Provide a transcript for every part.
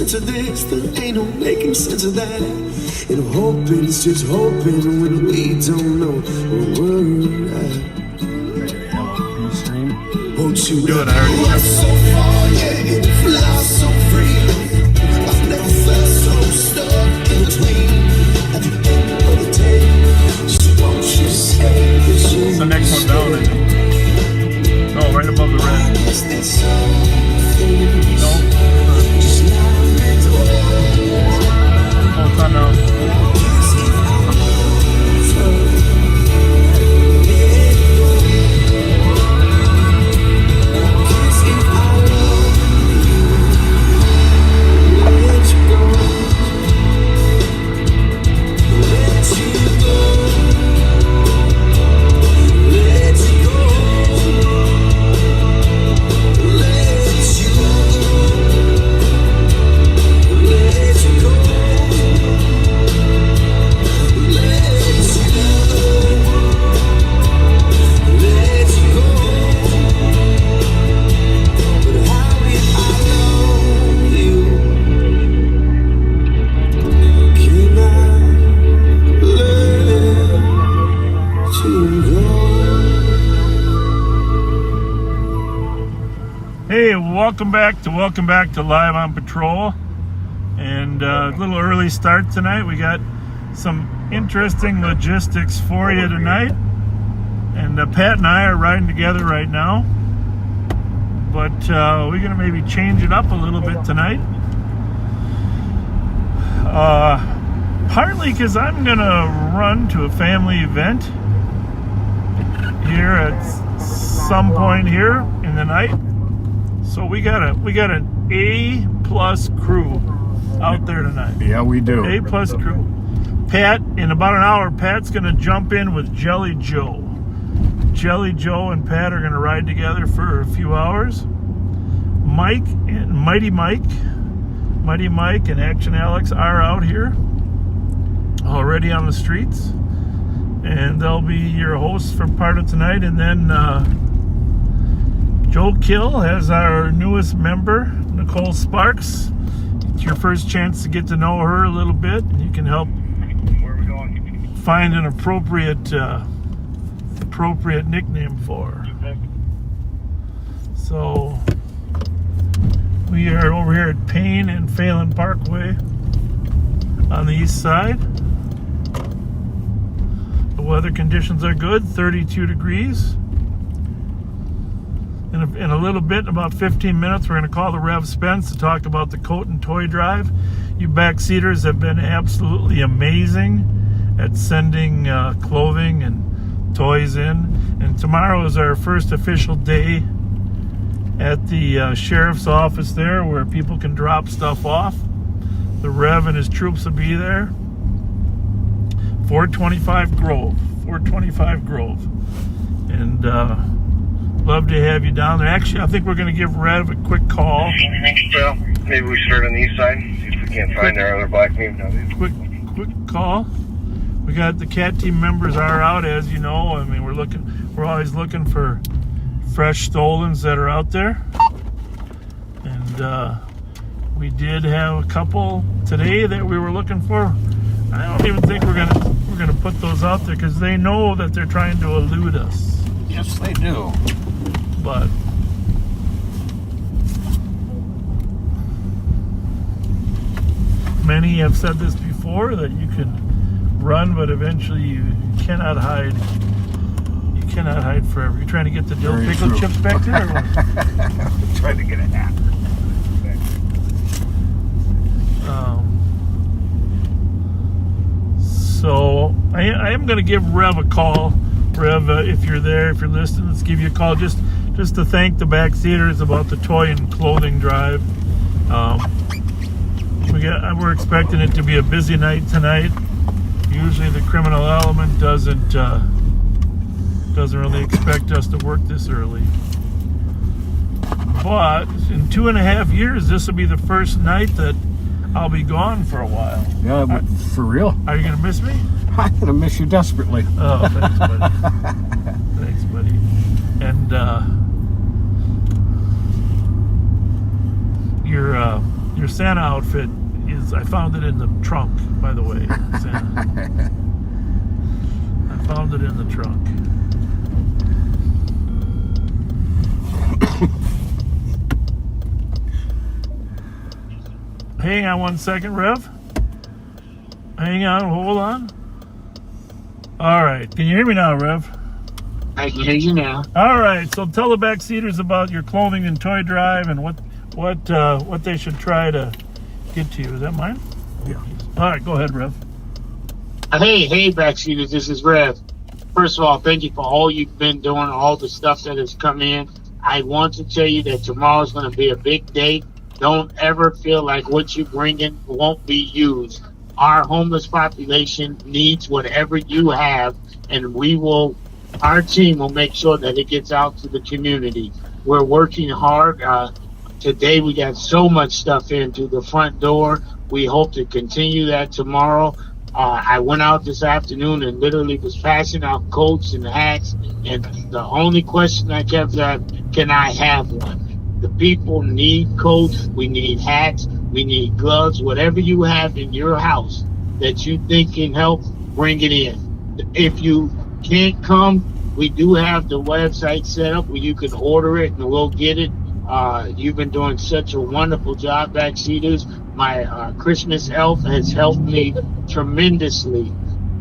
sense of this, there ain't no making sense of that. And I'm hoping it's just hoping when we don't know a word. Won't you do it, I up so far, yeah, and fly so free. I've never felt so stuck in between. At the end of the day, just won't you say this? It's the next one down, I think. No, right above the red. No. Oh, it's on now. Hey, welcome back to Live on Patrol. And a little early start tonight. We got some interesting logistics for you tonight. And Pat and I are riding together right now. But we're going to maybe change it up a little bit tonight. Partly because I'm going to run to a family event here at some point here in the night. So we got an A+ crew out there tonight. Yeah, we do. A+ crew. Pat, in about an hour, Pat's going to jump in with Jelly Joe. Jelly Joe and Pat are going to ride together for a few hours. Mike and Mighty Mike and Action Alex are out here already on the streets. And they'll be your hosts for part of tonight. And then Joe Kill has our newest member, Nicole Sparks. It's your first chance to get to know her a little bit. You can help find an appropriate nickname for her. So we are over here at Payne and Phelan Parkway on the east side. The weather conditions are good, 32 degrees. In a little bit, in about 15 minutes, we're going to call the Rev Spence to talk about the Coat and Toy Drive. You backseaters have been absolutely amazing at sending clothing and toys in. And tomorrow is our first official day at the sheriff's office there, where people can drop stuff off. The Rev and his troops will be there. 425 Grove. And love to have you down there. Actually, I think we're going to give Rev a quick call. Well, maybe we start on the east side, see if we can't find our other black name down there. Quick call. We got the cat team members are out, as you know. I mean, we're always looking for fresh stolens that are out there. And we did have a couple today that we were looking for. I don't even think we're gonna put those out there because they know that they're trying to elude us. Yes, they do. But many have said this before, that you can run, but eventually you cannot hide. You cannot hide forever. You're trying to get the dill pickle chips back there? Or what? Trying to get a hat. So I am going to give Rev a call. Rev, if you're there, if you're listening, let's give you a call just to thank the backseaters about the toy and clothing drive. We're expecting it to be a busy night tonight. Usually the criminal element doesn't really expect us to work this early. But in 2.5 years, this will be the first night that I'll be gone for a while. Yeah, for real. Are you going to miss me? I'm going to miss you desperately. Oh, thanks, buddy. Thanks, buddy. And Your Santa outfit is, I found it in the trunk, by the way, Santa. I found it in the trunk. Hang on 1 second, Rev. Hang on, hold on. All right, can you hear me now, Rev? I can hear you now. All right, so tell the backseaters about your clothing and toy drive and what they should try to get to you. Is that mine? Yeah. All right, go ahead, Rev. Hey, backseaters, this is Rev. First of all, thank you for all you've been doing, all the stuff that has come in. I want to tell you that tomorrow's going to be a big day. Don't ever feel like what you bring in won't be used. Our homeless population needs whatever you have, and our team will make sure that it gets out to the community. We're working hard. Today we got so much stuff in through the front door. We hope to continue that tomorrow. I went out this afternoon and literally was passing out coats and hats, and the only question I kept was, can I have one? The people need coats, we need hats, we need gloves, whatever you have in your house that you think can help, bring it in. If you can't come, we do have the website set up where you can order it and we'll get it. You've been doing such a wonderful job, backseaters. My Christmas elf has helped me tremendously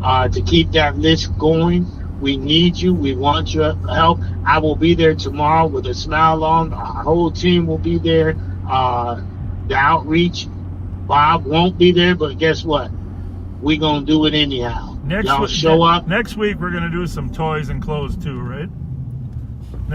to keep that list going. We need you. We want your help. I will be there tomorrow with a smile on. Our whole team will be there. The outreach, Bob won't be there, but guess what? We're going to do it anyhow. Y'all show up. Next week, we're going to do some toys and clothes too, right?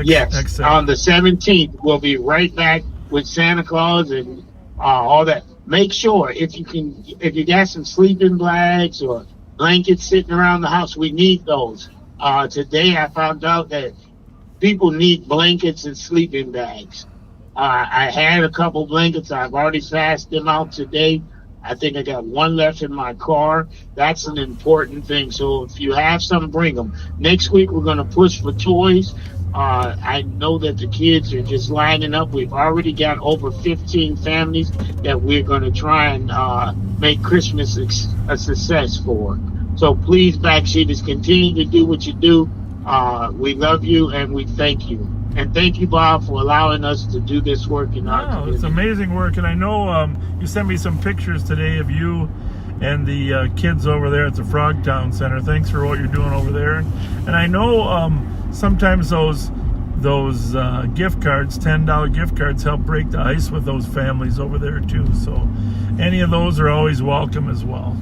Yes. On the 17th, we'll be right back with Santa Claus and all that. Make sure if you got some sleeping bags or blankets sitting around the house, we need those. Today I found out that people need blankets and sleeping bags. I had a couple blankets. I've already passed them out today. I think I got one left in my car. That's an important thing. So if you have some, bring them. Next week we're going to push for toys. I know that the kids are just lining up. We've already got over 15 families that we're going to try and make Christmas a success for. So please, backseaters, continue to do what you do. We love you and we thank you. And thank you, Bob, for allowing us to do this work in our community. It's amazing work. And I know you sent me some pictures today of you and the kids over there at the Frogtown Center. Thanks for what you're doing over there. And I know sometimes those gift cards, $10 gift cards, help break the ice with those families over there too. So any of those are always welcome as well.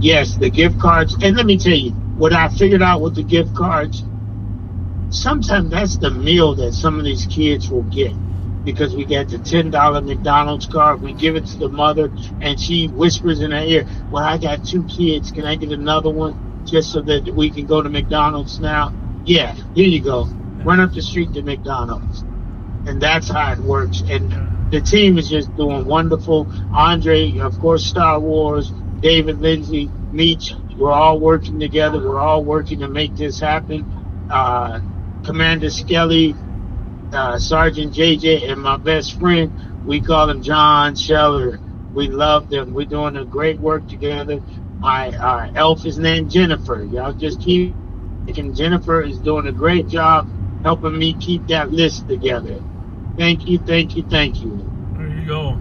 Yes, the gift cards. And let me tell you, what I figured out with the gift cards, sometimes that's the meal that some of these kids will get, because we get the $10 McDonald's card. We give it to the mother and she whispers in her ear, well, I got 2 kids. Can I get another one just so that we can go to McDonald's now? Yeah, here you go. Run up the street to McDonald's. And that's how it works. And the team is just doing wonderful. Andre, of course, Star Wars, David, Lindsay, Meech, we're all working together. We're all working to make this happen. Commander Skelly, Sergeant JJ, and my best friend, we call him John Scheller. We love them. We're doing a great work together. My elf is named Jennifer. Y'all just keep thinking. Jennifer is doing a great job helping me keep that list together. Thank you, thank you, thank you. There you go.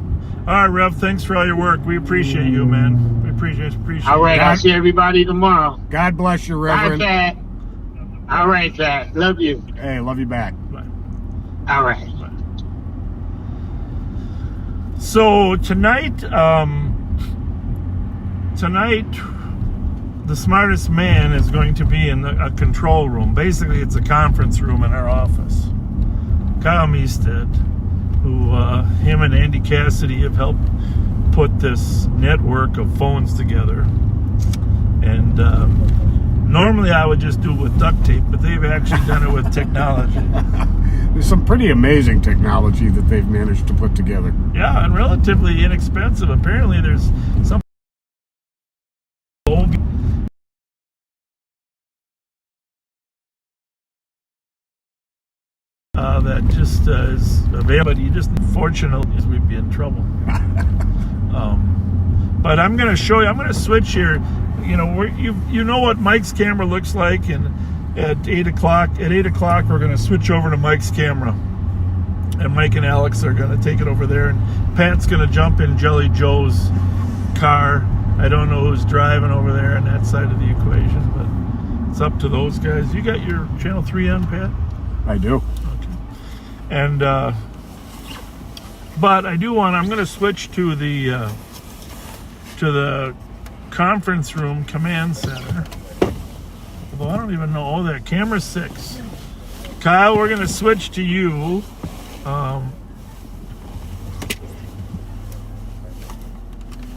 All right, Rev, thanks for all your work. We appreciate you, man. We appreciate All right, you. I'll see everybody tomorrow. God bless you, Reverend. Bye, Pat. All right, Pat. Love you. Hey, love you back. Bye. All right. So tonight, the smartest man is going to be in a control room. Basically, it's a conference room in our office. Kyle Meestead, who him and Andy Cassidy have helped put this network of phones together. And normally I would just do it with duct tape, but they've actually done it with technology. There's some pretty amazing technology that they've managed to put together. Yeah, and relatively inexpensive. Apparently there's some that just is available. But you just, unfortunately, we'd be in trouble. But I'm going to show you. I'm going to switch here. You know, you know what Mike's camera looks like, and at 8 o'clock, we're going to switch over to Mike's camera, and Mike and Alex are going to take it over there, and Pat's going to jump in Jelly Joe's car. I don't know who's driving over there on that side of the equation, but it's up to those guys. You got your channel 3 on, Pat? I do. Okay. And but I'm going to switch to the conference room command center. Although I don't even know. Oh, that camera 6. Kyle, we're going to switch to you.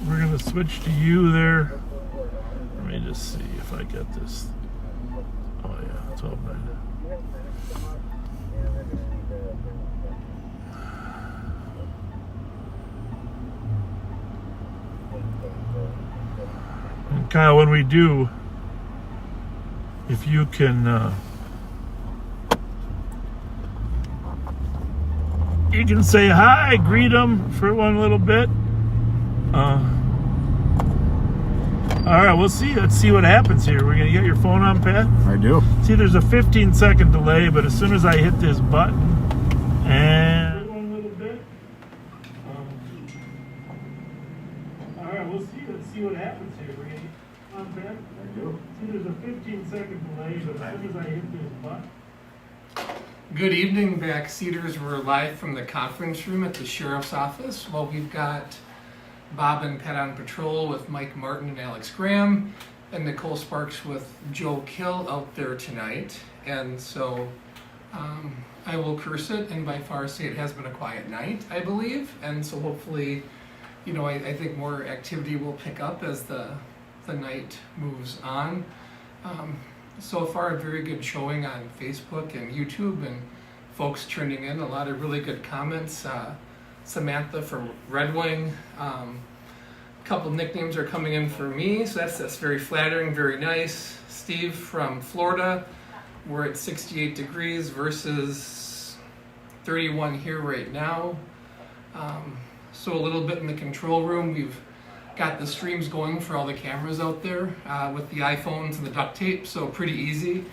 We're going to switch to you there. Let me just see if I get this. Oh, yeah, it's all right. And Kyle, when we do, if you can, you can say hi, greet them for one little bit. All right, we'll see. Let's see what happens here. We're gonna get your phone on, Pat. I do. See, there's a 15-second delay, but as soon as I hit this button, and one little bit. All right, we'll see. Let's see what happens here. We're gonna get on, Pat. I do. See, there's a 15-second delay, but as soon as I hit this button. Good evening, backseaters. We're live from the conference room at the sheriff's office. Well, we've got Bob and Pat on patrol with Mike Martin and Alex Graham, and Nicole Sparks with Joe Kill out there tonight. And so I will curse it and by far say it has been a quiet night, I believe. And so hopefully, you know, I think more activity will pick up as the night moves on. So far, a very good showing on Facebook and YouTube, and folks turning in a lot of really good comments. Samantha from Red Wing, a couple nicknames are coming in for me, so that's very flattering, very nice. Steve from Florida, we're at 68 degrees versus 31 here right now. So a little bit in the control room, we've got the streams going for all the cameras out there with the iPhones and the duct tape, so pretty easy.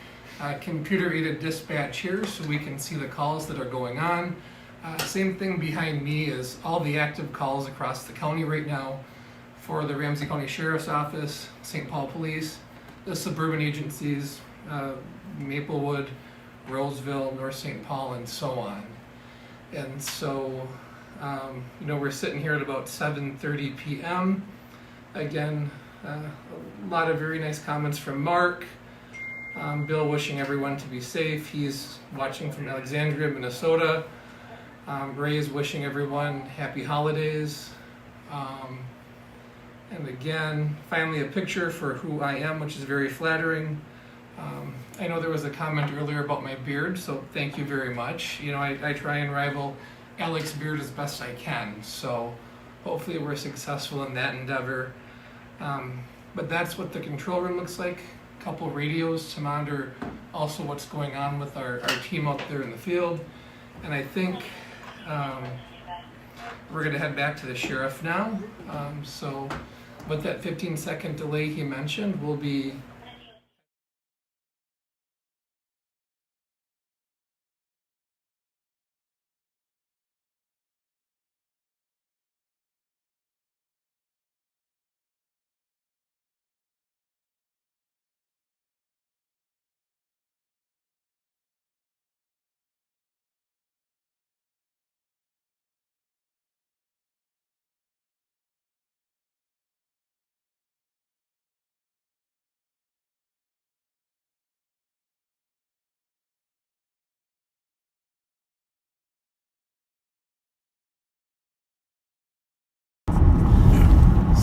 Computer-aided dispatch here, so we can see the calls that are going on. Same thing behind me is all the active calls across the county right now for the Ramsey County Sheriff's Office, St. Paul Police, the suburban agencies, Maplewood, Roseville, North St. Paul, and so on. And so, you know, we're sitting here at about 7:30 p.m. Again, a lot of very nice comments from Mark. Bill wishing everyone to be safe. He's watching from Alexandria, Minnesota. Ray is wishing everyone happy holidays. And again, finally a picture for who I am, which is very flattering. I know there was a comment earlier about my beard, so thank you very much. You know, I try and rival Alex's beard as best I can, so hopefully we're successful in that endeavor. But that's what the control room looks like. A couple radios to monitor also what's going on with our team out there in the field. And I think we're going to head back to the sheriff now. So with that 15-second delay he mentioned, we'll be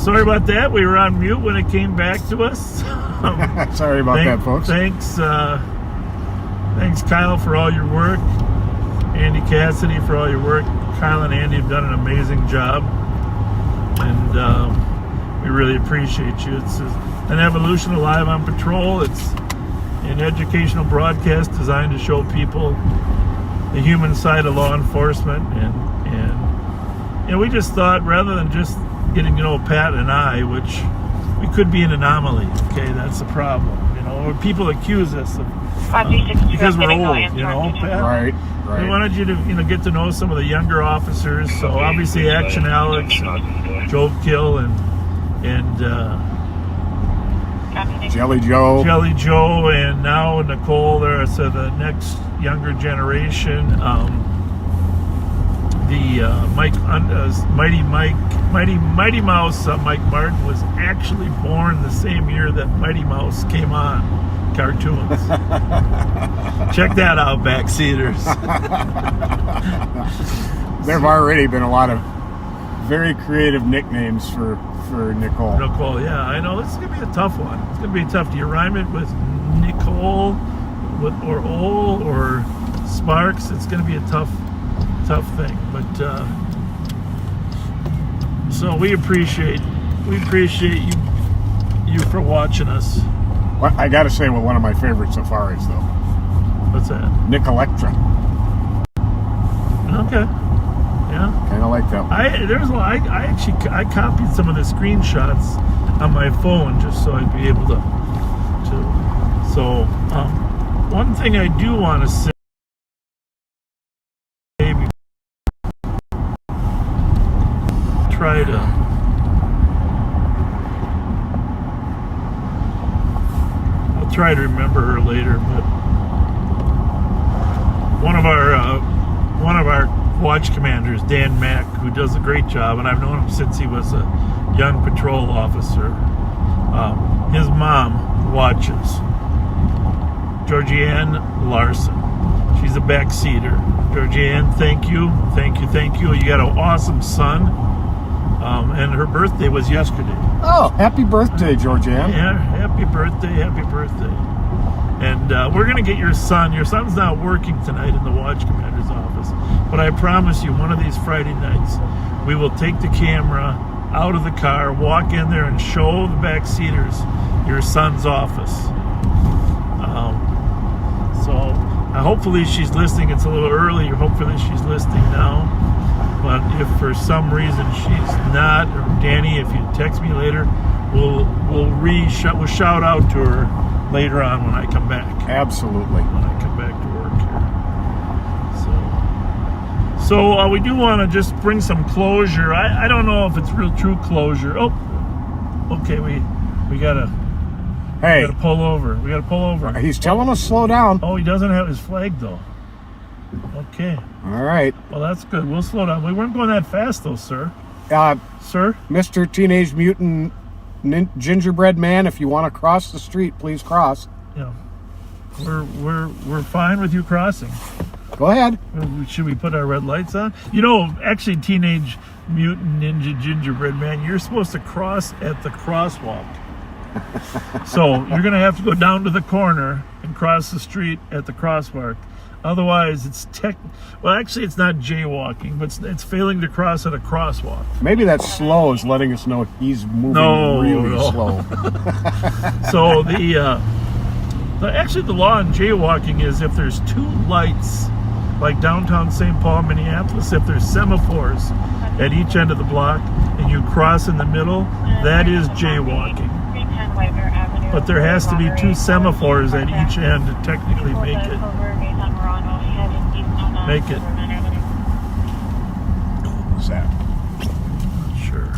Sorry about that. We were on mute when it came back to us. Sorry about that, folks. Thanks, Kyle, for all your work. Andy Cassidy for all your work. Kyle and Andy have done an amazing job, and we really appreciate you. It's an evolution of Live on Patrol. It's an educational broadcast designed to show people human side of law enforcement, and we just thought, rather than just getting to know Pat and I, which we could be an anomaly. Okay, that's the problem. Or people accuse us of because we're old. Pat. Right. We wanted you to get to know some of the younger officers. So obviously, Action Alex, Joe Kill, and Jelly Joe, and now Nicole. There, so the next younger generation. Mighty Mouse, Mike Martin was actually born the same year that Mighty Mouse came on cartoons. Check that out, backseaters. There have already been a lot of very creative nicknames for Nicole. Nicole, yeah, I know. This is going to be a tough one. It's going to be tough. Do you rhyme it with Nicole, or Ole, or Sparks? It's going to be a tough thing. But so we appreciate you for watching us. Well, I got to say, one of my favorite safaris, though. What's that? Nick Electra. Okay. Yeah. Kind of like that one. I copied some of the screenshots on my phone just so I'd be able to. So one thing I do want to say. I'll try to remember her later, but one of our watch commanders, Dan Mack, who does a great job, and I've known him since he was a young patrol officer. His mom watches, Georgianne Larson. She's a backseater. Georgianne, thank you. You got an awesome son. And her birthday was yesterday. Oh, happy birthday, Georgianne. Yeah, happy birthday. And we're going to get your son. Your son's not working tonight in the watch commander's office. But I promise you, one of these Friday nights, we will take the camera out of the car, walk in there, and show the backseaters your son's office. So hopefully she's listening. It's a little early. Hopefully she's listening now. But if for some reason she's not, or Danny, if you text me later, we'll shout out to her later on when I come back. Absolutely. When I come back to work here. So we do want to just bring some closure. I don't know if it's real true closure. Oh, okay. We gotta pull over. We gotta pull over. He's telling us slow down. Oh, he doesn't have his flag though. Okay. All right. Well, that's good. We'll slow down. We weren't going that fast, though, sir. Sir? Mr. Teenage Mutant Gingerbread Man, if you want to cross the street, please cross. Yeah. We're fine with you crossing. Go ahead. Should we put our red lights on? Actually, Teenage Mutant Ninja Gingerbread Man, you're supposed to cross at the crosswalk. So you're going to have to go down to the corner and cross the street at the crosswalk. Otherwise, it's it's not jaywalking, but it's failing to cross at a crosswalk. Maybe that slow is letting us know he's moving really slow. So the law on jaywalking is if there's two lights, like downtown St. Paul, Minneapolis, if there's semaphores at each end of the block and you cross in the middle, that is jaywalking. But there has to be two semaphores at each end to technically make it. What's that? Not sure.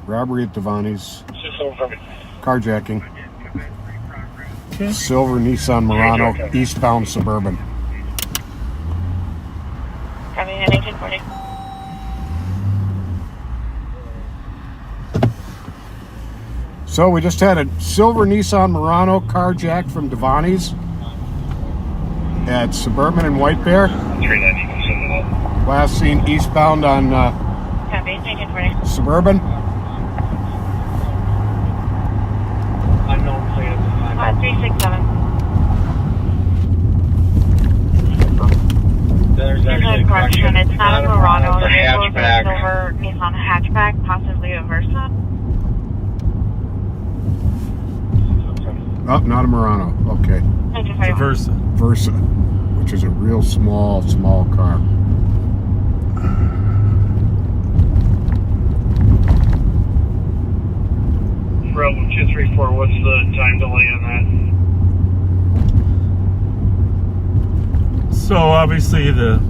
Robbery at Devani's. Carjacking. Okay. Silver Nissan Murano, eastbound Suburban. So we just had a silver Nissan Murano carjacked from Devani's at Suburban and White Bear. Last seen eastbound on Suburban. Unknown plate at the time. 367. There's actually a correction. It's not a Murano. It's a It was a hatchback. silver Nissan hatchback, possibly a Versa. Oh, not a Murano. Okay. It's a Versa. Versa, which is a real small car. Rebel 234, what's the time delay on So obviously the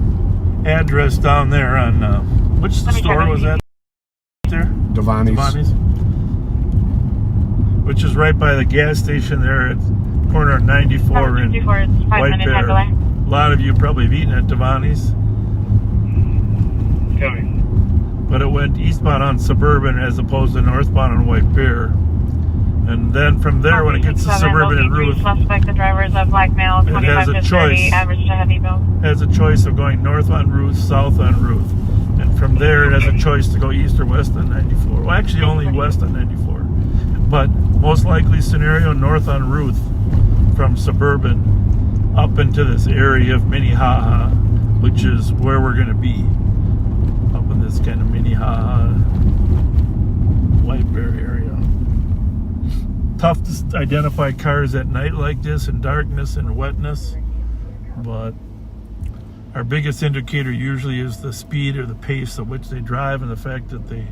address down there on which store was that there? Devani's. Which is right by the gas station there at corner of 94 and White Bear. A lot of you probably have eaten at Devani's. that? Coming. But it went eastbound on Suburban as opposed to northbound on White Bear. And then from there, when it gets to Suburban and Ruth, Suspect the drivers of blackmail, it has a 25 to 30, choice. average to heavy bill. Has a choice of going north on Ruth, south on Ruth. And from there, it has a choice to go east or west on 94. Well, actually, only west on 94. But most likely scenario, north on Ruth from Suburban up into this area of Minnehaha, which is where we're going to be. Up in this kind of Minnehaha, White Bear area. Tough to identify cars at night like this in darkness and wetness, but our biggest indicator usually is the speed or the pace at which they drive and the fact that they...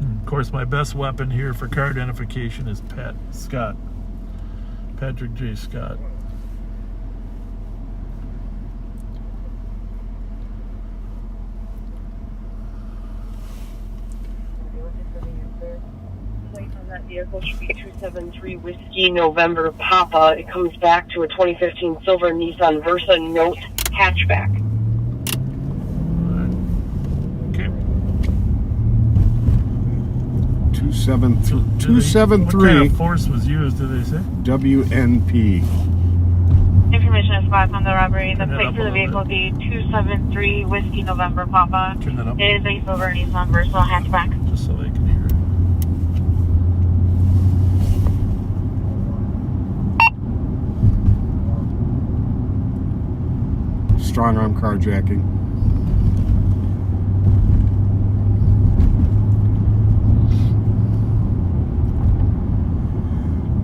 Of course, my best weapon here for car identification is Patrick J. Scott. That vehicle should be 273 Whiskey November Papa. It comes back to a 2015 silver Nissan Versa Note hatchback. Okay. 273 What kind of force was used, did they say? WNP. Information is back on the robbery. The Turn that plate up for a the little vehicle be 273 Whiskey November Papa. Turn that up. It is a silver Nissan Versa hatchback. Just so they can hear it. Strong arm carjacking.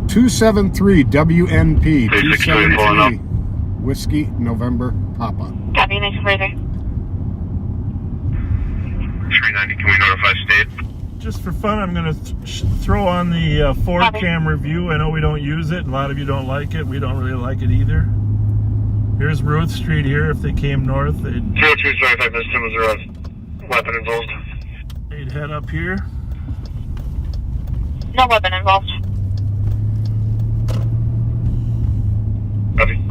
.273 WNP. 273 Whiskey November Papa. Copy, next further. 390, can we notify state? Just for fun, I'm going to throw on the four-cam review. I know we don't use it, and a lot of you don't like it. We don't really like it either. Here's Ruth Street here. If they came north, they'd 0275, Miss Timmons, there was weapon involved. they'd head up here. No weapon involved. Copy.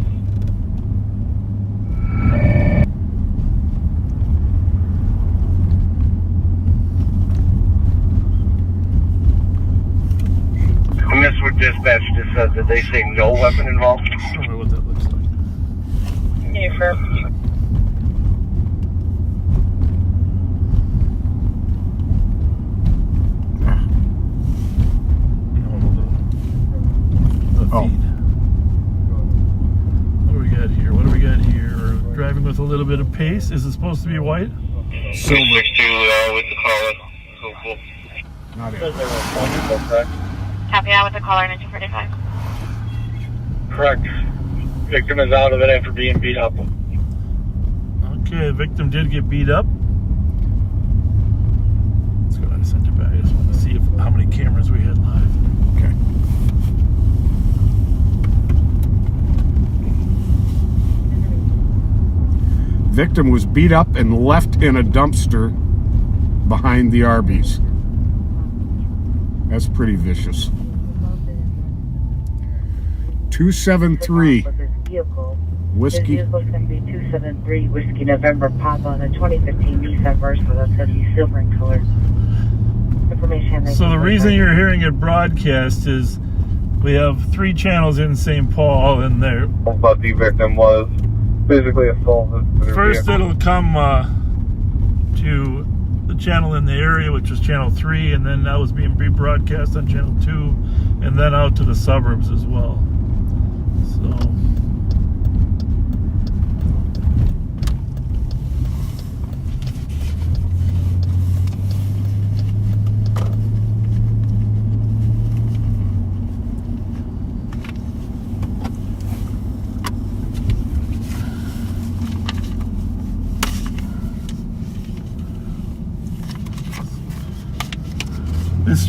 I missed what dispatch just said. Did they say no weapon involved? Tell me what that looks like. Yeah, sure. The Oh. feed. What do we got here? What do we got here? We're driving with a little bit of pace. Is it supposed to be white? Silver. 62 with the caller. So cool. Not it. Copy that with the caller, 1945. Correct. Victim is out of it after being beat up. Okay, the victim did get beat up. Let's go ahead and send it back. I just want to see how many cameras we had live. Okay. Victim was beat up and left in a dumpster behind the Arby's. That's pretty vicious. 273 Whiskey. This vehicle can be 273 Whiskey November Papa on a 2015 Nissan Versa. That's going to be silver in color. Information. So the reason you're hearing it broadcast is we have 3 channels in St. Paul, and there. But the victim was physically assaulted. First, it'll come to the channel in the area, which is channel 3, and then that was being rebroadcast on channel 2, and then out to the suburbs as well. So.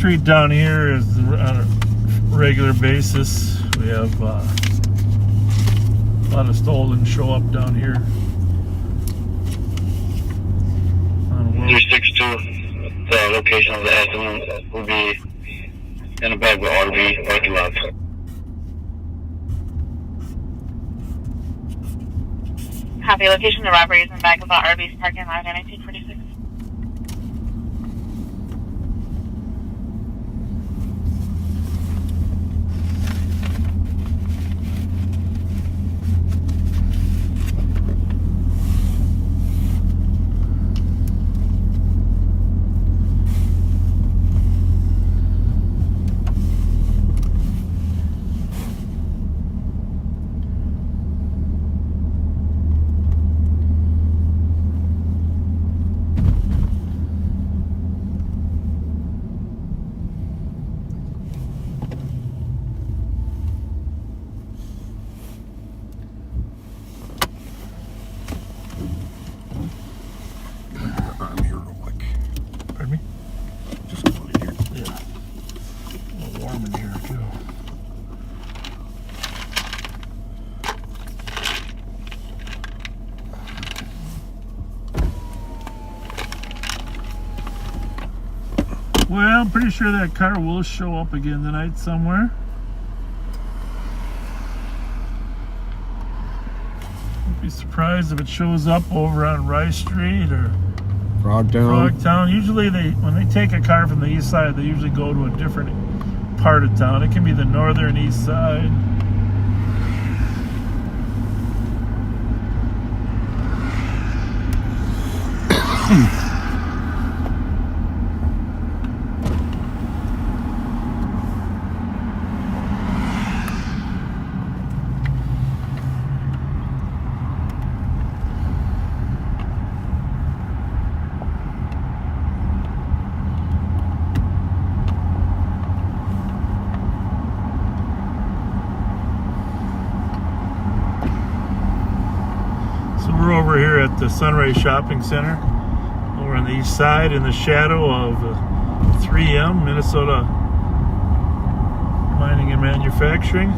street down here is on a regular basis. We have a lot of stolen show up down here. 362, the location of the accident will be in a bag with RV parking lot. Copy. Location of the robbery is in back of the RV's parking lot at 1946. I'm here real quick. Pardon me? Just go in here. Yeah. A little warm in here too. Well, I'm pretty sure that car will show up again tonight somewhere. Won't be surprised if it shows up over on Rice Street or Frogtown. Frogtown. Usually when they take a car from the east side, they usually go to a different part of town. It can be the northern east side. So we're over here at the Sunrise Shopping Center, over on the east side in the shadow of 3M, Minnesota Mining and Manufacturing.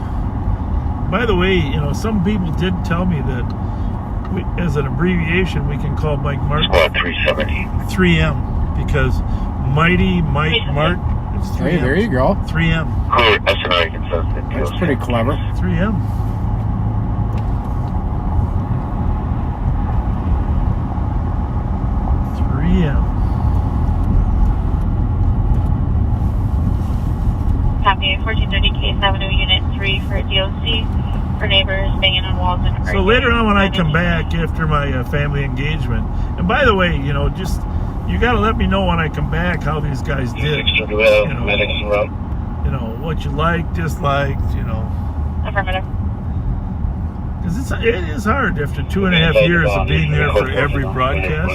By the way, you know, some people did tell me that as an abbreviation, we can call Mike Martin Squad 370. 3M, because Mighty Mike Martin, it's 3M. Hey, there you go. 3M. Clear SNI consistent. That's pretty clever. 3M. Copy. 1430 Case Avenue, Unit 3 for DOC for neighbors banging on walls and So later on when I come back after my family engagement, and by the way, you know, just, you got to let me know when I come back how these guys did. Do we have medics en route? You know, what you liked, disliked, you know. Affirmative. Because it is hard after 2.5 years of being there for every broadcast.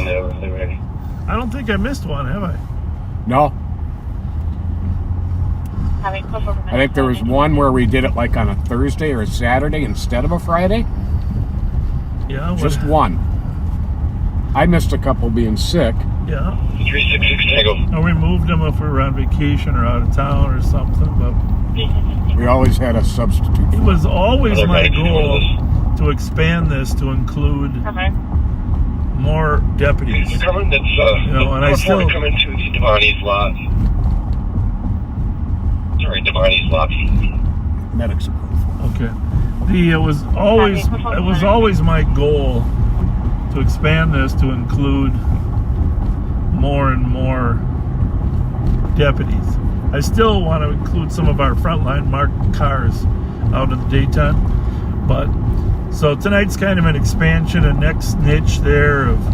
I don't think I missed one, have I? No. I think there was one where we did it like on a Thursday or a Saturday instead of a Friday. Yeah. Just one. I missed a couple being sick. Yeah. 366 Tango. Or we moved them if we were on vacation or out of town or something, but We always had a substitute. it was always my goal to expand this to include more deputies. You're coming, that's, You know, and I still coming to the Devani's lot. Sorry, Devani's lot. Medics approved. Okay. It was always my goal to expand this to include more and more deputies. I still want to include some of our frontline marked cars out in the daytime, but so tonight's kind of an expansion, a next niche there of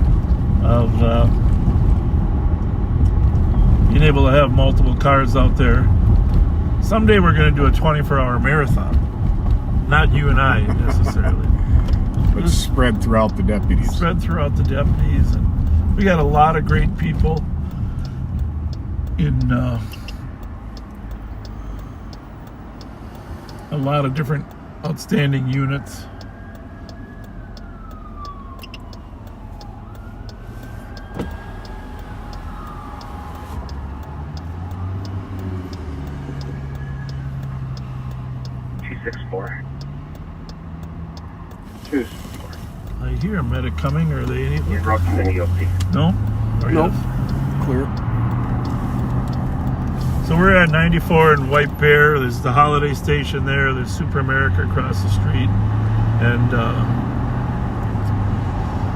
being able to have multiple cars out there. Someday we're going to do a 24-hour marathon. Not you and I necessarily. But spread throughout the deputies. Spread throughout the deputies. And we got a lot of great people in a lot of different outstanding units. I hear a medic coming. Are they anything? You're up to the DOC. No? Or Nope. yes? Clear. So we're at 94 in White Bear. There's the Holiday Station there. There's Super America across the street. And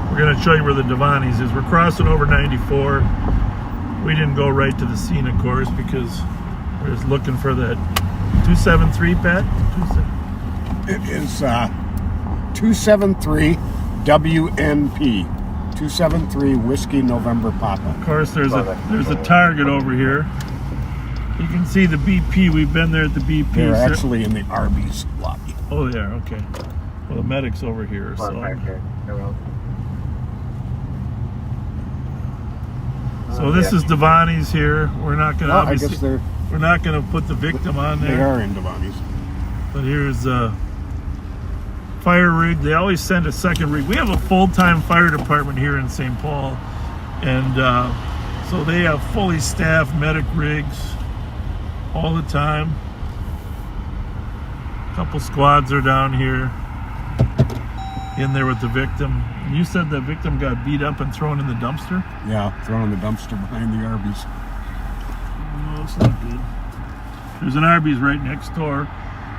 we're going to show you where the Devani's is. We're crossing over 94. We didn't go right to the scene, of course, because we're just looking for that 273, Pat? It is 273 WNP. 273 Whiskey November Papa. Of course, there's a Target over here. You can see the BP. We've been there at the BP. They're actually in the Arby's lobby. Oh, they are. Okay. Well, the medic's over here. So this is Devani's here. We're not going to obviously. We're not going to put the victim on there. They are in Devani's. But here's a fire rig. They always send a second rig. We have a full-time fire department here in St. Paul, and so they have fully staffed medic rigs all the time. A couple squads are down here in there with the victim. And you said the victim got beat up and thrown in the dumpster? Yeah, thrown in the dumpster behind the Arby's. No, it's not good. There's an Arby's right next door.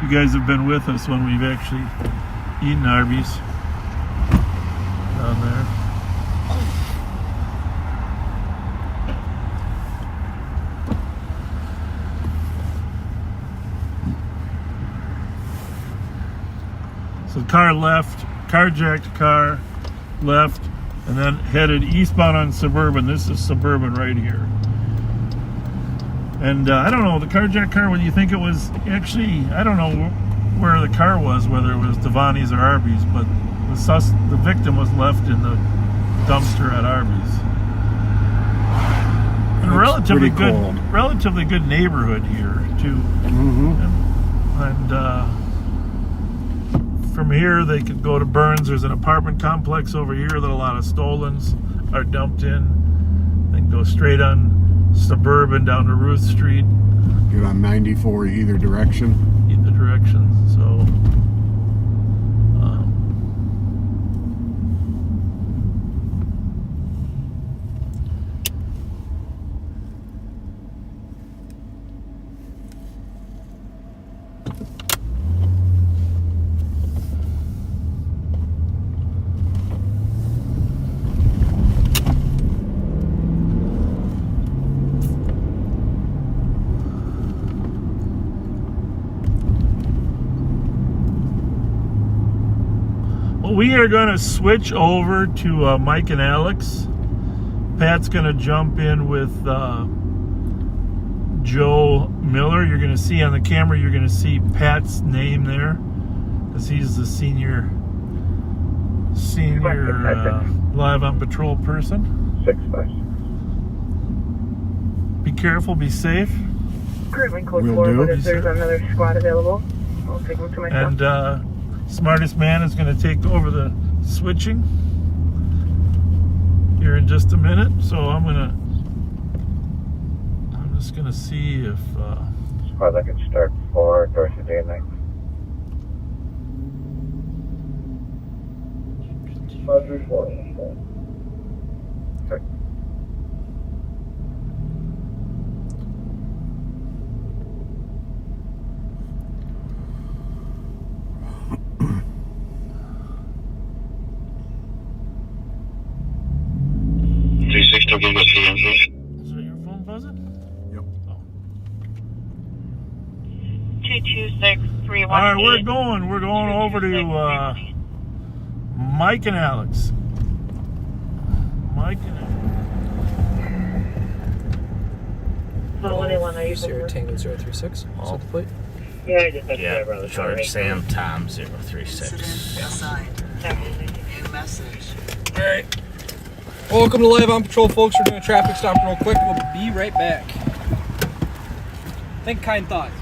You guys have been with us when we've actually eaten Arby's down there. So the car left, carjacked car, left, and then headed eastbound on Suburban. This is Suburban right here. And I don't know, the carjacked car, whether you think it was actually, I don't know where the car was, whether it was Devani's or Arby's, but the victim was left in the dumpster at Arby's. And a relatively good neighborhood here too. And from here they could go to Burns. There's an apartment complex over here that a lot of stolens are dumped in. They can go straight on Suburban down to Ruth Street. Get on 94 either direction. Either direction. So we are going to switch over to Mike and Alex. Pat's going to jump in with Joe Miller. You're going to see on the camera, you're going to see Pat's name there because he's the senior live on patrol person. 6-5. Be careful, be safe. Currently code Will 4, do. but if there's another squad available, I'll take them to myself. And Smartest Man is going to take over the switching here in just a minute. So I'm just going to see if Squad, I can start 4, Dorothy Day and night. Squad 4. Okay. Still getting us here. is that your phone buzzing? Yep. 226-318. All right, we're going over to Mike and Alex. What do they want? Are you Sierra Tango 036. Is that the plate? Yeah, I just had to Yeah, drive around the George Sam Tom 036. New message. All right. Welcome to Live on Patrol, folks. We're doing a traffic stop real quick. We'll be right back. Think kind thoughts.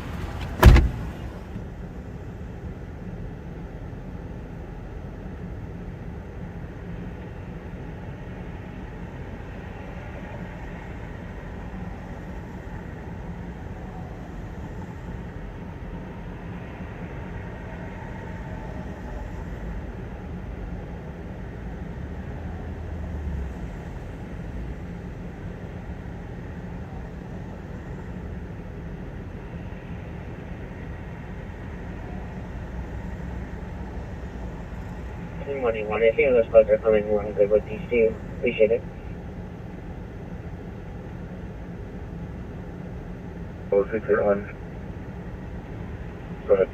21. If you have those Fletcher coming, we're good with DC. Appreciate it. Oh, 681. Go ahead.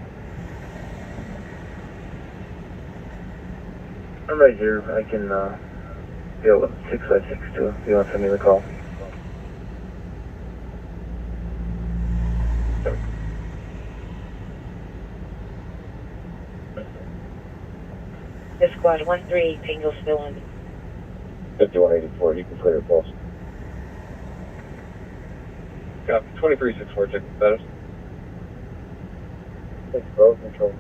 I'm right here. I can deal with 6562 if you want to send me the call. This squad 1-3, Tango still on. 5184, you can clear your pulse. Copy. 2364, check the status. 6 road control.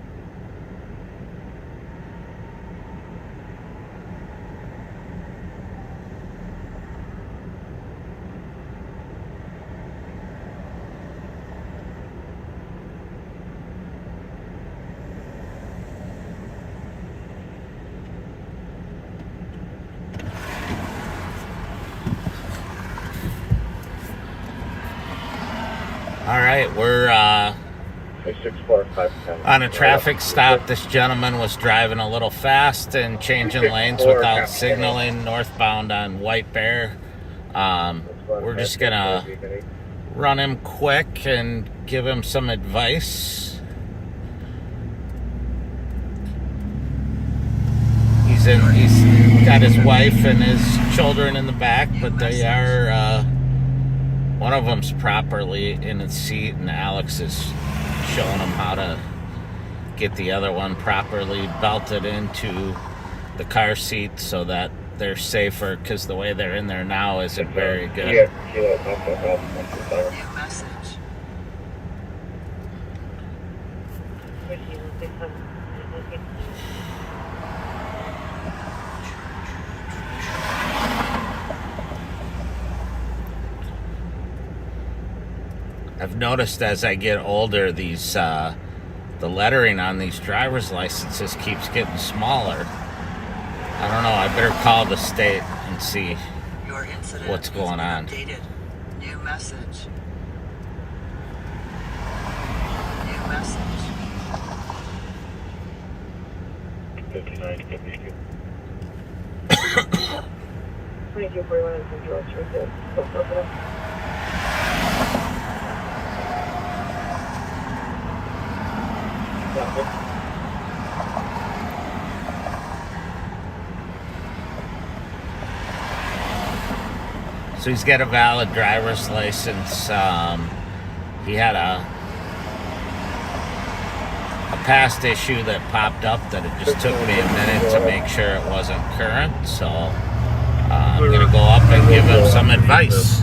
All right, we're on a traffic stop. This gentleman was driving a little fast and changing lanes without signaling northbound on White Bear. We're just gonna run him quick and give him some advice. He's got his wife and his children in the back, but they are one of them's properly in its seat, and Alex is showing him how to get the other one properly belted into the car seat so that they're safer, because the way they're in there now isn't very good. I've noticed as I get older, these the lettering on these driver's licenses keeps getting smaller. I don't know. I better call the state and see what's going on. Updated. New message. New message. 5952. 2241 and Central Street. So he's got a valid driver's license. He had a past issue that popped up that it just took me a minute to make sure it wasn't current. So I'm going to go up and give him some advice.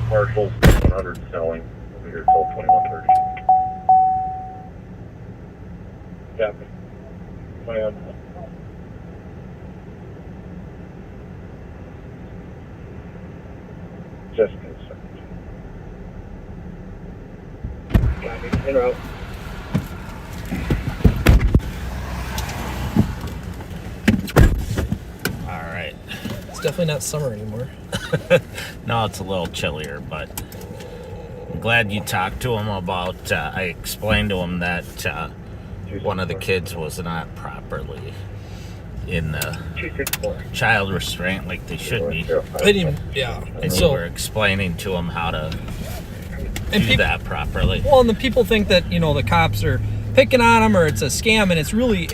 Marshall's 100 selling. Over here till 2130. Copy. 21. Just concerned. Copy. En route. All right. It's definitely not summer anymore. No, it's a little chillier, but I'm glad you talked to him about, I explained to him that one of the kids was not properly in the child restraint like they should be. They didn't, yeah. And So- you were explaining to him how to And do that properly. Well, and the people think that, the cops are picking on them or it's a scam, and it's really,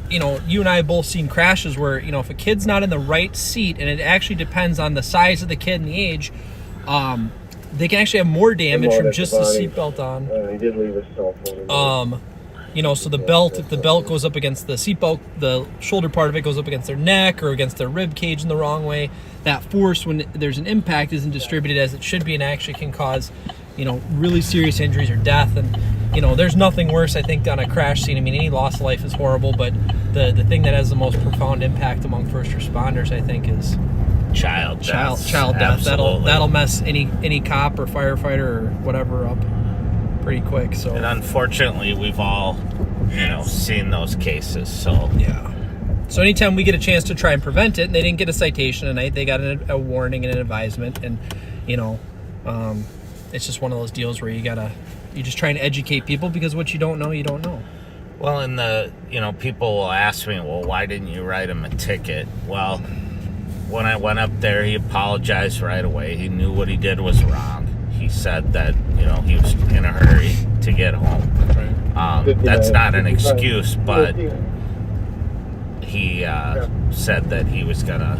you and I have both seen crashes where, if a kid's not in the right seat, and it actually depends on the size of the kid and the age, they can actually have more damage from just the seatbelt on. He did leave his cell phone. So the belt, if the belt goes up against the seatbelt, the shoulder part of it goes up against their neck or against their rib cage in the wrong way, that force when there's an impact isn't distributed as it should be, and actually can cause, really serious injuries or death. And, there's nothing worse, I think, on a crash scene. I mean, any loss of life is horrible, but the thing that has the most profound impact among first responders, I think, is child death. Child death. Absolutely. That'll mess any cop or firefighter or whatever up pretty quick. So, And unfortunately, we've all, seen those cases. So yeah. So anytime we get a chance to try and prevent it, and they didn't get a citation tonight, they got a warning and an advisement, and it's just one of those deals where you just try and educate people, because what you don't know, you don't know. Well, and people will ask me, well, why didn't you write him a ticket? Well, when I went up there, he apologized right away. He knew what he did was wrong. He said that, he was in a hurry to get home. That's not an excuse, but he said that he was going to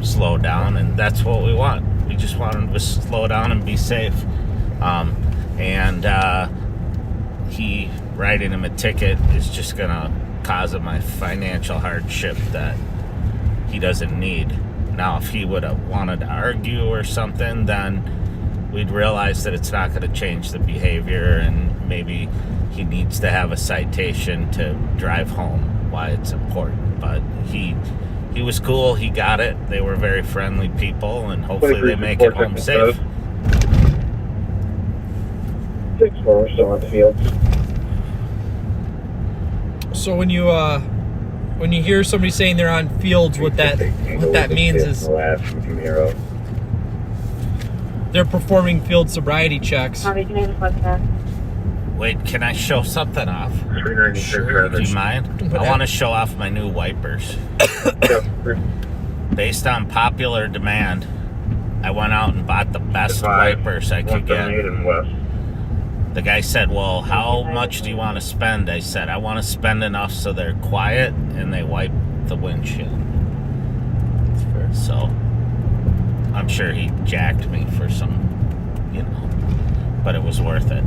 slow down, and that's what we want. We just want him to slow down and be safe. He writing him a ticket is just going to cause him a financial hardship that he doesn't need. Now, if he would have wanted to argue or something, then we'd realize that it's not going to change the behavior, and maybe he needs to have a citation to drive home, why it's important. But he was cool. He got it. They were very friendly people, and hopefully they make it home safe. 6-4, we're still on the field. So when you hear somebody saying they're on fields, what that means is they're performing field sobriety checks. Wait, can I show something off? Sure. Do you mind? I want to show off my new wipers. Based on popular demand, I went out and bought the best wipers I could get. The guy said, well, how much do you want to spend? I said, I want to spend enough so they're quiet and they wipe the windshield. That's fair. So, I'm sure he jacked me for some, but it was worth it.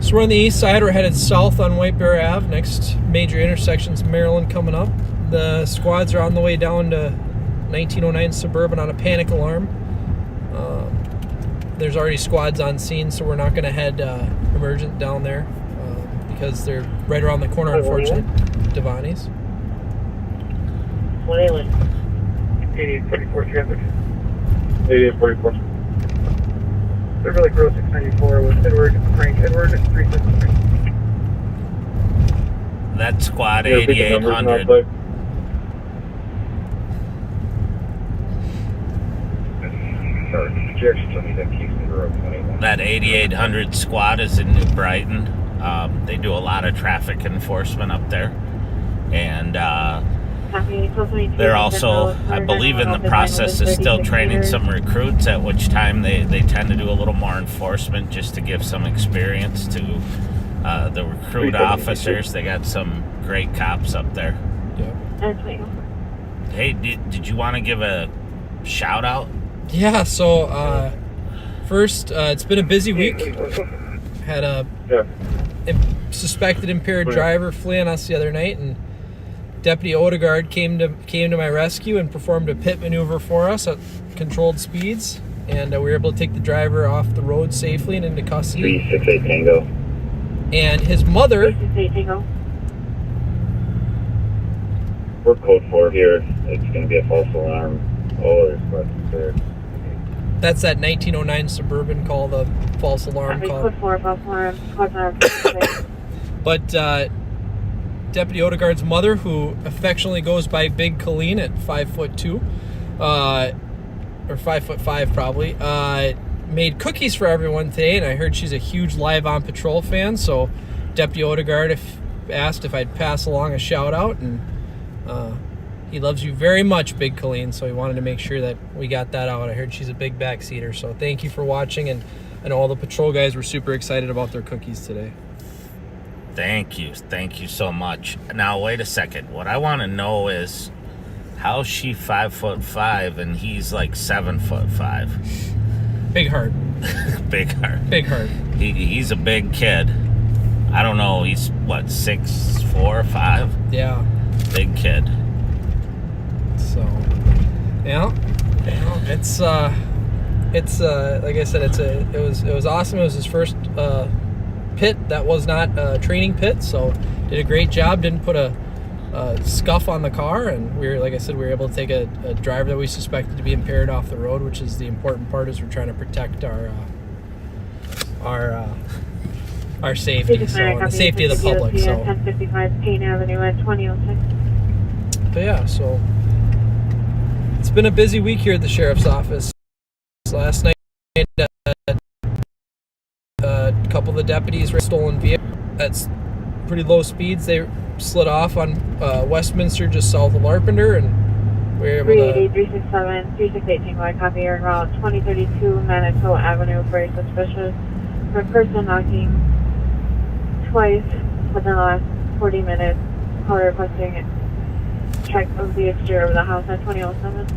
So we're on the east side. We're headed south on White Bear Ave. Next major intersection's Maryland coming up. The squads are on the way down to 1909 Suburban on a panic alarm. There's already squads on scene, so we're not going to head emergent down there because they're right around the corner, unfortunately. Devani's. 8844 traffic. 8844. They're really gross 694 with Edward, Frank Edward, 373. That squad 8800. That 8800 squad is in New Brighton. They do a lot of traffic enforcement up there. And they're also, I believe, in the process of still training some recruits, at which time they tend to do a little more enforcement just to give some experience to the recruit officers. They got some great cops up there. Yeah. Hey, did you want to give a shout out? Yeah, so first, it's been a busy week. Had a suspected impaired driver flee on us the other night, and Deputy Odegaard came to my rescue and performed a pit maneuver for us at controlled speeds, and we were able to take the driver off the road safely and into custody. 368 Tango. And his mother. 368 Tango. We're code 4 here. It's going to be a false alarm. Oh, there's questions there. That's that 1909 Suburban call, the false alarm call. Code 4, false alarm. But Deputy Odegaard's mother, who affectionately goes by Big Colleen at 5'2", or 5'5" probably, made cookies for everyone today, and I heard she's a huge Live on Patrol fan, so Deputy Odegaard asked if I'd pass along a shout out, and he loves you very much, Big Colleen, so he wanted to make sure that we got that out. I heard she's a big backseater, so thank you for watching, and I know all the patrol guys were super excited about their cookies today. Thank you so much. Now wait a second. What I want to know is, how's she 5'5" and he's like 7'5"? Big heart. Big heart. Big heart. He's a big kid. I don't know. He's what, 6'4", 5"? Yeah. Big kid. So, yeah. It's like I said, it was awesome. It was his first pit that was not a training pit, so did a great job. Didn't put a scuff on the car, and we were able to take a driver that we suspected to be impaired off the road, which is the important part, as we're trying to protect our safety, so and the safety of the public. So 1055 Payne Avenue at 2006. But yeah, so it's been a busy week here at the sheriff's office. Last night, a couple of the deputies were stolen vehicles. at pretty low speeds. They slid off on Westminster just south of Larpenter, and we were able to... 367, 3618, I copy your route 2032 Manitou Avenue, very suspicious for a person knocking twice within the last 40 minutes. Call requesting check of the exterior of the house at 2007.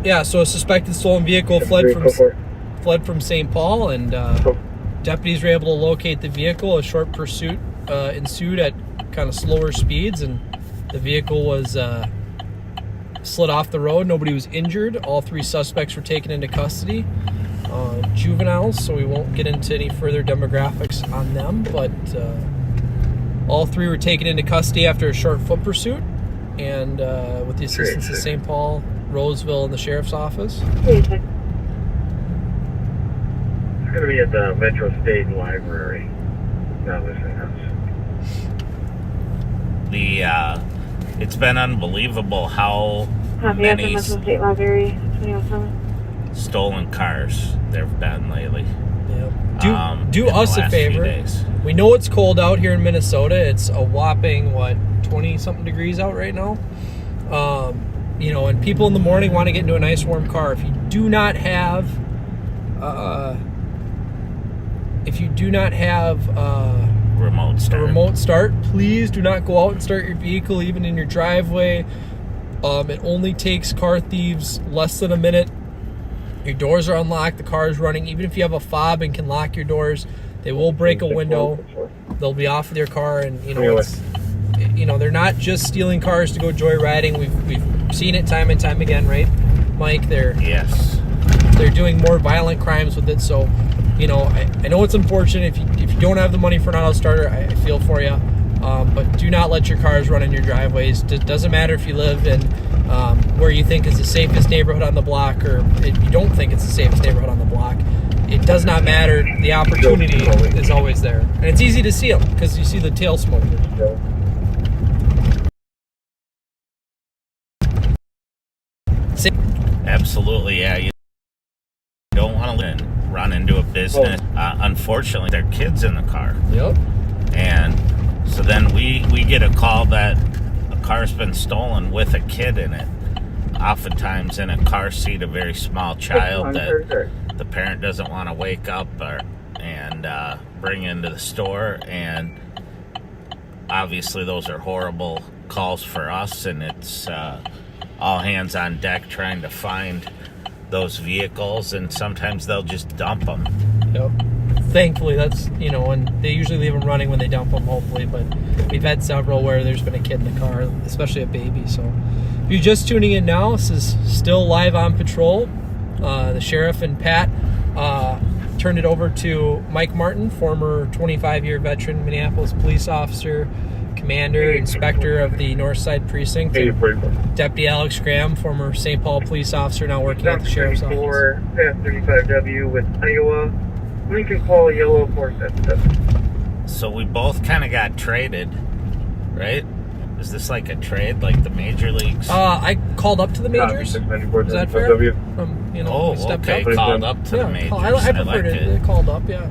Yeah, so a suspected stolen vehicle fled from St. Paul, and deputies were able to locate the vehicle. A short pursuit ensued at kind of slower speeds, and the vehicle was slid off the road. Nobody was injured. All three suspects were taken into custody. Juveniles, so we won't get into any further demographics on them, but all three were taken into custody after a short foot pursuit, and with the assistance of St. Paul, Roseville, and the sheriff's office. It's going to be at the Metro State Library. Not listening house. It's been unbelievable how many Metro State Library, 2007. stolen cars there have been lately. Yeah. Do us a favor. We know it's cold out here in Minnesota. It's a whopping, 20-something degrees out right now. And people in the morning want to get into a nice warm car. If you do not have remote start, please do not go out and start your vehicle even in your driveway. It only takes car thieves less than a minute. Your doors are unlocked, the car is running. Even if you have a fob and can lock your doors, they will break a window. They'll be off with your car, and they're not just stealing cars to go joyriding. We've seen it time and time again, right, Mike? They're doing more violent crimes with it. So, I know it's unfortunate if you don't have the money for an auto starter. I feel for you, but do not let your cars run in your driveways. It doesn't matter if you live in where you think is the safest neighborhood on the block, or if you don't think it's the safest neighborhood on the block. It does not matter. The opportunity is always there, and it's easy to see them because you see the tail smoke. Absolutely, yeah. You don't want to run into a business. Unfortunately, there are kids in the car. Yep. And so then we get a call that a car's been stolen with a kid in it. Oftentimes in a car seat, a very small child that the parent doesn't want to wake up and bring into the store. And obviously those are horrible calls for us, and it's all hands on deck trying to find those vehicles, and sometimes they'll just dump them. Yep. Thankfully, that's, and they usually leave them running when they dump them, hopefully, but we've had several where there's been a kid in the car, especially a baby. So if you're just tuning in now, this is still live on patrol. The sheriff and Pat turned it over to Mike Martin, former 25-year veteran Minneapolis police officer, commander, inspector of the North Side Precinct. Deputy Alex Graham, former St. Paul police officer, now working at the sheriff's office. Past 35W with Iowa. Lincoln Paul, yellow 477. So we both kind of got traded, right? Is this like a trade, like the major leagues? I called up to the majors. Is that fair? Okay, called up to the majors. I preferred it. Called up, yeah.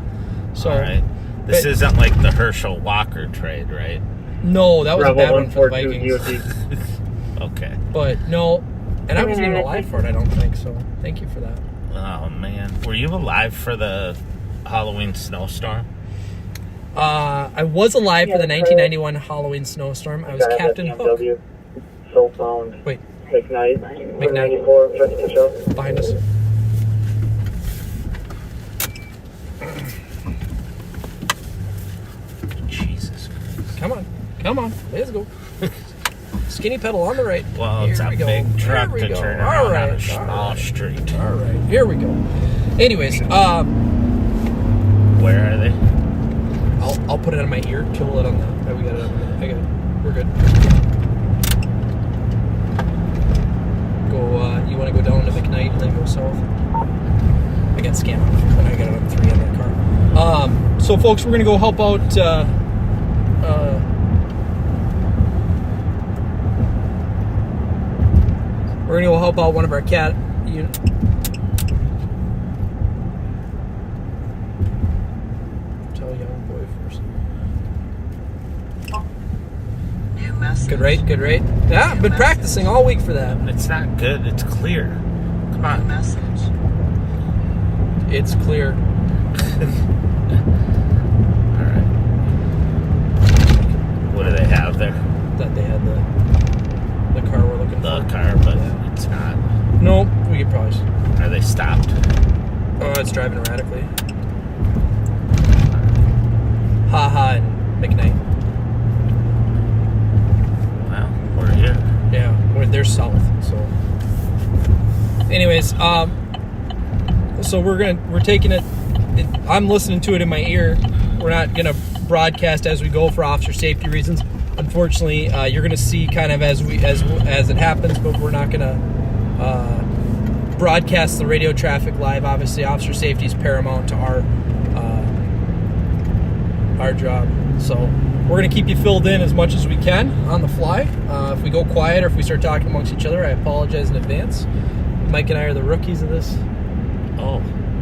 So, all right. This isn't like the Herschel Walker trade, right? No, that was a bad one for the Vikings. Okay. But no, and I wasn't even alive for it, I don't think, so thank you for that. Oh, man. Were you alive for the Halloween snowstorm? I was alive for the 1991 Halloween snowstorm. I was Captain Hook. Soulbound. Wait. McKnight. Behind us. Jesus Christ. Come on. Let's go. Skinny pedal on the right. Well, it's a big truck to turn around on a small street. All right, here we go. Anyways, where are they? I'll put it on my ear. Kill it on the. We got it. I got it. We're good. Go. You want to go down to McKnight and then go south? I got scam off, and I got it on 3 on that car. So, folks, we're gonna go help out. We're gonna go help out one of our cat units. little young boy first. New message. Good rate, good rate. Yeah, I've been practicing all week for that. It's not good. It's clear. Come New on. message. It's clear. All right. What do they have there? That they had the car we're looking The for. car, but it's not. Nope, we could probably. Are they stopped? Oh, it's driving erratically. Haha and McKnight. Well, we're here. Yeah, they're south. So, anyways, so we're taking it. I'm listening to it in my ear. We're not gonna broadcast as we go for officer safety reasons. Unfortunately, you're gonna see kind of as it happens, but we're not gonna broadcast the radio traffic live. Obviously, officer safety is paramount to our job. So we're going to keep you filled in as much as we can on the fly. If we go quiet or if we start talking amongst each other, I apologize in advance. Mike and I are the rookies of this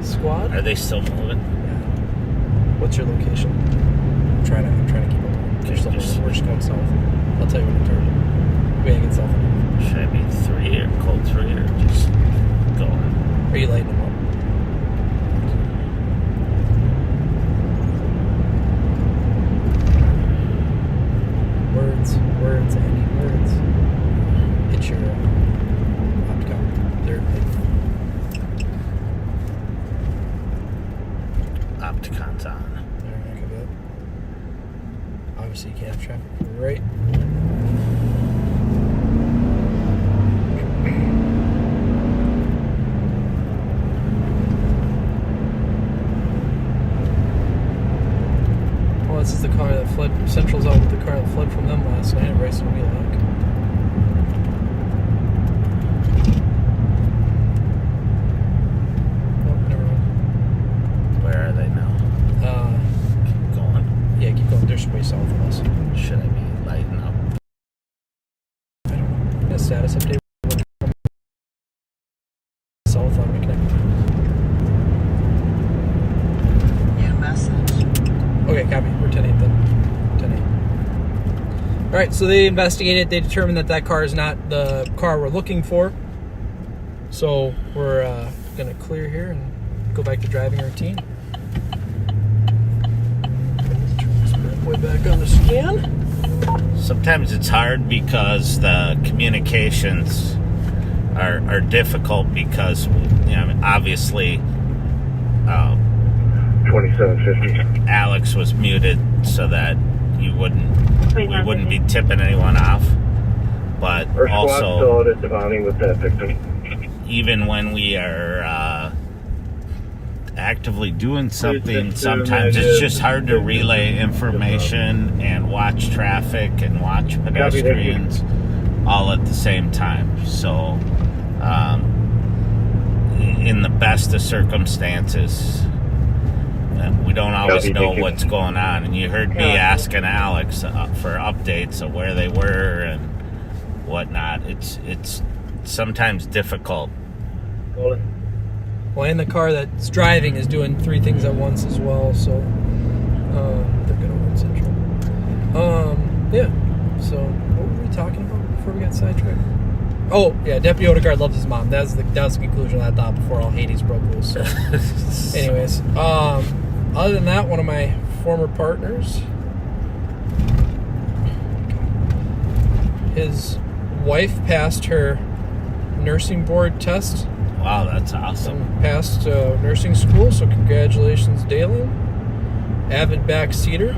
squad. Are they still moving? Yeah. What's your location? I'm trying to keep up. We're just going south. I'll tell you when to turn. We ain't get south enough. Should I be 3 or code 3 or just go on? Are you lighting them up? Words, Andy, words. It's your opticon. They're Opticon's on. there, heck of it. Obviously, you can't have traffic from the right. Well, this is the car that fled. Central's out with the car that fled from them last night at Rice and Wheelock. Nope, never mind. Where are they now? Keep going. Yeah, keep going. They're way south of us. Should I be lighting up? I don't know. A status update. South on McKnight. New message. Okay, copy. We're 10-8 then. 10-8. All right, so they investigated. They determined that car is not the car we're looking for. So we're going to clear here and go back to driving routine. Turn this bad boy back on the scan. Sometimes it's hard because the communications are difficult because, obviously 2750. Alex was muted so that we wouldn't be tipping anyone off. But Our squad's also, still out at Devani with that victim. even when we are actively doing something, sometimes it's just hard to relay information and watch traffic and watch pedestrians all at the same time. So, in the best of circumstances, we don't always know what's going on. And you heard me asking Alex for updates of where they were and whatnot. It's sometimes difficult. Well, and the car that's driving is doing 3 things at once as well, so they're going to win Central. Yeah, so what were we talking about before we got sidetracked? Oh, yeah, Deputy Odegaard loves his mom. That was the conclusion I thought before all Hades broke loose. So. Anyways, other than that, one of my former partners, his wife passed her nursing board test. Wow, that's awesome. Passed nursing school, so congratulations, Dalen. Avid backseater.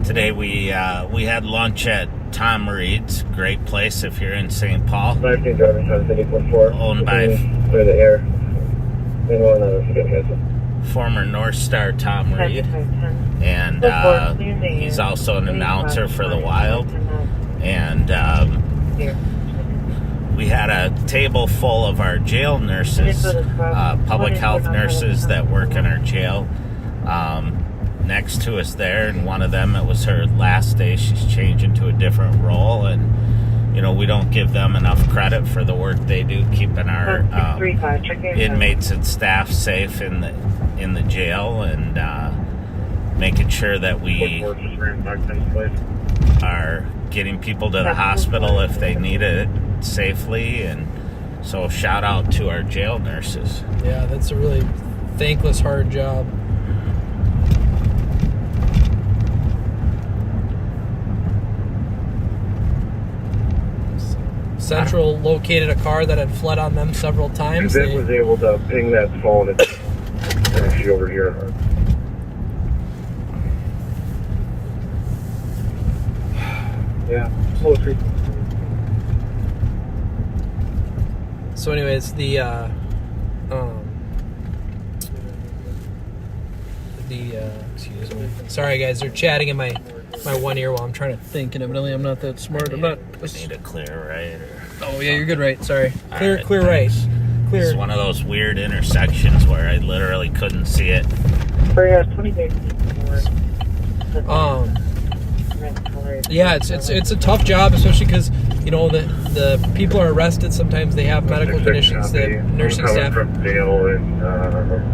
Today we had lunch at Tom Reed's, great place if you're in St. Paul. 19 driving time 8.4. Owned by clear the air. Anyone former North Star Tom Reed, and he's also an announcer for the Wild. And we had a table full of our jail nurses, public health nurses that work in our jail, next to us there. And one of them, it was her last day. She's changing to a different role, and we don't give them enough credit for the work they do, keeping our inmates and staff safe in the jail, and making sure that we are getting people to the hospital if they need it safely. And so shout out to our jail nurses. Yeah, that's a really thankless, hard job. Central located a car that had fled on them several times. It was able to ping that phone and actually over here. Yeah, so anyways, excuse me. Sorry guys, they're chatting in my one ear while I'm trying to think, and evidently I'm not that smart. I'm not. We need a clear right. Oh yeah, you're good right. Sorry. Clear right. Clear. It's one of those weird intersections where I literally couldn't see it. Yeah, it's a tough job, especially because the people are arrested. Sometimes they have medical conditions. The nursing staff. From jail and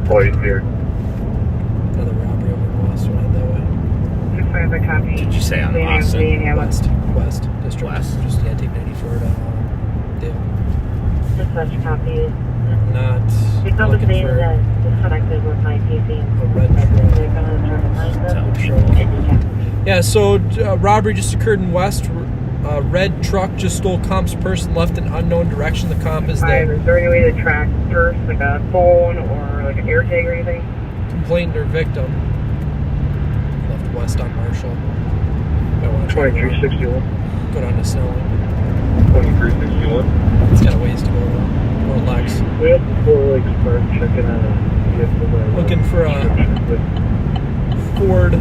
employees here. Another robbery over in West. Right that way. Did you say on Austin? West district. West. Just take 94 to Dale. Dispatch copy. Not It's not the looking same for that disconnected with my PC. a red They're gonna try to find them. Yeah, so robbery just occurred in West. A red truck just stole comp's purse and left in unknown direction. The comp is Is there any way to track purse, like a phone or like an air tag or anything? complainant or victim. Left west on Marshall. 2361. Go down to Snelling. 2361. It's got a ways to go though. Or Lex. We have the 4 Lakes Park checking on a vehicle. Looking for a Ford.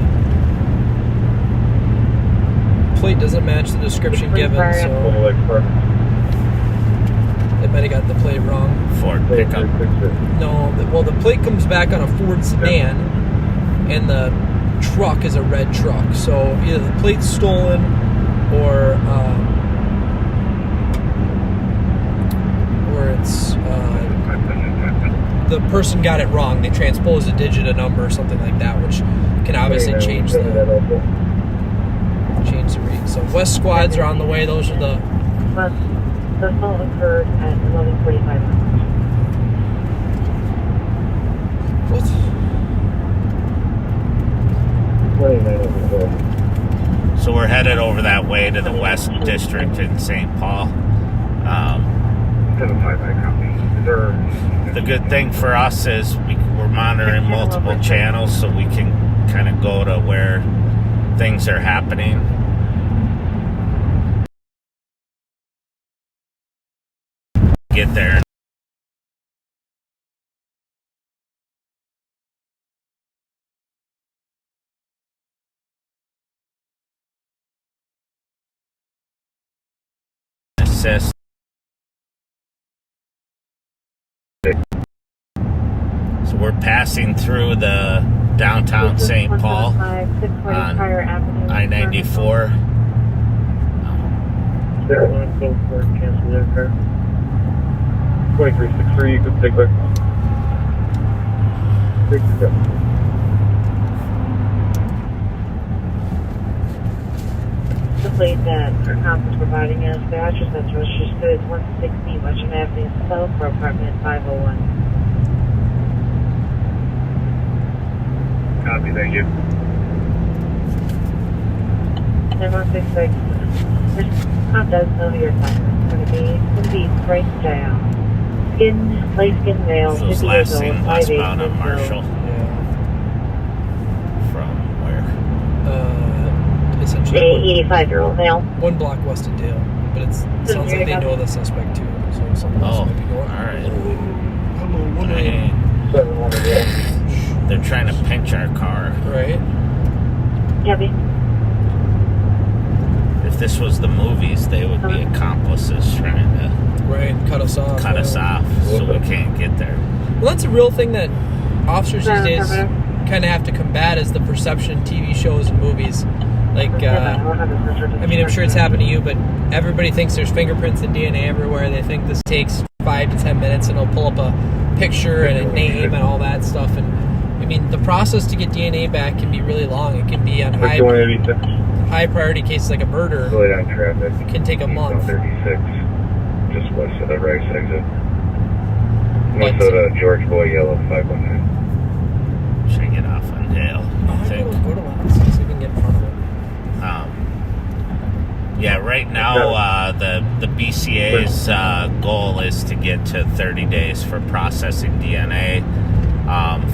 Plate doesn't match the description given, so they might have got the plate wrong. Ford pickup. No, well the plate comes back on a Ford sedan, and the truck is a red truck. So either the plate's stolen, or it's the person got it wrong. They transposed a digit, a number, or something like that, which can obviously change the read. So West squads are on the way. Those are the. The assault occurred at 11:45. What? So we're headed over that way to the West District in St. Paul. The good thing for us is we're monitoring multiple channels, so we can kind of go to where things are happening. Get there. Assist. So we're passing through the downtown St. Paul on I-94. There, one code for cancel their car. 2363, you can take back. 67. The plate that our comp is providing us, the address that's registered is 160 Western Avenue South for apartment 501. Copy, thank you. 166. This comp does know your time. It's going to be right down. Light skin male, Those 50 last years old, seen 5'8", westbound on Marshall. Yeah. From where? Essentially 85-year-old male. one block west of Dale, but it sounds like they know the suspect too. So something else might be going. All right. Hello, Dang. They're trying to pinch our car. Right. Heavy. If this was the movies, they would be accomplices trying to cut us off. So we can't get there. Well, that's a real thing that officers these days kind of have to combat, is the perception TV shows and movies Like, I mean, I'm sure it's happened to you, but everybody thinks there's fingerprints and DNA everywhere. They think this takes 5 to 10 minutes, and it'll pull up a picture and a name and all that stuff. And I mean, the process to get DNA back can be really long. It can be on high priority cases like a murder. It can take a month. 36, just west of the Rice exit. West of the George Boy Yellow 519. Should I get off on Dale? I think. Go to Lance, see if we can get in front of it. Yeah, right now the BCA's goal is to get to 30 days for processing DNA.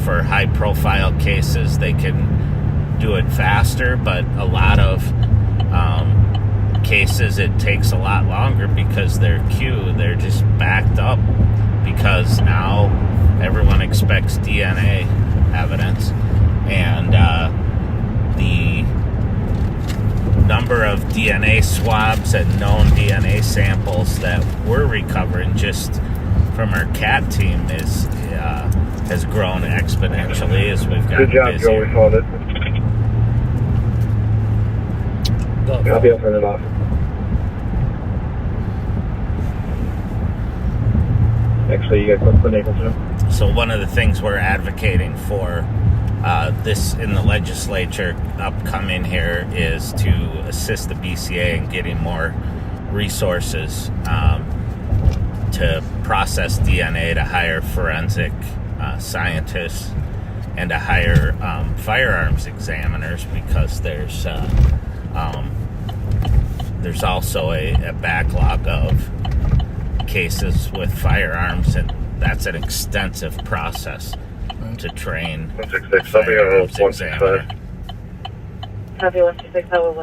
For high-profile cases, they can do it faster, but a lot of cases it takes a lot longer because they're queued. They're just backed up because now everyone expects DNA evidence, and the number of DNA swabs and known DNA samples that we're recovering just from our CAT team has grown exponentially as we've gotten Good job, busier. Joe. We followed it. Copy, I'll turn it off. Actually, you got clip the Naples now. So one of the things we're advocating for this in the legislature upcoming here is to assist the BCA in getting more resources to process DNA, to hire forensic scientists, and to hire firearms examiners, because there's also a backlog of cases with firearms, and that's an extensive process to train a firearms examiner.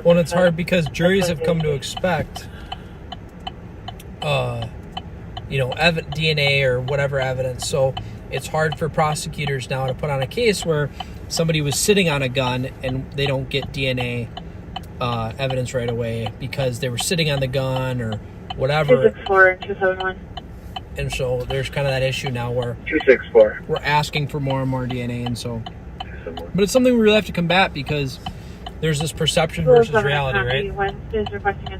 Well, it's hard because juries have come to expect, DNA or whatever evidence. So it's hard for prosecutors now to put on a case where somebody was sitting on a gun and they don't get DNA evidence right away because they were sitting on the gun or whatever. 264 and 271. And so there's kind of that issue now where 264. we're asking for more and more DNA, and so. But it's something we really have to combat because there's this perception versus reality, right?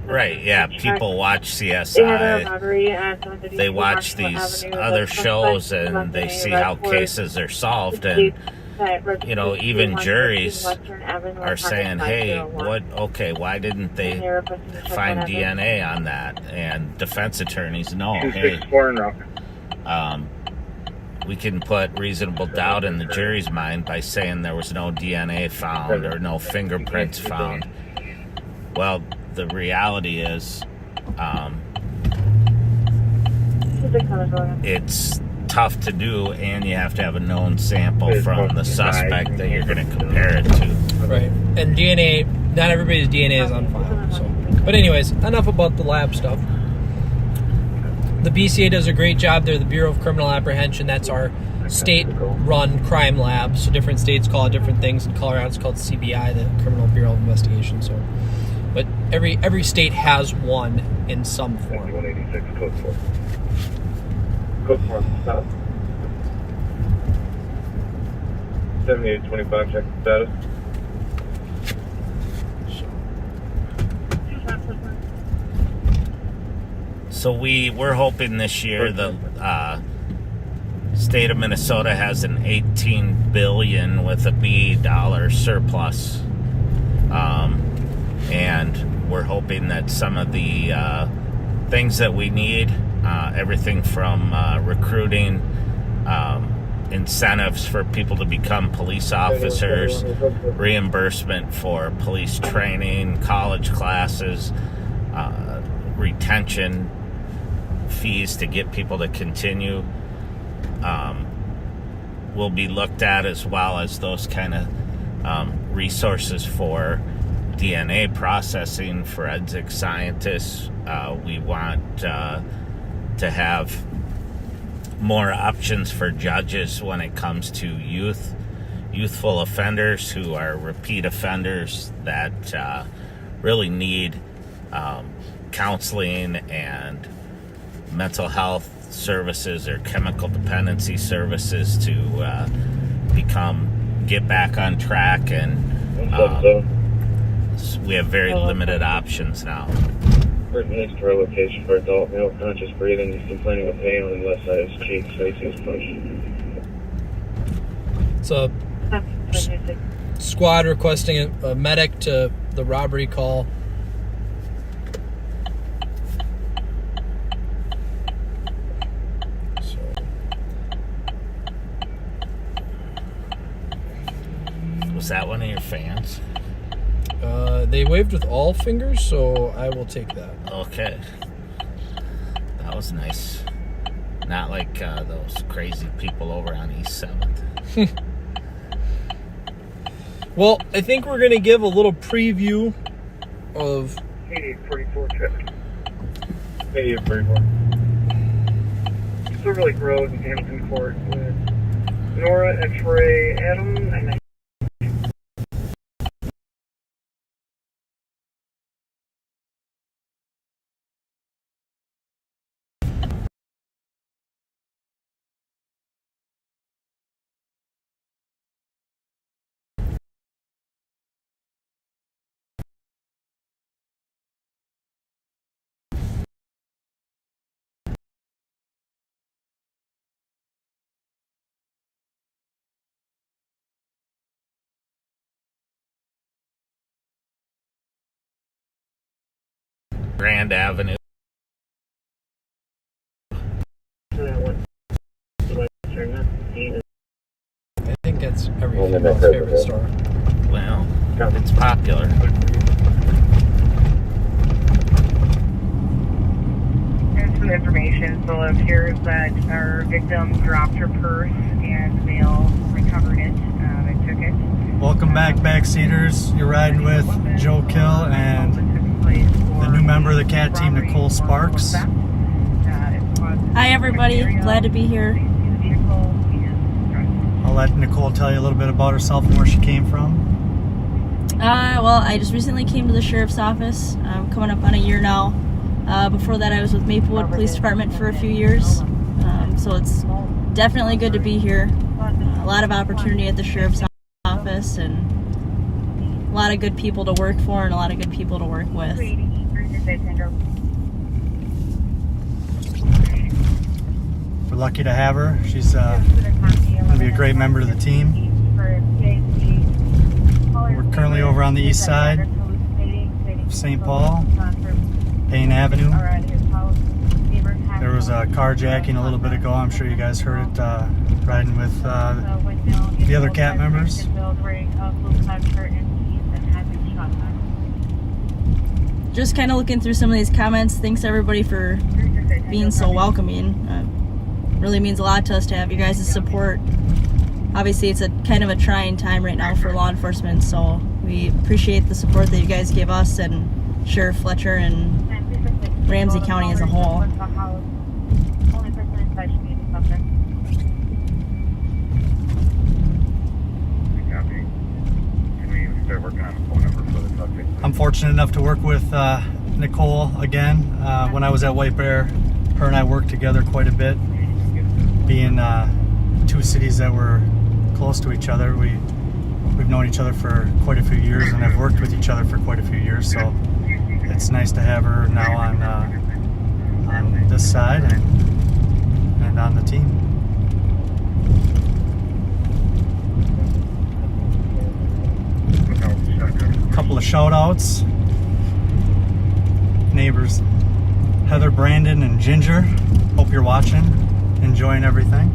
Right, yeah. People watch CSI, they watch these other shows, and they see how cases are solved, and even juries are saying, hey, why didn't they find DNA on that? And defense attorneys know, hey, we can put reasonable doubt in the jury's mind by saying there was no DNA found or no fingerprints found. Well, the reality is it's tough to do, and you have to have a known sample from the suspect that you're going to compare it to. Right. And DNA, not everybody's DNA is on file. So. But anyways, enough about the lab stuff. The BCA does a great job. They're the Bureau of Criminal Apprehension. That's our state-run crime lab. So different states call it different things. In Colorado, it's called CBI, the Criminal Bureau of Investigation. So, but every state has one in some form. 186, code 4. Code 4, stop. 7825, check the status. So we're hoping this year the state of Minnesota has an $18 billion with a B dollar surplus, and we're hoping that some of the things that we need, everything from recruiting, incentives for people to become police officers, reimbursement for police training, college classes, retention fees to get people to continue, will be looked at, as well as those kind of resources for DNA processing, forensic scientists. We want to have more options for judges when it comes to youthful offenders who are repeat offenders that really need counseling and mental health services or chemical dependency services to get back on track. And we have very limited options now. Person next to our location for adult male conscious breathing. He's complaining of pain on the left side of his cheek. Face he was punched. So, squad requesting a medic to the robbery call. Was that one of your fans? They waved with all fingers, so I will take that. Okay. That was nice. Not like those crazy people over on East 7th. Well, I think we're going to give a little preview of... 8844 check. 8844. Silver Lake Road in Hampton Court with Nora, X-Ray, Adam, and Grand Avenue. I think that's every female's favorite store. Well, it's popular. Here's some information. So it appears that our victim dropped her purse and the male recovered it and took it. Welcome back, backseaters. You're riding with Joe Kill and the new member of the CAT team, Nicole Sparks. Hi, everybody. Glad to be here. I'll let Nicole tell you a little bit about herself and where she came from. Well, I just recently came to the sheriff's office. I'm coming up on a year now. Before that, I was with Maplewood Police Department for a few years. So it's definitely good to be here. A lot of opportunity at the sheriff's office and a lot of good people to work for and a lot of good people to work with. We're lucky to have her. She's going to be a great member of the team. We're currently over on the east side of St. Paul, Payne Avenue. There was a carjacking a little bit ago. I'm sure you guys heard it, riding with the other CAT members. Just kind of looking through some of these comments. Thanks everybody for being so welcoming. Really means a lot to us to have you guys' support. Obviously it's a kind of a trying time right now for law enforcement, so we appreciate the support that you guys give us and Sheriff Fletcher and Ramsey County as a whole. I'm fortunate enough to work with Nicole again. When I was at White Bear, her and I worked together quite a bit. Being two cities that were close to each other, we've known each other for quite a few years and have worked with each other for quite a few years. So it's nice to have her now on this side and on the team. A couple of shout outs. Neighbors Heather, Brandon, and Ginger. Hope you're watching, enjoying everything.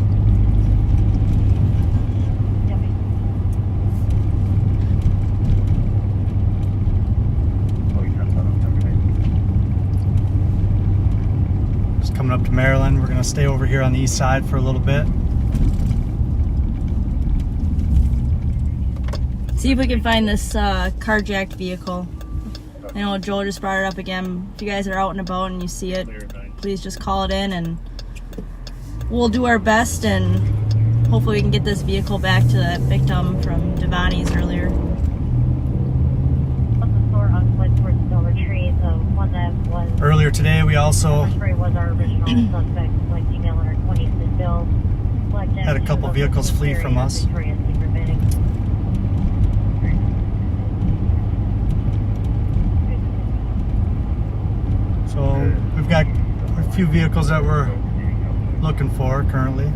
Just coming up to Maryland. We're going to stay over here on the east side for a little bit. See if we can find this carjacked vehicle. I know Joel just brought it up again. If you guys are out and about and you see it, please just call it in and we'll do our best and hopefully we can get this vehicle back to that victim from Devani's earlier. Earlier today we also had a couple vehicles flee from us. few vehicles that we're looking for currently.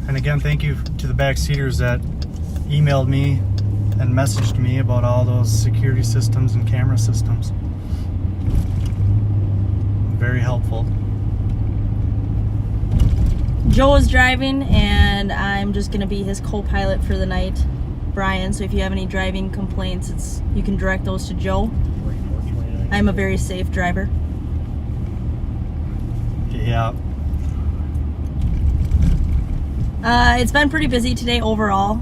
And again, thank you to the backseaters that emailed me and messaged me about all those security systems and camera systems. Very helpful. Joe is driving, and I'm just going to be his co-pilot for the night, Brian. So if you have any driving complaints, you can direct those to Joe. I'm a very safe driver. Yeah. It's been pretty busy today overall.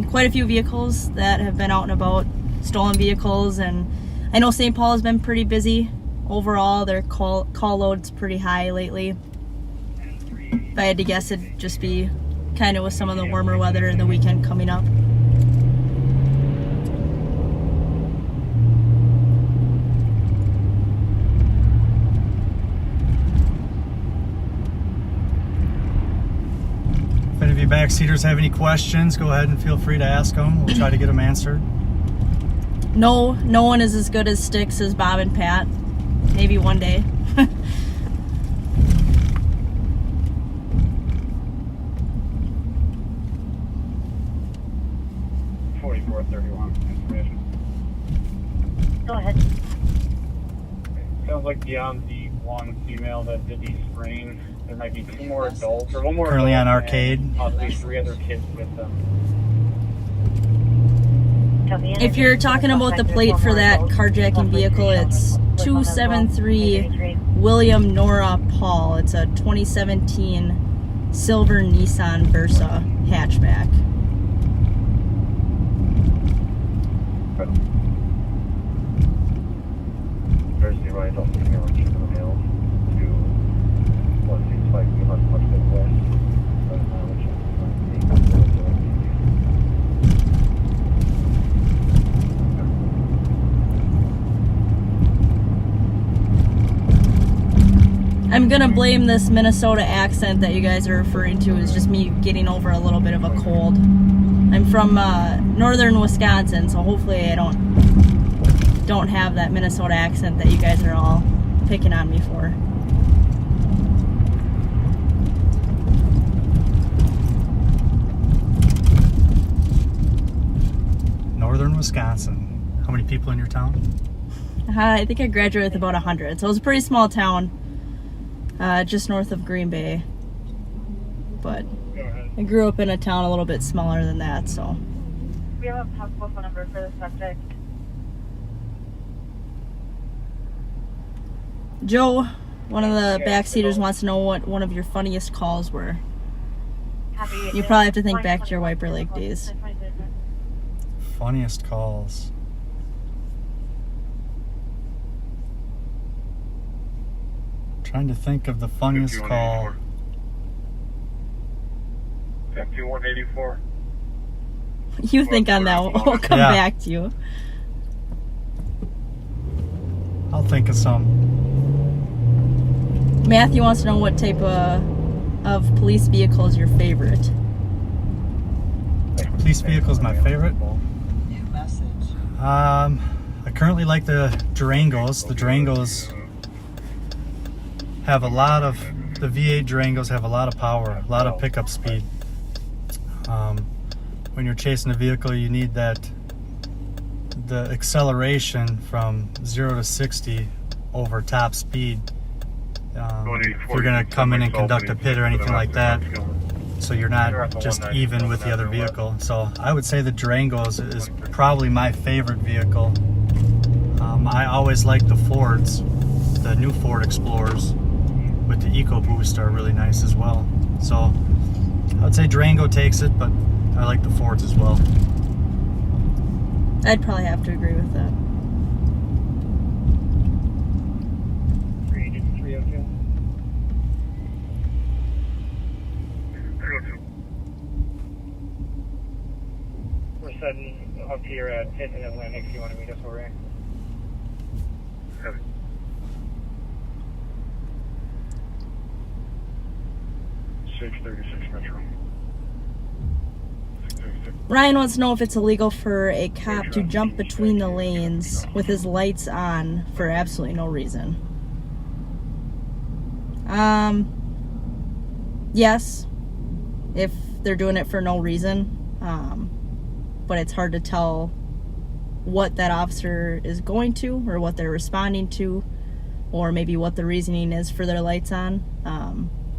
Quite a few vehicles that have been out and about, stolen vehicles, and I know St. Paul has been pretty busy overall. Their call load's pretty high lately. If I had to guess, it'd just be kind of with some of the warmer weather and the weekend coming up. If any of you backseaters have any questions, go ahead and feel free to ask them. We'll try to get them answered. No one is as good as Sticks as Bob and Pat. Maybe one day. 4431 information. Go ahead. Sounds like beyond the one female that did the spraying, there might be two more adults, or one more Currently adult on Arcade. and possibly 3 other kids with them. If you're talking about the plate for that carjacking vehicle, it's 273 William Nora Paul. It's a 2017 silver Nissan Versa hatchback. There's the right off the hill to the hill to what seems like we must much bit west. But now it's I'm gonna blame this Minnesota accent that you guys are referring to as just me getting over a little bit of a cold. I'm from northern Wisconsin, so hopefully I don't have that Minnesota accent that you guys are all picking on me for. Northern Wisconsin. How many people in your town? I think I graduated with about 100, so it was a pretty small town, just north of Green Bay. But I grew up in a town a little bit smaller than that, so. We have a possible phone number for the subject. Joe, one of the backseaters, wants to know what one of your funniest calls were. You probably have to think back to your Wiper Lake days. Funniest calls. Trying to think of the funniest call. 5184. You think on that, we'll come back to you. I'll think of some. Matthew wants to know what type of police vehicle is your favorite. Police vehicle is my favorite. New message. I currently like the Durangos. The Durangos have a lot of, the V8 Durangos have a lot of power, a lot of pickup speed. When you're chasing a vehicle, you need the acceleration from 0 to 60 over top speed. If you're going to come in and conduct a pit or anything like that, so you're not just even with the other vehicle. So I would say the Durangos is probably my favorite vehicle. I always like the Fords. The new Ford Explorers with the EcoBoost are really nice as well. So I would say Durango takes it, but I like the Fords as well. I'd probably have to agree with that. 302. We're setting up here at Pitt and Atlantic if you want to meet us over here. 636 Metro. Ryan wants to know if it's illegal for a cop to jump between the lanes with his lights on for absolutely no reason. Yes, if they're doing it for no reason, but it's hard to tell what that officer is going to or what they're responding to, or maybe what the reasoning is for their lights on.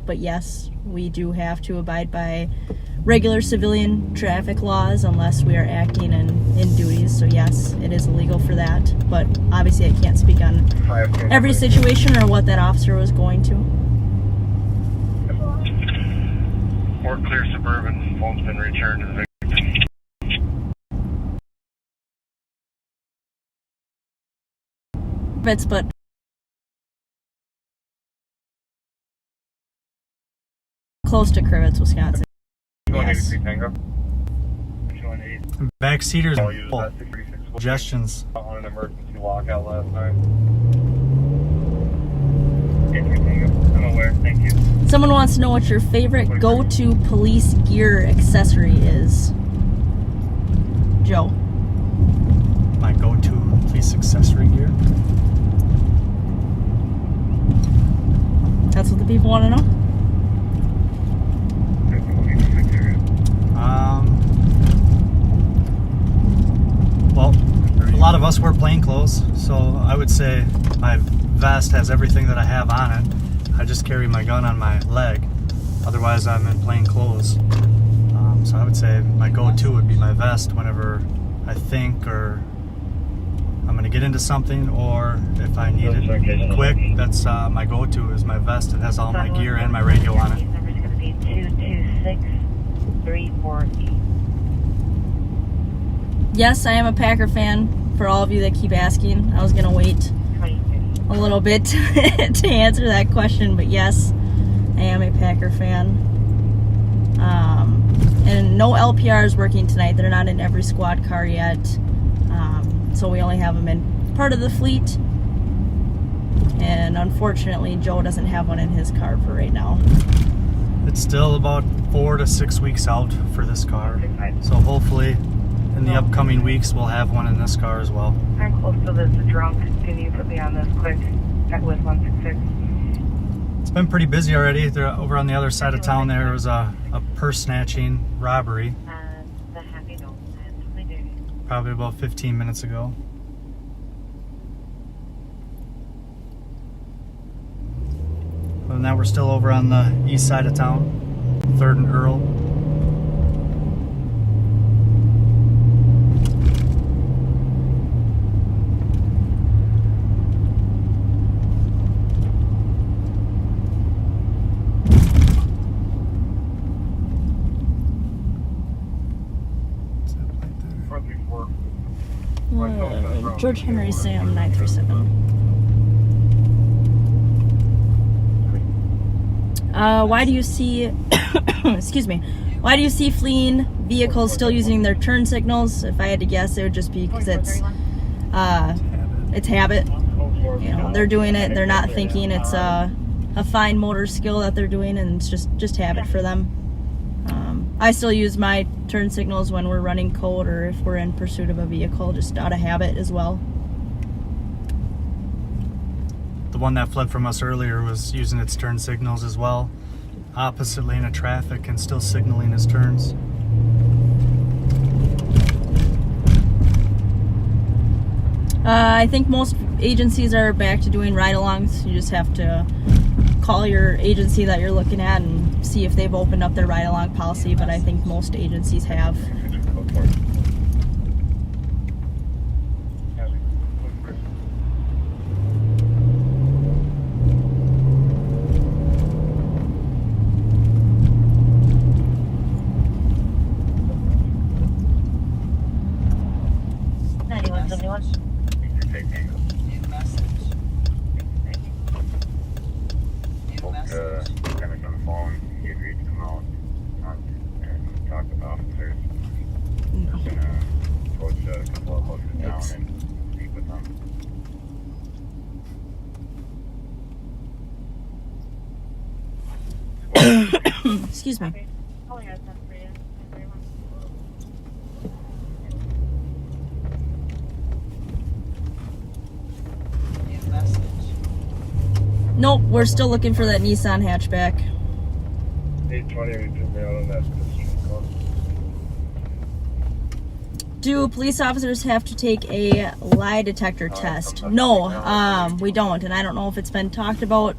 But yes, we do have to abide by regular civilian traffic laws unless we are acting in duties. So yes, it is illegal for that, but obviously I can't speak on every situation or what that officer was going to. Or clear suburban. Phone's been returned to the victim. But close to Crivets, Wisconsin. Yes. Backseaters suggestions. On an emergency lockout last night. I'm aware, thank you. Someone wants to know what your favorite go-to police gear accessory is. Joe. My go-to police accessory gear. That's what the people want to know. Well, a lot of us wear plain clothes, so I would say my vest has everything that I have on it. I just carry my gun on my leg. Otherwise, I'm in plain clothes. So I would say my go-to would be my vest whenever I think or I'm going to get into something, or if I need it quick. That's my go-to is my vest. It has all my gear and my radio on it. Number's going to be 226-348. Yes, I am a Packer fan, for all of you that keep asking. I was going to wait a little bit to answer that question, but yes, I am a Packer fan. And no LPR is working tonight. They're not in every squad car yet, so we only have them in part of the fleet. And unfortunately, Joe doesn't have one in his car for right now. It's still about 4 to 6 weeks out for this car, so hopefully in the upcoming weeks we'll have one in this car as well. I'm close to this drunk. Can you put me on this quick? That was 166. It's been pretty busy already. They're over on the other side of town. There was a purse snatching robbery The happy note. probably about 15 minutes ago. And now we're still over on the east side of town, 3rd and Earl. George Henry Sam 937. Why do you see excuse me, why do you see fleeing vehicles still using their turn signals? If I had to guess, it would just be because it's habit. You know, they're doing it, they're not thinking. It's a fine motor skill that they're doing, and it's just habit for them. I still use my turn signals when we're running code or if we're in pursuit of a vehicle, just out of habit as well. The one that fled from us earlier was using its turn signals as well, opposite lane of traffic and still signaling his turns. I think most agencies are back to doing ride-alongs. You just have to call your agency that you're looking at and see if they've opened up their ride-along policy, but I think most agencies have. Lieutenant on the phone, he agreed to come out and talk to the officers. No. Excuse me. Okay. Only has 10 for you. 1031. New message. Nope, we're still looking for that Nissan hatchback. 820, we put me out on that street call. Do police officers have to take a lie detector test? No, we don't, and I don't know if it's been talked about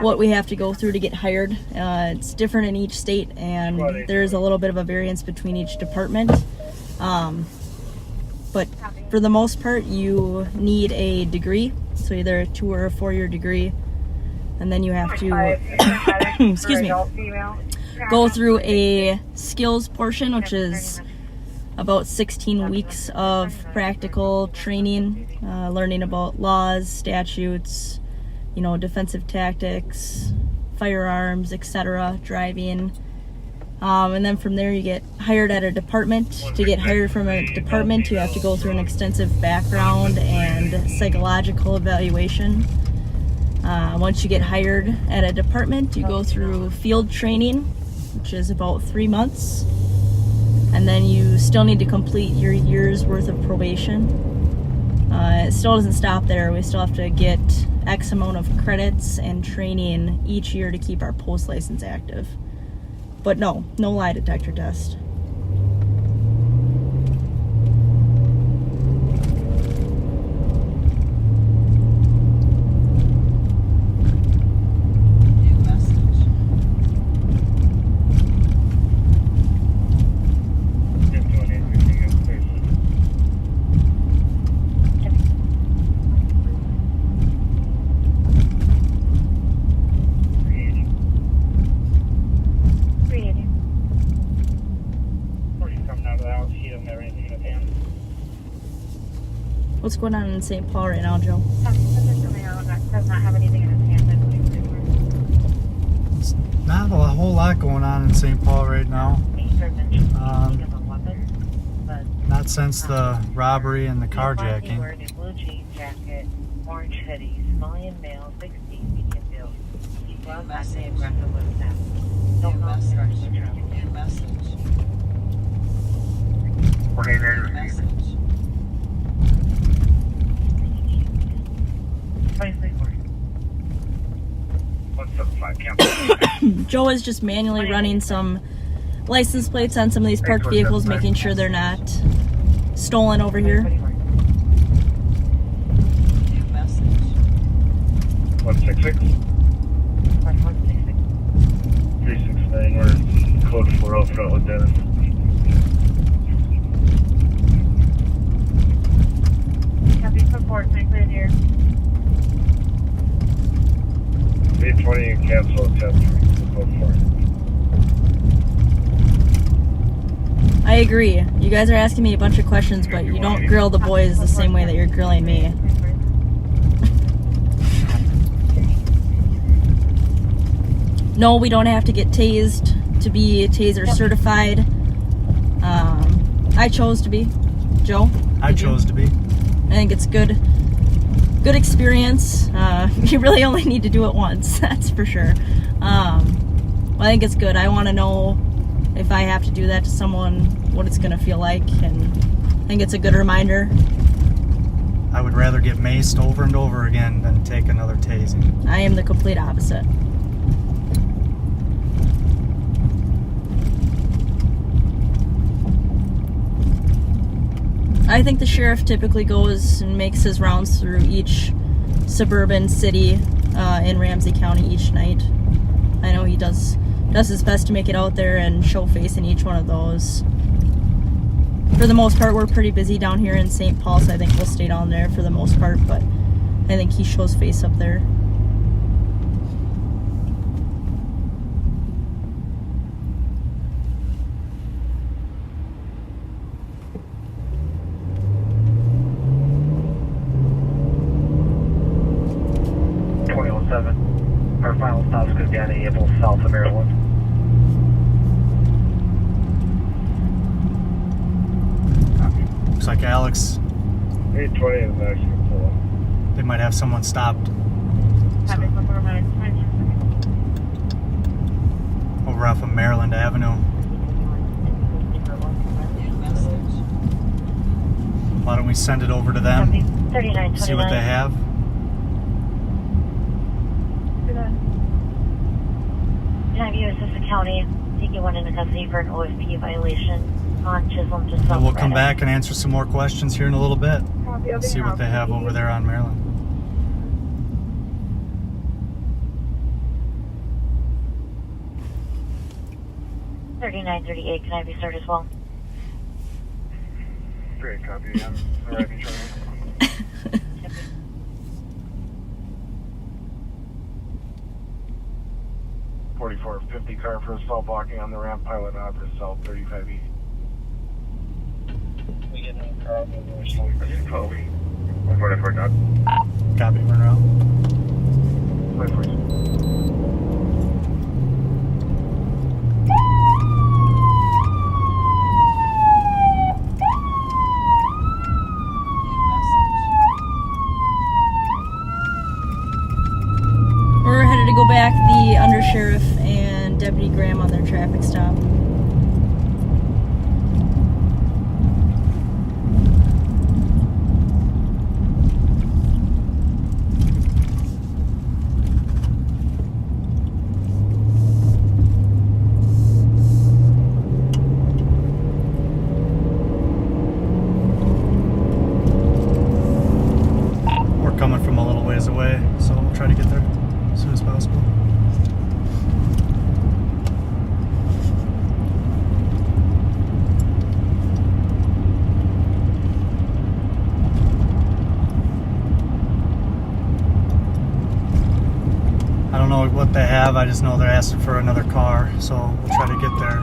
what we have to go through to get hired. It's different in each state, and there's a little bit of a variance between each department. But for the most part, you need a degree, so either a 2 or a 4-year degree, and then you have to, excuse me, go through a skills portion, which is about 16 weeks of practical training, learning about laws, statutes, you know, defensive tactics, firearms, etc., driving. And then from there you get hired at a department. To get hired from a department, you have to go through an extensive background and psychological evaluation. Once you get hired at a department, you go through field training, which is about 3 months. And then you still need to complete your year's worth of probation. It still doesn't stop there. We still have to get X amount of credits and training each year to keep our post license active. But no lie detector test. New message. What's going on in St. Paul right now, Joe? Does not have anything in his hand. It's not a whole lot going on in St. Paul right now. Not since the robbery and the carjacking. Wearing a blue jean jacket, orange hoodie, Somalian male, 16, medium build. He was not saying aggressive with them. Don't know if they're New message. New message. Joe is just manually running some license plates on some of these parked vehicles, making sure they're not stolen over here. New message. 166. 369, we're code 4 out front with Dennis. Copy, support, clear here. 820 and cancel 10-3, code 4. I agree. You guys are asking me a bunch of questions, but you don't grill the boys the same way that you're grilling me. No, we don't have to get tased to be taser certified. I chose to be. Joe? I chose to be. I think it's good experience. You really only need to do it once, that's for sure. I think it's good. I want to know if I have to do that to someone, what it's going to feel like, and I think it's a good reminder. I would rather get maced over and over again than take another tasing. I am the complete opposite. I think the sheriff typically goes and makes his rounds through each suburban city in Ramsey County each night. I know he does his best to make it out there and show face in each one of those. For the most part, we're pretty busy down here in St. Paul, so I think we'll stay down there for the most part, but I think he shows face up there. Our final stop is going to be on Able, south of Maryland. Looks like Alex. 820 is actually pull up. They might have someone stopped. Copy, support, Over off off of Maryland Avenue. New message. Why don't we send it over to them? 3929. See what they have. Can I have you assist the county? Taking one into custody for an OSP violation on Chisholm to And we'll come back and answer some more questions here in a little bit. See what they have over there on Maryland. $39.38. Can I have you start as well? Great, copy. I'm arriving shortly. $44.50 car for assault blocking on the ramp, pilot opera south 35 east. We get in the car, 12. 144 dot. Copy, we're around. 144. We're headed to go back. The undersheriff and Deputy Graham on their traffic stop. We're coming from a little ways away, so we'll try to get there as soon as possible. I don't know what they have, I just know they're asking for another car, so we'll try to get there.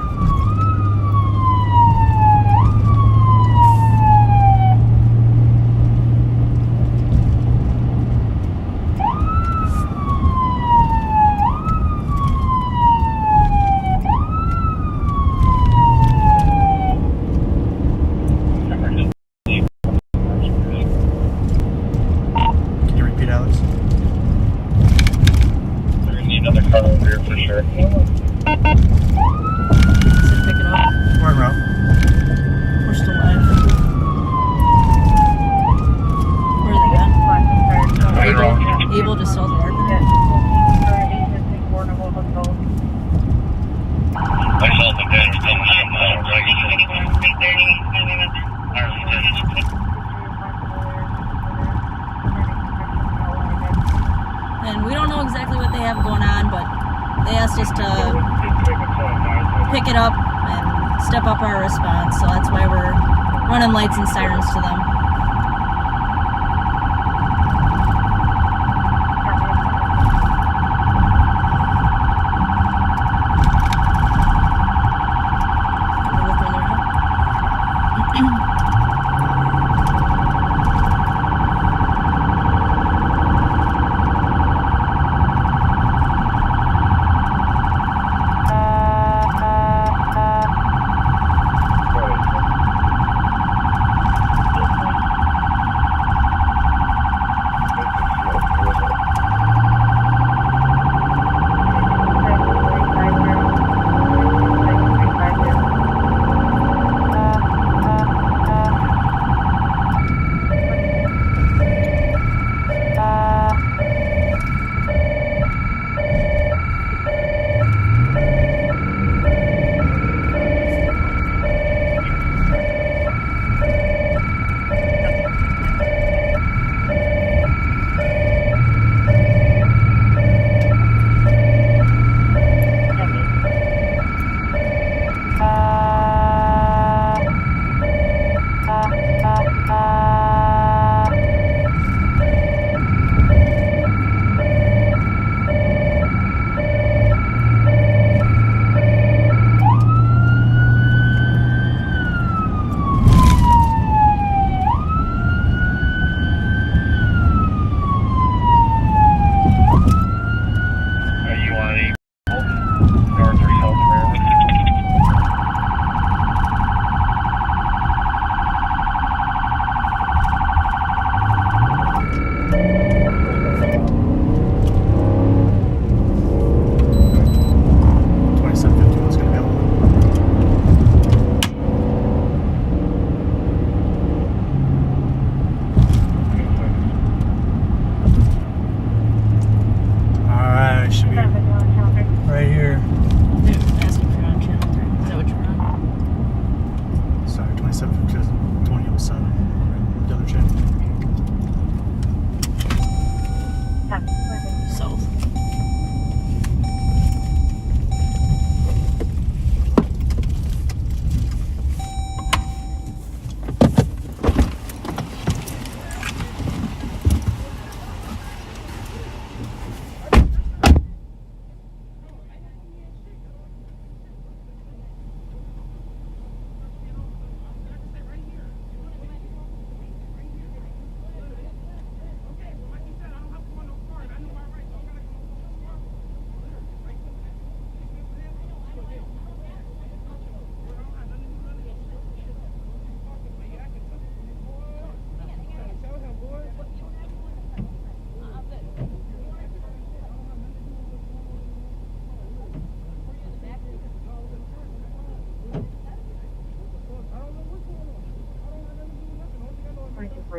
Can you repeat, Alex? We're gonna need another car over here for sure. Pick it up. We're en route. We're still live. Where are they at? Able to sell the apartment? I saw the guy was coming And we don't know exactly what they have going on, but they asked us to pick it up and step up our response, so that's why we're running lights and sirens to them.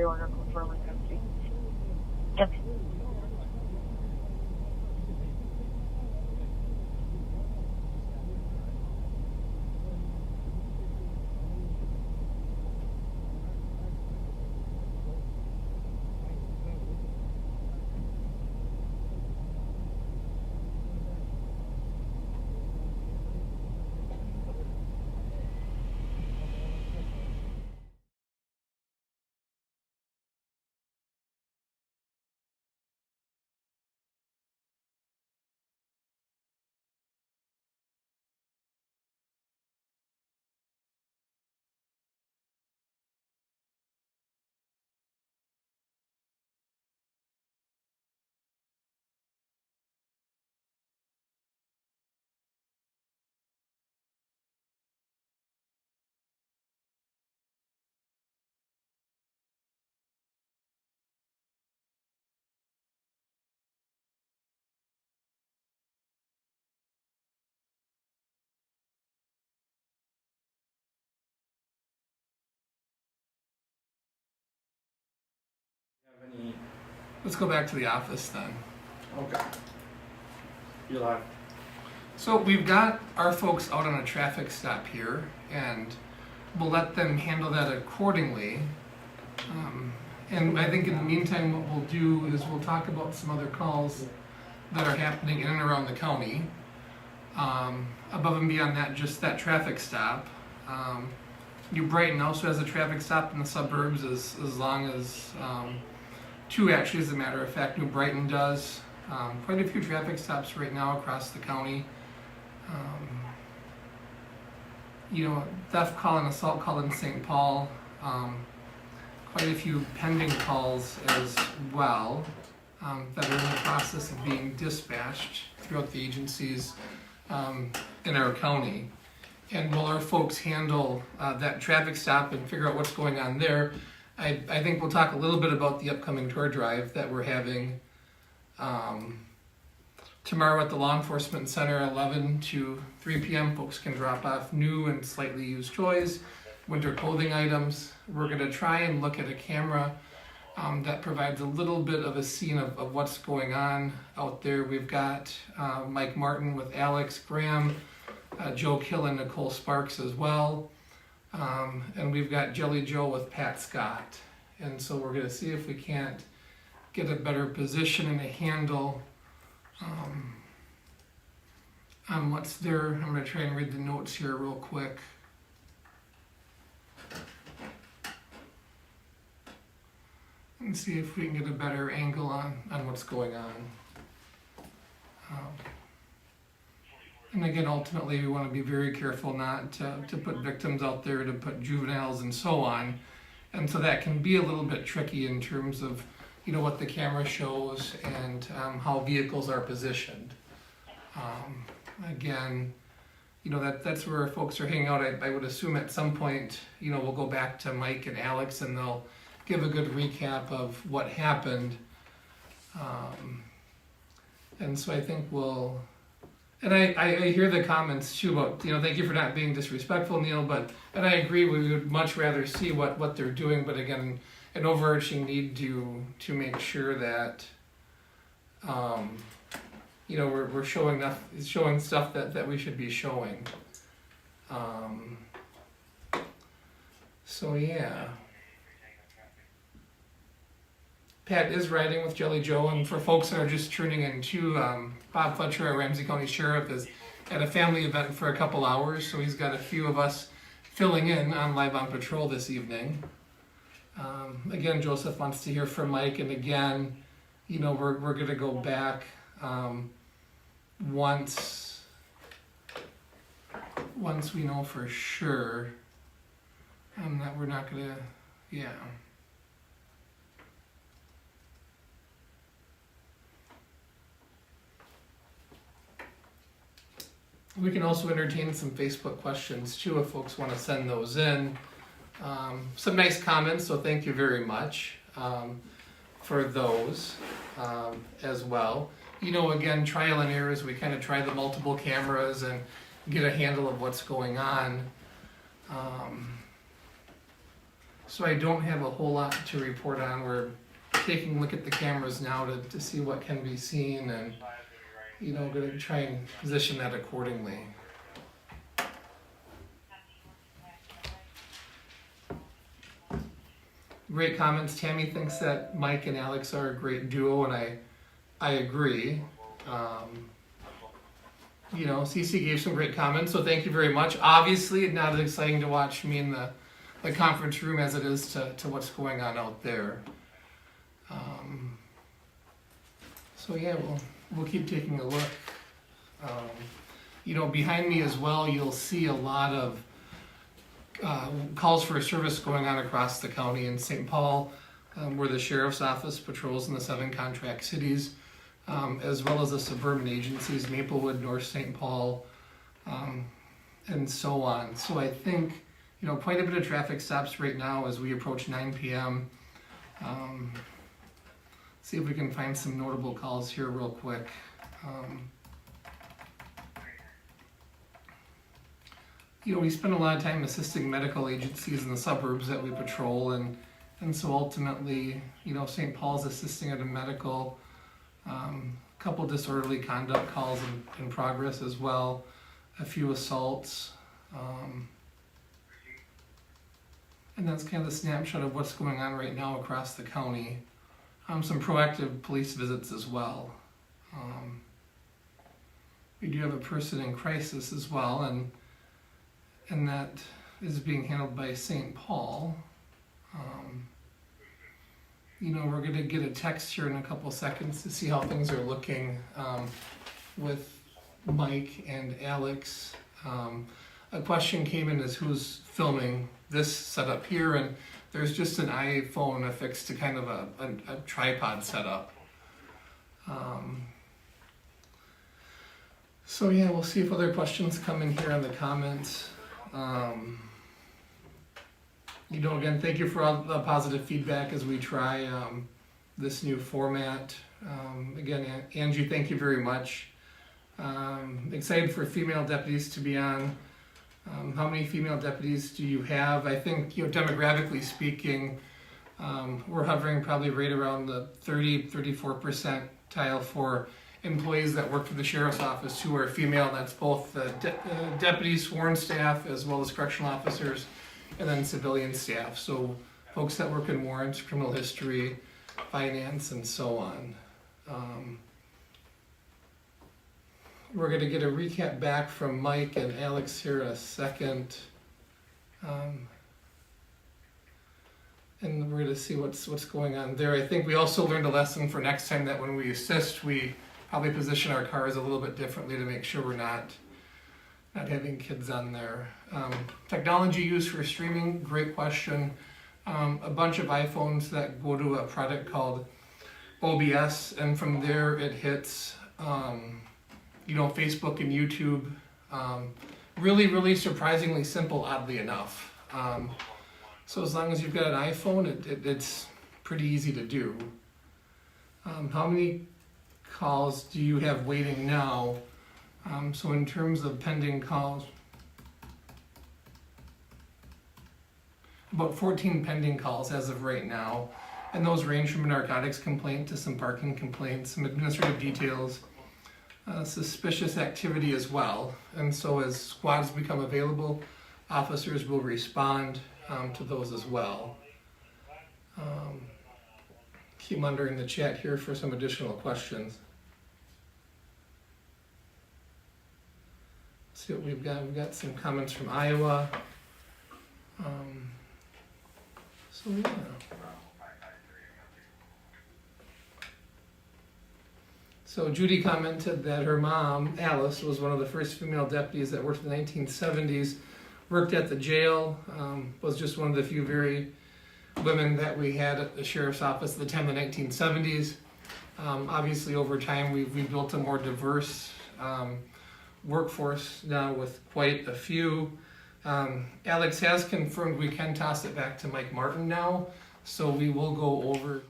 order confirming custody. Okay. Let's go back to the office then. Okay. You're live. So we've got our folks out on a traffic stop here, and we'll let them handle that accordingly. And I think in the meantime, what we'll do is we'll talk about some other calls that are happening in and around the county. Above and beyond that, just that traffic stop. New Brighton also has a traffic stop in the suburbs, as long as two actually, as a matter of fact. New Brighton does. Quite a few traffic stops right now across the county. Theft call and assault call in St. Paul. Quite a few pending calls as well that are in the process of being dispatched throughout the agencies in our county. And while our folks handle that traffic stop and figure out what's going on there, I think we'll talk a little bit about the upcoming tour drive that we're having tomorrow at the Law Enforcement Center, 11 to 3 p.m. Folks can drop off new and slightly used toys, winter clothing items. We're going to try and look at a camera that provides a little bit of a scene of what's going on out there. We've got Mike Martin with Alex Graham, Joe Kill and Nicole Sparks as well. And we've got Jelly Joe with Pat Scott. And so we're going to see if we can't get a better position and a handle on what's there. I'm going to try and read the notes here real quick. And see if we can get a better angle on what's going on. And again, ultimately, we want to be very careful not to put victims out there, to put juveniles and so on. And so that can be a little bit tricky in terms of, what the camera shows and how vehicles are positioned. Again, that's where folks are hanging out. I would assume at some point, we'll go back to Mike and Alex and they'll give a good recap of what happened. And so I think we'll... And I hear the comments too about, thank you for not being disrespectful, Neil, and I agree, we would much rather see what they're doing, but again, an overarching need to make sure that, we're showing stuff that we should be showing. So yeah. Pat is riding with Jelly Joe, and for folks that are just tuning in too, Bob Fletcher, our Ramsey County Sheriff, is at a family event for a couple hours, so he's got a few of us filling in on Live on Patrol this evening. Again, Joseph wants to hear from Mike, and again, we're going to go back once we know for sure that we're not going to, yeah. We can also entertain some Facebook questions too if folks want to send those in. Some nice comments, so thank you very much for those as well. Again, trial and error as we kind of try the multiple cameras and get a handle of what's going on. So I don't have a whole lot to report on. We're taking a look at the cameras now to see what can be seen, and going to try and position that accordingly. Great comments. Tammy thinks that Mike and Alex are a great duo, and I agree. CC gave some great comments, so thank you very much. Obviously, not as exciting to watch me in the conference room as it is to what's going on out there. We'll keep taking a look. Behind me as well, you'll see a lot of calls for service going on across the county in St. Paul, where the sheriff's office patrols in the 7 contract cities, as well as the suburban agencies, Maplewood, North St. Paul, and so on. So I think, quite a bit of traffic stops right now as we approach 9 p.m. See if we can find some notable calls here real quick. We spend a lot of time assisting medical agencies in the suburbs that we patrol, and so ultimately, St. Paul's assisting at a medical, couple disorderly conduct calls in progress as well, a few assaults, and that's kind of the snapshot of what's going on right now across the county. Some proactive police visits as well. We do have a person in crisis as well, and that is being handled by St. Paul. We're going to get a text here in a couple seconds to see how things are looking with Mike and Alex. A question came in as who's filming this setup here, and there's just an iPhone affixed to kind of a tripod setup. We'll see if other questions come in here in the comments. Again, thank you for all the positive feedback as we try this new format. Again, Angie, thank you very much. Excited for female deputies to be on. How many female deputies do you have? I think, demographically speaking, we're hovering probably right around the 34% tile for employees that work for the sheriff's office who are female. That's both the deputies, sworn staff, as well as correctional officers, and then civilian staff. So folks that work in warrants, criminal history, finance, and so on. We're going to get a recap back from Mike and Alex here in a second. And we're going to see what's going on there. I think we also learned a lesson for next time that when we assist, we probably position our cars a little bit differently to make sure we're not having kids on there. Technology use for streaming, great question. A bunch of iPhones that go to a product called OBS, and from there it hits Facebook and YouTube. Really, really surprisingly simple, oddly enough. So as long as you've got an iPhone, it's pretty easy to do. How many calls do you have waiting now? So in terms of pending calls, about 14 pending calls as of right now. And those range from a narcotics complaint to some parking complaints, some administrative details, suspicious activity as well. And so as squads become available, officers will respond to those as well. Keep monitoring the chat here for some additional questions. See what we've got. We've got some comments from Iowa. So Judy commented that her mom, Alice, was one of the first female deputies that worked in the 1970s, worked at the jail, was just one of the few very women that we had at the sheriff's office at the time in the 1970s. Obviously, over time, we've built a more diverse workforce now with quite a few. Alex has confirmed we can toss it back to Mike Martin now, so we will go over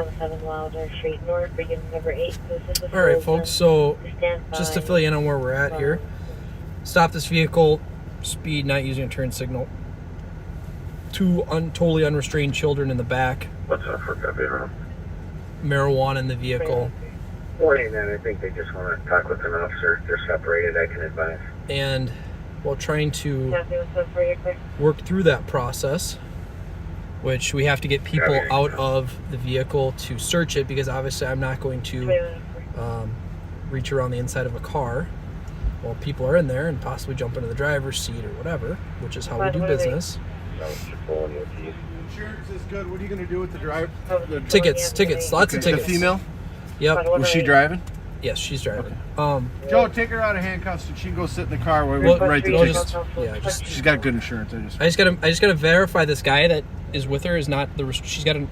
377 Wilder Street North, begin number 8. All right, folks, so just to fill you in on where we're at here, stop this vehicle, speed, not using a turn signal. 2 totally unrestrained children in the back. What's up for copy, Ron? Marijuana in the vehicle. Morning, man. I think they just want to talk with an officer. They're separated, I can advise. And while trying to work through that process, which we have to get people out of the vehicle to search it, because obviously I'm not going to reach around the inside of a car while people are in there and possibly jump into the driver's seat or whatever, which is how we do business. Insurance is good. What are you going to do with the drive? Tickets, lots of tickets. The female? Yep. Was she driving? Yes, she's driving. Joe, take her out of handcuffs and she can go sit in the car where Well, we write the we'll tickets. She's got good insurance. I just gotta verify this guy that is with her is not the. She's got a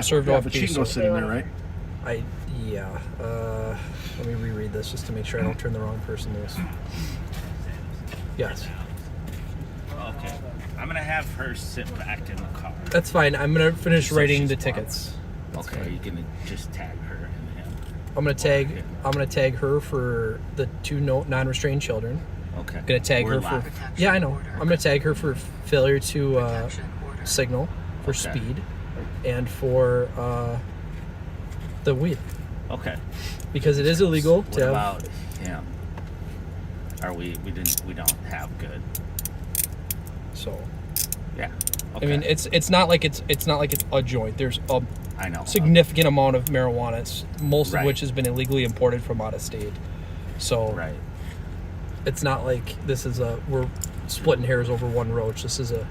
served off but case. she can go sit in there, right? Let me reread this just to make sure I don't turn the wrong person loose. Yes. Okay. I'm going to have her sit back in the car. That's fine. I'm gonna finish writing the tickets. Okay. Are you going to just tag her and him? I'm gonna tag her for the 2 non-restrained children. Okay. I'm gonna tag her for. Yeah, I know. I'm gonna tag her for failure to signal, for speed, and for the weed. Okay. Because it is illegal What to have. about him? We don't have good. So. Yeah. Okay. I mean, it's not like it's a joint. There's a significant amount of marijuana, most of which has been illegally imported from out of state. So it's not like this is we're splitting hairs over one roach. This is a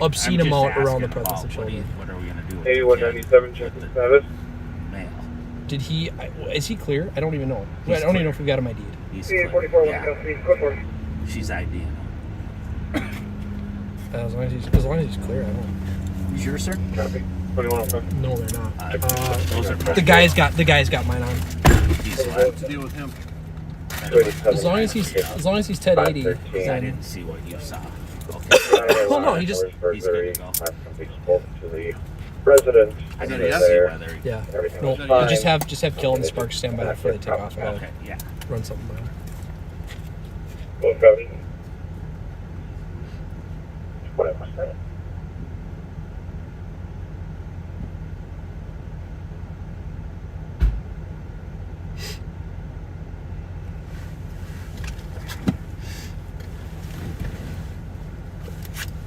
obscene amount around the presence of children. What are we gonna do? 8197 checking status. Male. Did he? Is he clear? I don't even know. I don't even know if we've got him ID'd. He's clear. 44 Yeah. She's IDing. As long as he's clear, I don't. You sure, sir? Copy. 2105. No, they're not. Those are the guy's got mine on. To deal with him. As long as he's 1080. I didn't see what you saw. Okay. Well, no, he's good to go. To the resident. I didn't see whether. Yeah. No, you just have Kill and Sparks stand by before they take off. Okay. Yeah. Run something by him. Well, copy. What I must say.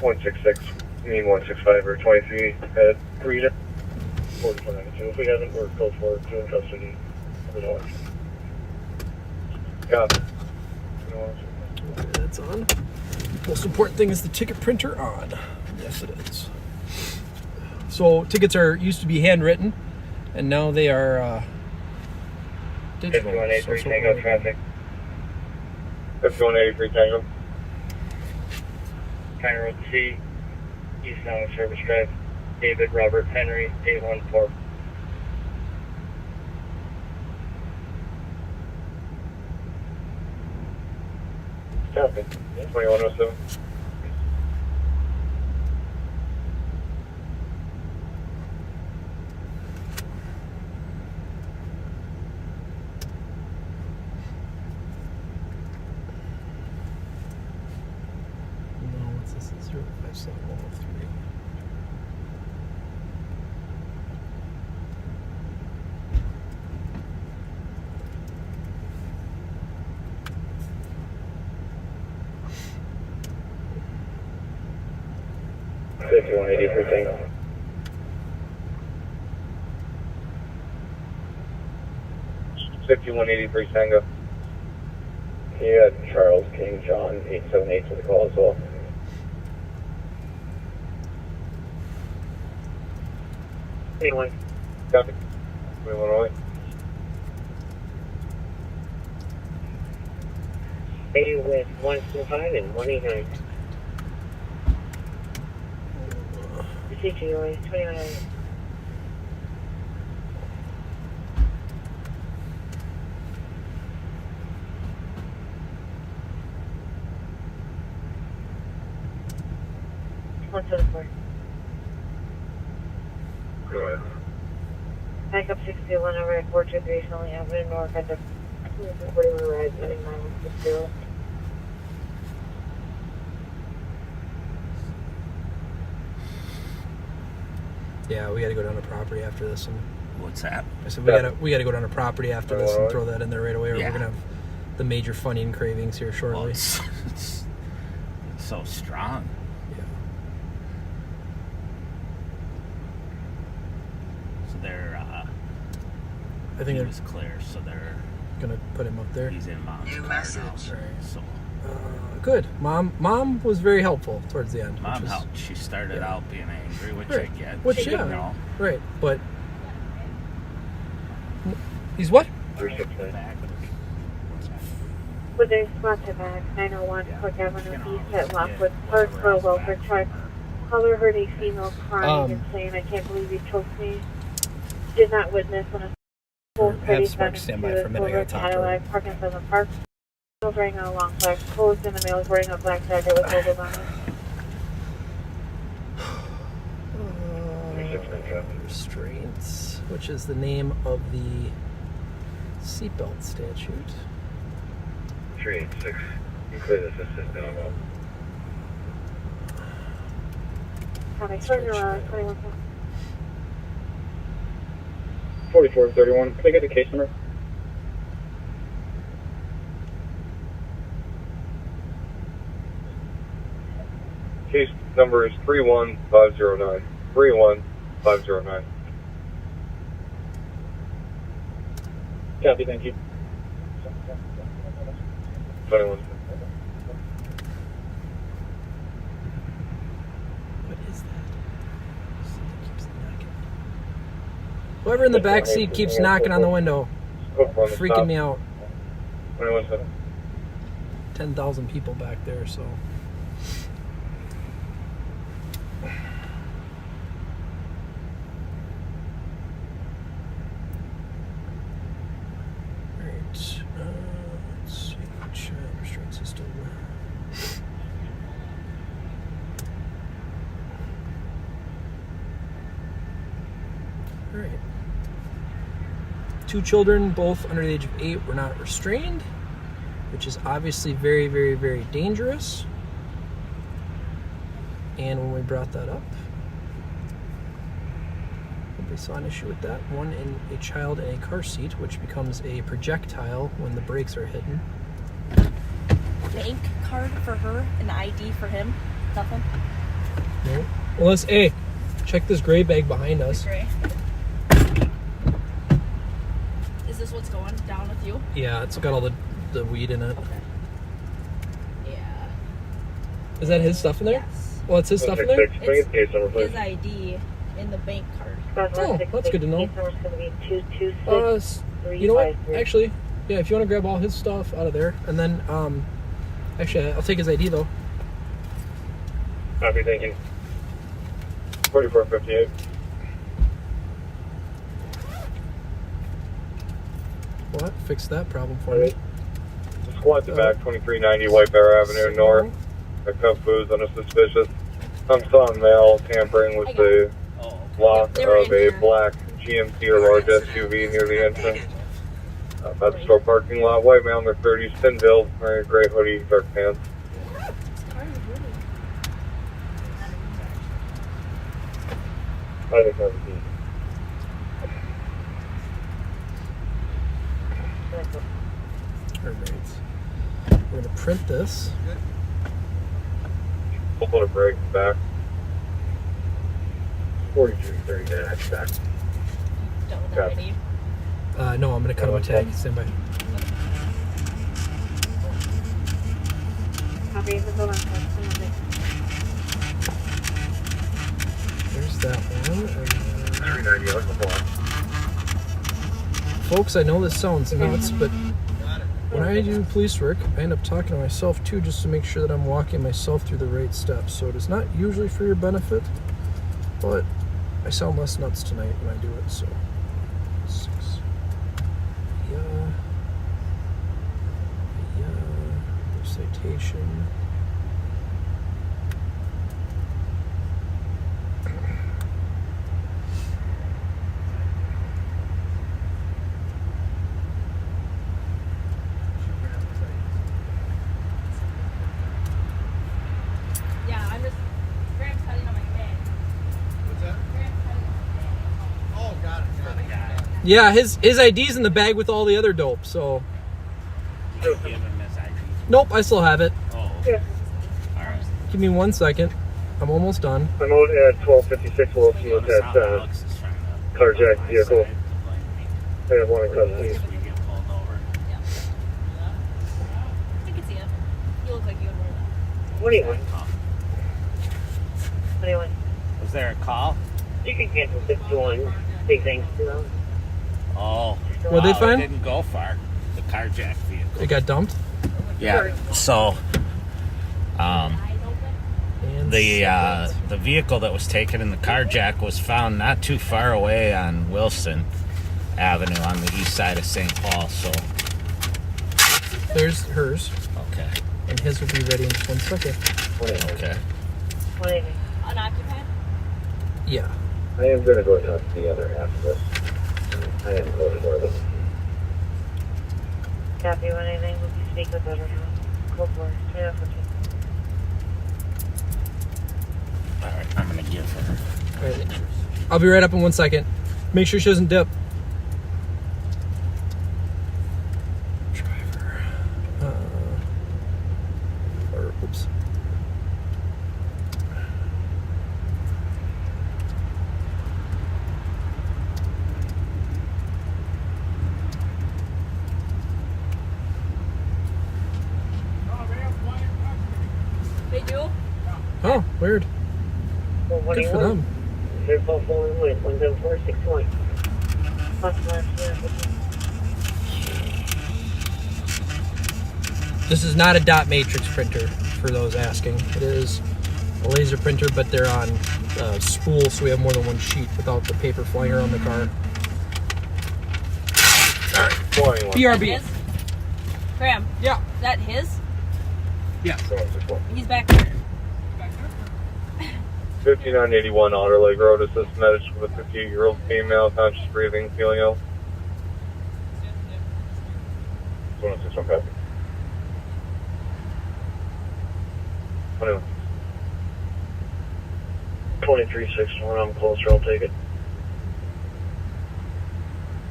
I mean 165 or 23 at 3 4492. If we haven't, we're code for 2 in custody. We don't. Got it. That's on. Most important thing is the ticket printer on. Yes, it is. So tickets used to be handwritten, and now they are digital. 5183 Tango traffic. 5183 Tango. County Road C, eastbound Service Drive, David Robert Henry, 814. Copy. 2107. No, what's this? 057103. $5183 Tango. $5183 Tango. You got Charles King John 878 to the call as well. Anyway. Copy. 2108. 80 with 125 and 189. CGOA 29. One to the floor. Go ahead. Backup 61 over at 423 Stanley Avenue North at the 41 ride, heading 960. Yeah, we got to go down to property after this. And What's that? I said we got to go down to property after this and throw that in there right away, or Yeah. we're gonna have the major Funyun cravings here shortly. Well, it's so strong. Yeah. So they're. I think he they're was clear, so they're gonna put him up there. He's in mom's New car message. now. So Good. Mom was very helpful towards the end. mom which was, helped. She started out being angry, which Right. I get. Which, She didn't yeah. know. Right, but he's what? 369. With a spot to back, 901 Cook Avenue East at Lockwood Park for a welfare truck. Caller heard a female crying and saying, "I can't believe you choked me." Did not witness when a full Have Spark stand by for a minute. I gotta talk to her. Cadillac parked inside the park. Male wearing a long black coat and the male is wearing a black jacket with logos on it. Restraints, which is the name of the seatbelt statute. 386. You clear this assistant on up. Have a turn around, 21. 4431. Can I get the case number? Case number is 31509. 31509. Copy, thank you. 21. What is that? Something keeps knocking. Whoever in the back seat keeps knocking on the window, freaking me out. 21. 10,000 people back there, so. Alright, let's see, which restraint system. Alright. 2 children, both under the age of 8, were not restrained, which is obviously very, very, very dangerous. And when we brought that up, they saw an issue with that. One in a child in a car seat, which becomes a projectile when the brakes are hidden. Bank card for her, an ID for him. Nothing. No. Unless, hey, check this gray bag behind us. Gray. Is this what's going down with you? Yeah, it's got all the weed in it. Okay. Yeah. Is that his stuff in there? Yes. Well, it's his stuff in there? It's his ID in the bank card. Oh, that's good to know. You know what? Actually, yeah, if you want to grab all his stuff out of there, and then, actually, I'll take his ID though. Copy, thank you. 4458. What? Fix that problem for me. Squad to back, 2390 White Bear Avenue North. Picked up booze on a suspicious Samsung male tampering with the lock of a black GMC or large SUV near the entrance. At the store parking lot, white male in their 30s, thin build, wearing a gray hoodie, dark pants. I think that would be. Alright. We're gonna print this. We'll put a brake back. 4230 back. Don't Got it. ID. No, I'm gonna cut him a tag. Stand by. Copy, hold on. There's that one. 390, look at Folks, I know this sounds nuts, but when I do police work, I end up talking to myself too, just to make sure that I'm walking myself through the right steps. So it is not usually for your benefit, but I sound less nuts tonight when I do it. So 6. Yeah. Citation. Yeah, his ID's in the bag with all the other dope, so. Nope, I still have it. Oh. Yeah. Alright. Give me 1 second. I'm almost done. I'm out at 1256 Wilson with that carjacked vehicle. I have one in custody. I can see it. You look like you would wear that. What do you want? What do you want? Was there a call? You can cancel 61. Big things, you know. Oh. What'd they find? It didn't go far. The carjacked vehicle. It got dumped? Yeah. So, the vehicle that was taken in the carjack was found not too far away on Wilson Avenue on the east side of St. Paul. So, there's hers. Okay. And his will be ready in just 1 second. Okay. What do you mean? Unoccupied? Yeah. I am going to go talk to the other half of this. I am going to them. Copy when anything, we'll speak with everyone. Go for it. Yeah, for Alright, I'm going to give her. Alright. I'll be right up in 1 second. Make sure she doesn't dip. Driver. Oops. They do? Oh, weird. Well, what do Good you for want? them. They're both rolling with 17461. Plus left, yeah. This is not a dot matrix printer, for those asking. It is a laser printer, but they're on spool, so we have more than one sheet without the paper flying around the car. BRB. His? Graham. Yeah. Is that his? Yeah. He's back there. 5981 Otter Lake Road, assist medics with a 58-year-old female, conscious breathing, feeling ill. 161 copy. 21. 2361, I'm closer, I'll take it.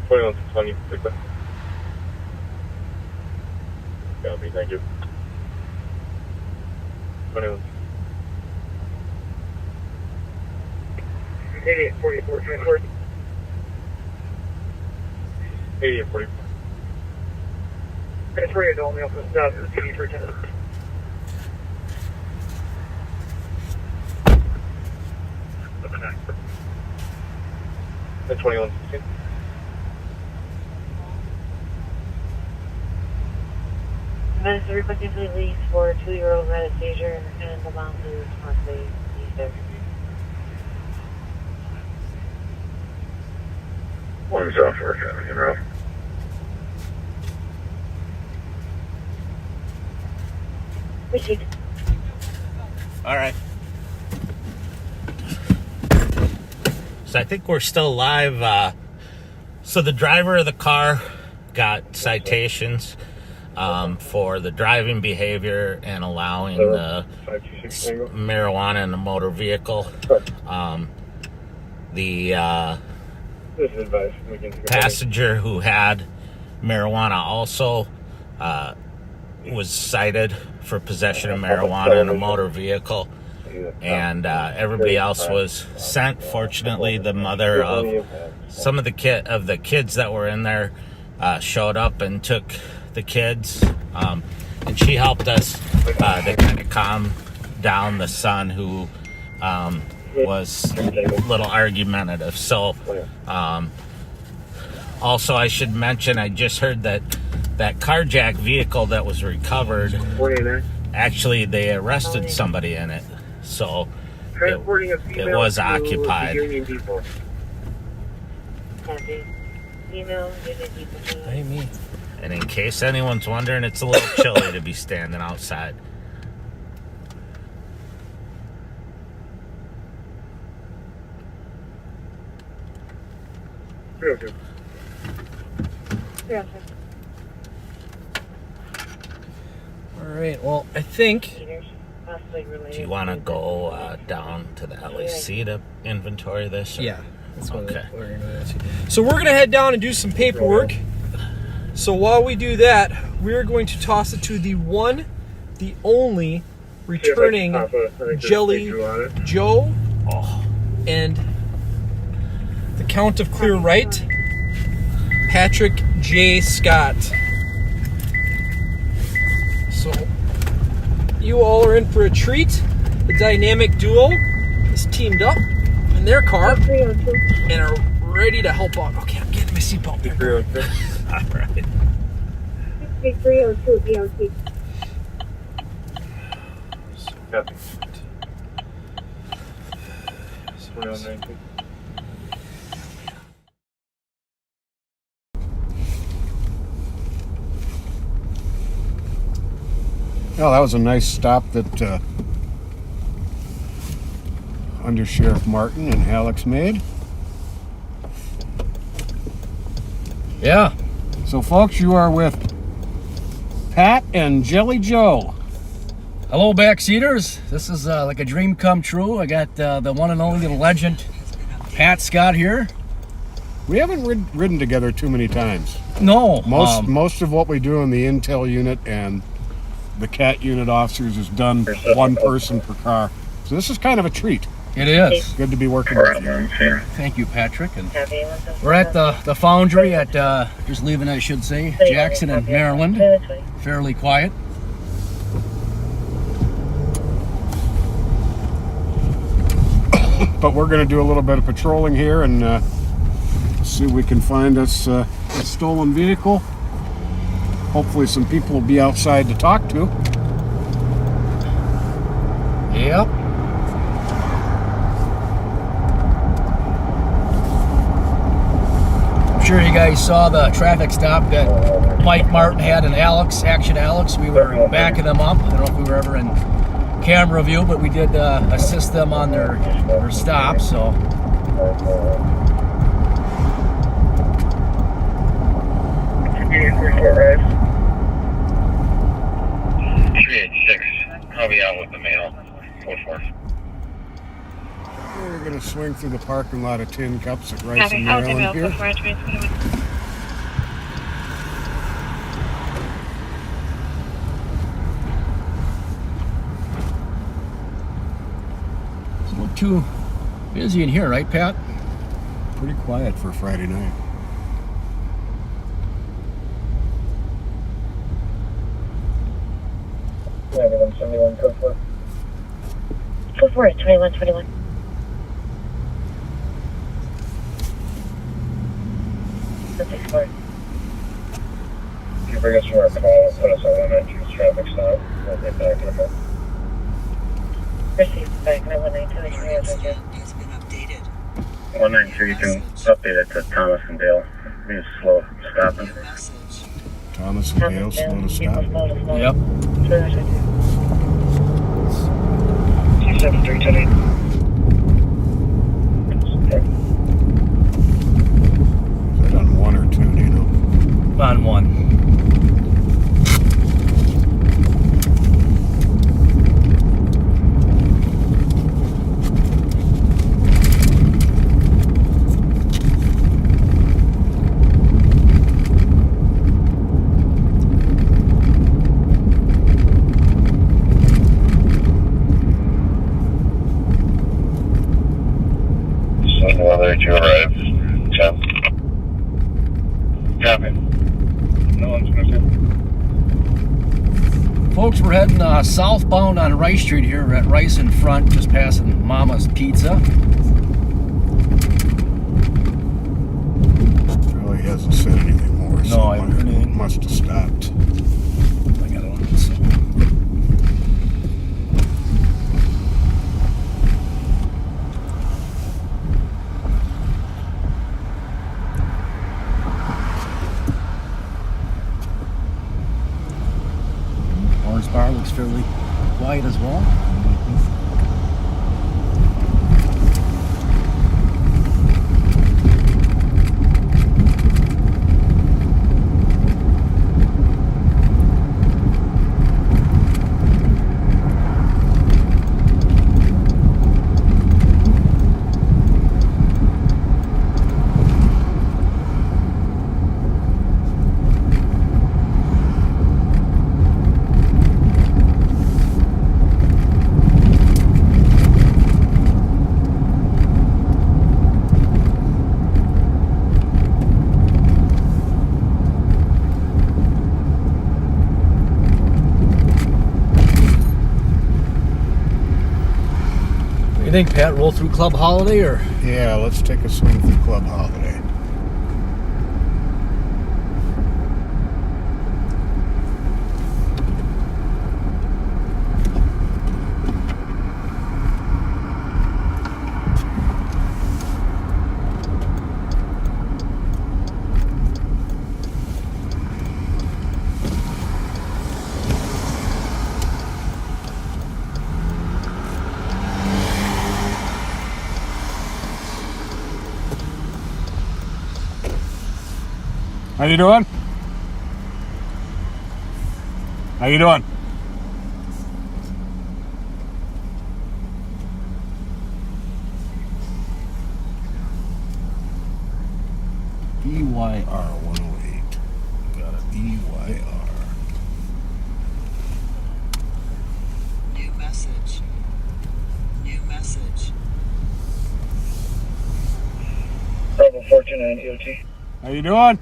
2161, you can pick that. Copy, thank you. 21. 8844, transport. 8844. Transfer you to only open the stop, CD for 10. At 2116. Medicine requesting release for a 2-year-old who had a seizure and the mom who is monthly seizure. One's off for a in row. Received. All right. So I think we're still live. So the driver of the car got citations for the driving behavior and allowing the marijuana in the motor vehicle. The This is advice. We can passenger who had marijuana also was cited for possession of marijuana in a motor vehicle, and everybody else was sent. Fortunately, the mother of some of the kids that were in there showed up and took the kids, and she helped us to kind of calm down the son who was a little argumentative. So also I should mention, I just heard that carjack vehicle that was recovered, actually they arrested somebody in it, so it was occupied. Hey, me. And in case anyone's wondering, it's a little chilly to be standing outside. All right. Well, I think. Do you want to go down to the LAC to inventory this? Or? Yeah. Okay. So we're gonna head down and do some paperwork. So while we do that, we're going to toss it to the one, the only returning Jelly Joe, and the count of clear right, Patrick J. Scott. So you all are in for a treat. The dynamic duo is teamed up in their car and are ready to help out. Okay, I'm getting my seatbelt there. 306. All right. 302 DOT. Copy. 2119. Well, that was a nice stop that Under Sheriff Martin and Alex made. Yeah. So, folks, you are with Pat and Jelly Joe. Hello, backseaters. This is like a dream come true. I got the one and only legend, Pat Scott here. We haven't ridden together too many times. No. Most of what we do in the intel unit and the CAT unit officers is done one person per car. So this is kind of a treat. It is. Good to be working with you. Thank you, Patrick. And we're at the foundry at, just leaving, I should say, Jackson and Maryland. Fairly quiet. But we're going to do a little bit of patrolling here and see if we can find us a stolen vehicle. Hopefully some people will be outside to talk to. Yep. I'm sure you guys saw the traffic stop that Mike Martin had in Action Alex. We were backing them up. I don't know if we were ever in camera view, but we did assist them on their stop, so. 386. I'll be out with the mail. 44. We're going to swing through the parking lot of Tin Cups at Rice and Maryland here. Doesn't look too busy in here, right, Pat? Pretty quiet for Friday night. Four 2121. Can you bring us to our call and put us on 192 traffic stop? We'll get back in a minute. Received back at 192. Has been updated. 193, you can update it to Thomas and Dale. Be slow stopping. Thomas and Dale, slow to stop. Yep. 27328. Is that on one or two, do you know? On one. Whether you arrive, 10. Copy. No one's missing. Folks, we're heading southbound on Rice Street here. We're at Rice in front, just passing Mama's Pizza. Really hasn't said anything more. No, I haven't heard anything. Must have stopped. I got it on this. Bar looks fairly quiet as well. You think, Pat, roll through Club Holiday or? Yeah, let's take a swing through Club Holiday. How you doing? How you doing? EYR 108. Got it. EYR. New message. New message. Bravo 14 EOT. How you doing?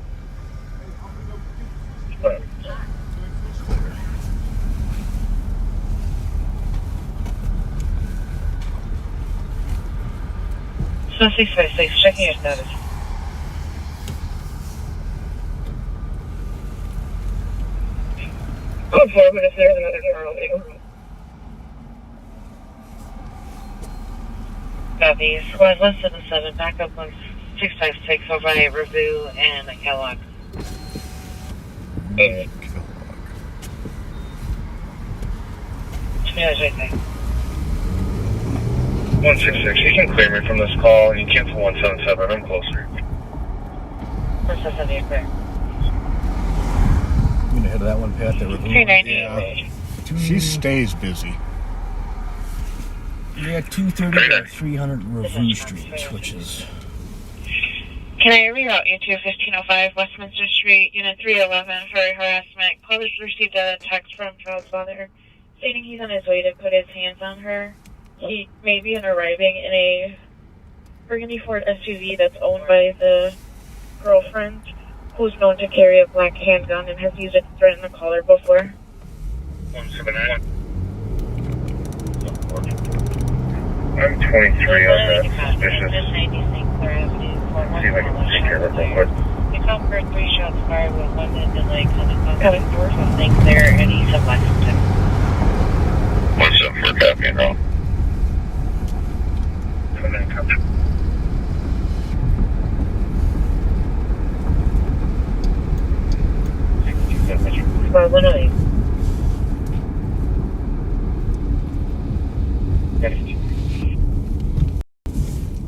So 656, checking your status. Code forward if there's another car. Copy. Squad 177, back up on 656 over by Review and Kellogg. Yeah, right. 166, you can clear me from this call and you cancel 177, I'm closer. 177, clear. I'm gonna head to that one, Pat. That review. 390. Yeah. She stays busy. Yeah, 230 to 300 Review Street, which is. Can I reroute you to 1505 Westminster Street, Unit 311 for harassment? Callers received a text from child's father stating he's on his way to put his hands on her. He may be arriving in a burgundy Ford SUV that's owned by the girlfriend, who's known to carry a black handgun and has used it to threaten the caller before. 179. I'm 23 on that suspicious. See if I can take care of it real quick. The cop heard 3 shots fired with one in the leg on the door, something there, and he's a Lexington. 17 for copy and roll. Squad 108.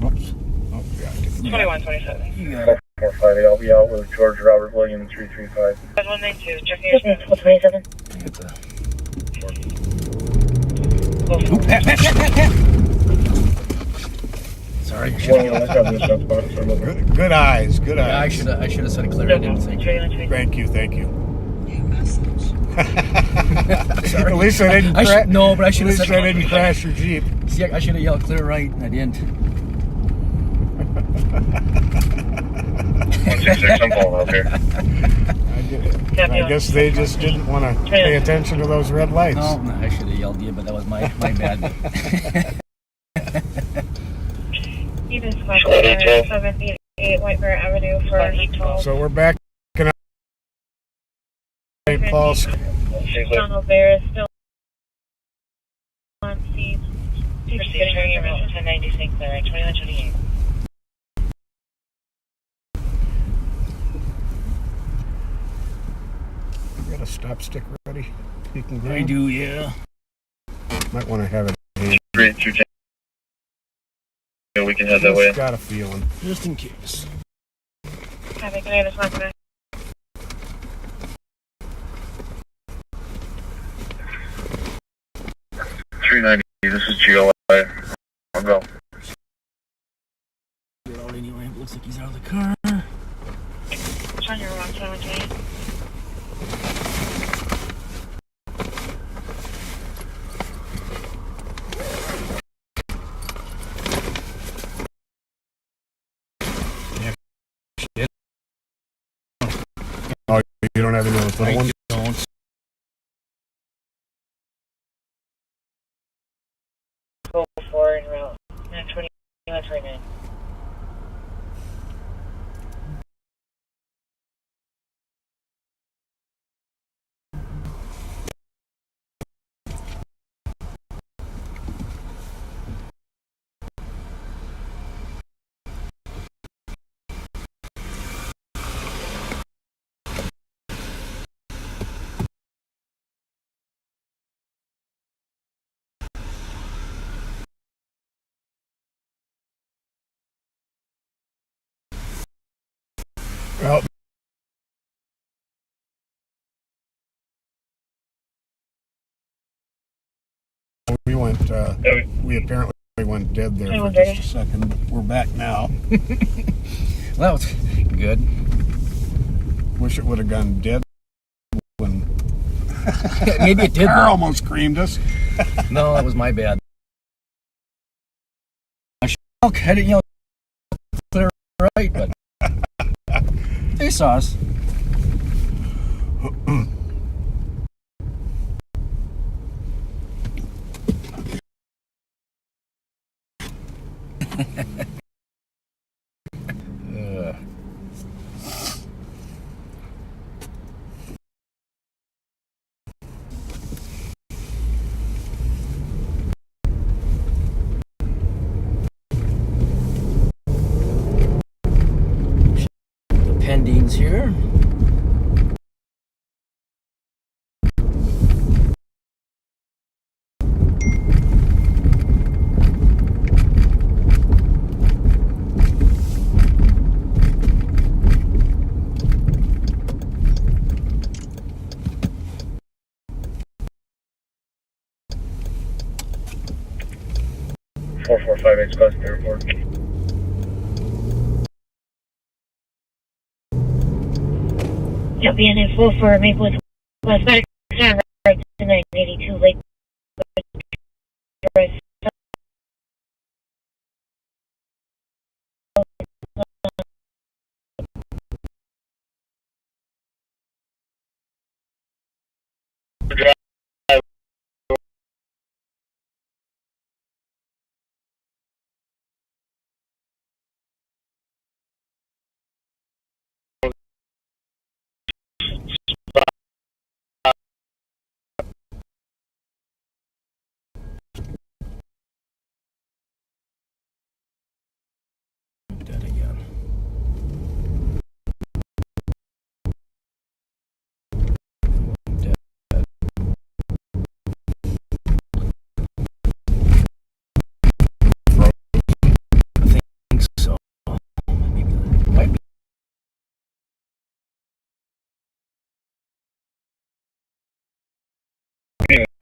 Oops. Oh, yeah. 2127. You got it. 458, I'll be out with George Robert William 335. 192, checking your status. 27. Oop, Pat. Sorry. Good eyes. Good Yeah, I eyes. should have said it clear. I didn't think. Thank you. Thank you. New message. At least I didn't. No, but I should have said. I didn't crash your Jeep. See, I should have yelled clear right, and I didn't. 166, I'm pulling up here. I guess they just didn't want to pay attention to those red lights. No, I should have yelled you, but that was my bad. Even Squad 788 White Bear Avenue for 812. So we're back in St. Paul's. Donald Bear is still on scene. Proceed turning around 1096 clear, 2128. You got a stop stick ready? You can I do, yeah. Might want to have it. 322. Yeah, we can head that way. Just got a feeling. Just in case. Have a good day, this one. 390, this is GLI. I'll go. Get out anyway. It looks like he's out of the car. Turn your wrong 728. Oh, you don't have any of those little ones? I don't. Go forward and route Well, we apparently went dead there for just a second, but we're back now. Well, it's good. Wish it would have gone dead when maybe it did. Car almost creamed us. No, that was my bad. I didn't yell clear right, but they saw us. Pendings here. X Coast Airport. You'll be in full for Maplewood West Medical Center, right to 982 Lake.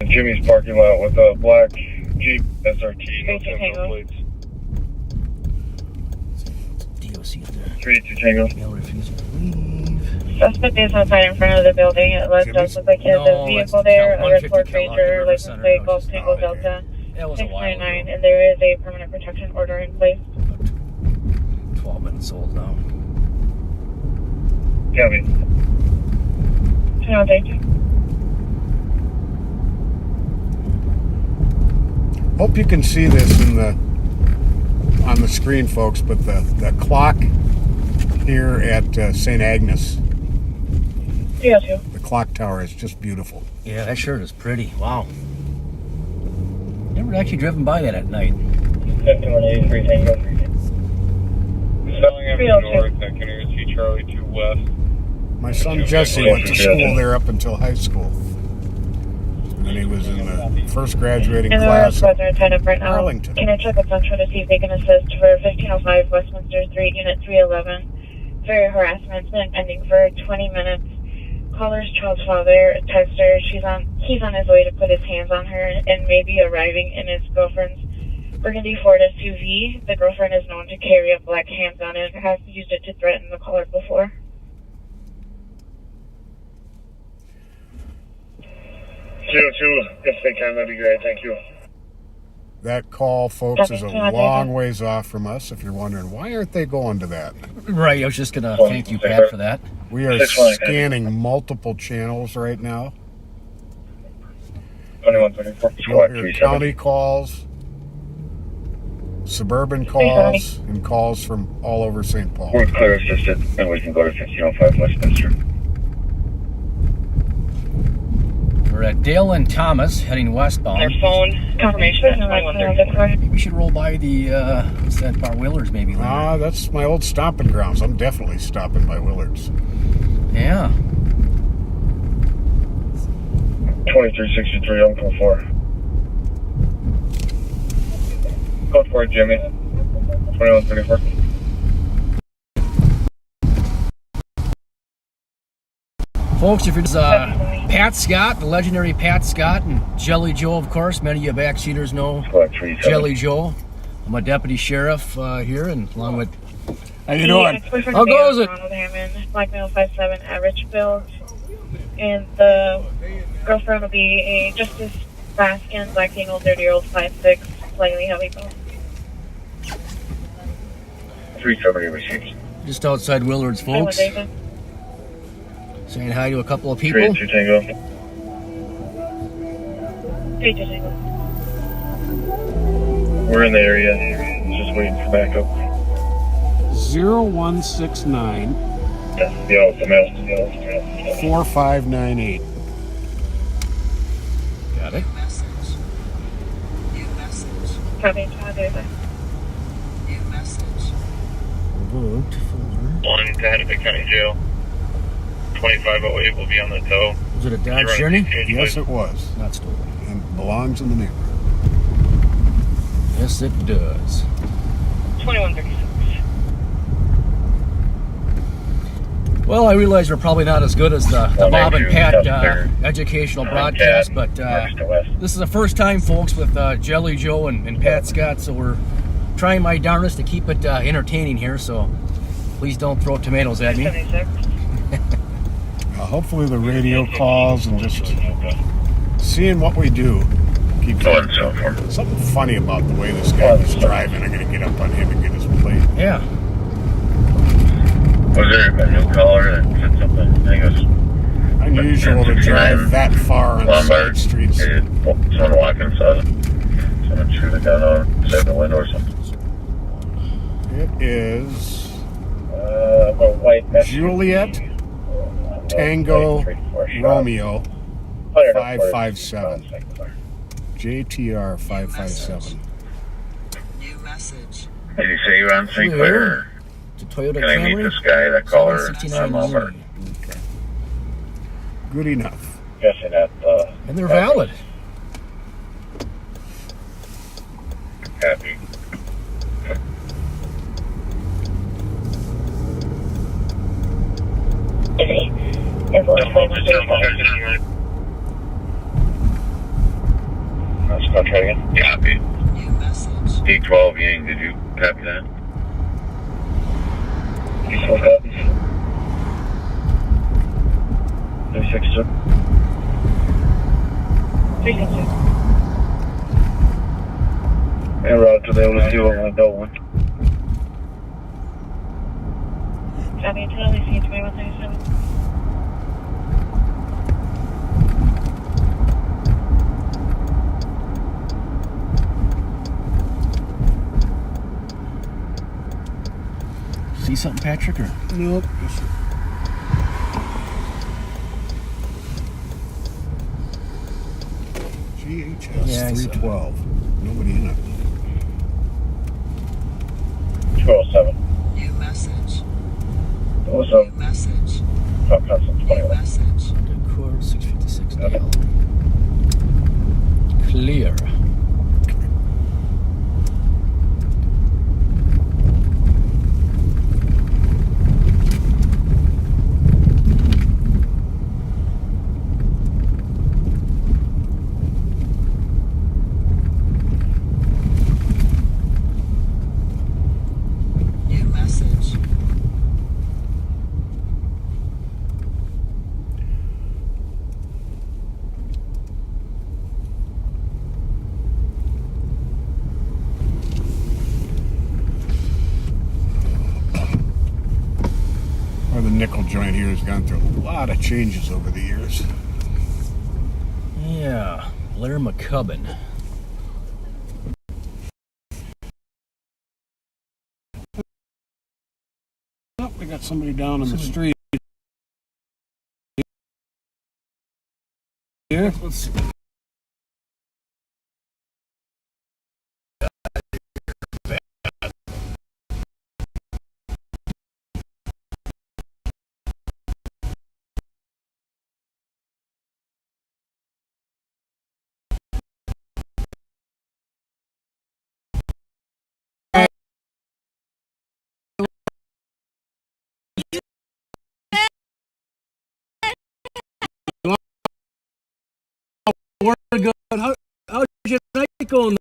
Jimmy's parking lot with a black Jeep SRT, no Tango plates. DOC there. 382 Tango. Male refusal to leave. Suspect is outside in front of the building. It does look like he has a vehicle there, a Red Ford Ranger, license plate, Golf Tango Delta 699, and there is a permanent protection order in place. 12 minutes old now. Copy. No, thank you. Hope you can see this on the screen, folks, but the clock here at St. Agnes, the clock tower is just beautiful. Yeah, that sure is pretty. Wow. Never actually driven by that at night. 5183 Tango. Selling Avenue North, Canary C Charlie 2 West. My son Jesse went to school there up until high school. And he was in the first graduating class at Arlington. Can I check with Central to see if they can assist for 1505 Westminster Street, Unit 311? For harassment, it's been pending for 20 minutes. Caller's child's father texted her. He's on his way to put his hands on her and may be arriving in his girlfriend's Burgundy Ford SUV. The girlfriend is known to carry a black handgun and has used it to threaten the caller before. 02, if they can, that'd be great, thank you. That call, folks, is a long ways off from us. If you're wondering, why aren't they going to that? Right, I was just going to thank you, Pat, for that. We are scanning multiple channels right now. 2134, You'll hear county calls, suburban calls, and calls from all over St. Paul. We're clear assisted, and we can go to 1505 Westminster. We're at Dale and Thomas, heading westbound. Their phone confirmation at 2134. We should roll by the, what's that, Bar Willards maybe later. That's my old stomping grounds. I'm definitely stopping by Willards. Yeah. 2363, Uncle 4. Code 4, Jimmy. 2134. Folks, if you're Pat Scott, the legendary Pat Scott, and Jelly Joe, of course. Many of you backseaters know Jelly Joe. I'm a deputy sheriff here, and along with... How you doing? How goes it? Ronald Hammond, Black Male 5'7", average build. And the girlfriend will be a Justice Baskin, Black female, 30-year-old, 5'6", slightly heavy build. 370 received. Just outside Willard's, folks. Saying hi to a couple of people. 3-2 Tango. 3-2 Tango. We're in the area. Just waiting for backup. 0169 The male. 4598. Got it. Copy, John, New message. Vote for... One to Hennepin County Jail. 2508 will be on the tow. Was it a Dodge Journey? Yes, it was. Not stolen. And belongs in the neighborhood. Yes, it does. 2136. Well, I realize we're probably not as good as the Bob and Pat educational broadcast, but this is the first time, folks, with Jelly Joe and Pat Scott, so we're trying my darndest to keep it entertaining here, so please don't throw tomatoes at me. Hopefully the radio calls and just seeing what we do keeps something funny about the way this guy was driving. I'm going to get up on him and get his plate. Yeah. Was there a new caller that said something? I think it was unusual to drive that far on side streets. Someone walking, saw someone shoot a gun outside the window or something. It is white Juliet Tango Romeo 557. JTR 557. New message. Did he say you're on St. Clair? Toyota Can I meet Camry? this guy, that caller? I'm over. Okay. Good enough. Guessing that. And they're valid. Happy. Let's go try again. Copy. New message. D12 Yang, did you copy that? You still copies? 362. 362. En route to the LSU on Dolan. Copy, until we see 2137. See something, Patrick? Or? Nope. GHS 312. Nobody in it. 207. New message. What's up? New message. Top Constant New 21. message. Quarter 656 down. Clear. New message. Or the nickel joint here has gone through a lot of changes over the years. Yeah, Blair McCubbin. Oh, we got somebody down on the street. Here. Let's see. Michael.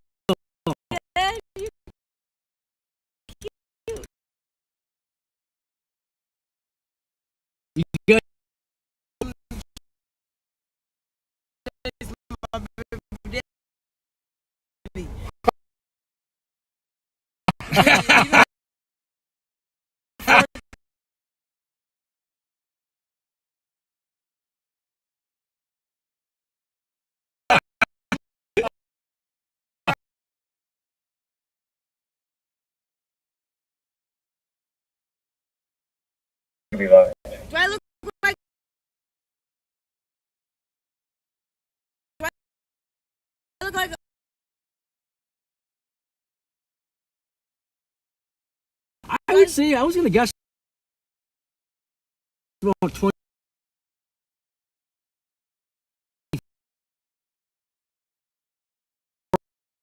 You got Do I look like? Do I look like? I would say I was gonna guess about 20.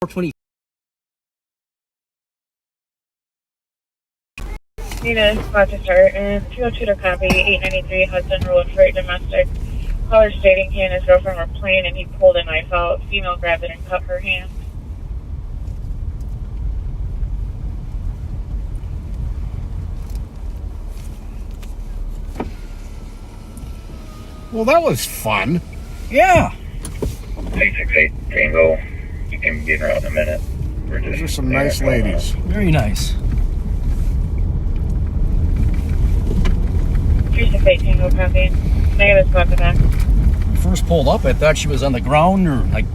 Or 20. Nina, spot to start, and 202 to copy, 893 Hudson Road, freight domestic. Caller stating he and his girlfriend were playing and he pulled a knife out. Female grabbed it and cut her hand. Well, that was fun. Yeah. 868 Tango. You can get her out in a minute. Those are some nice ladies. Very nice. 368 Tango, copy. Negative spot to back. First pulled up, I thought she was on the ground or like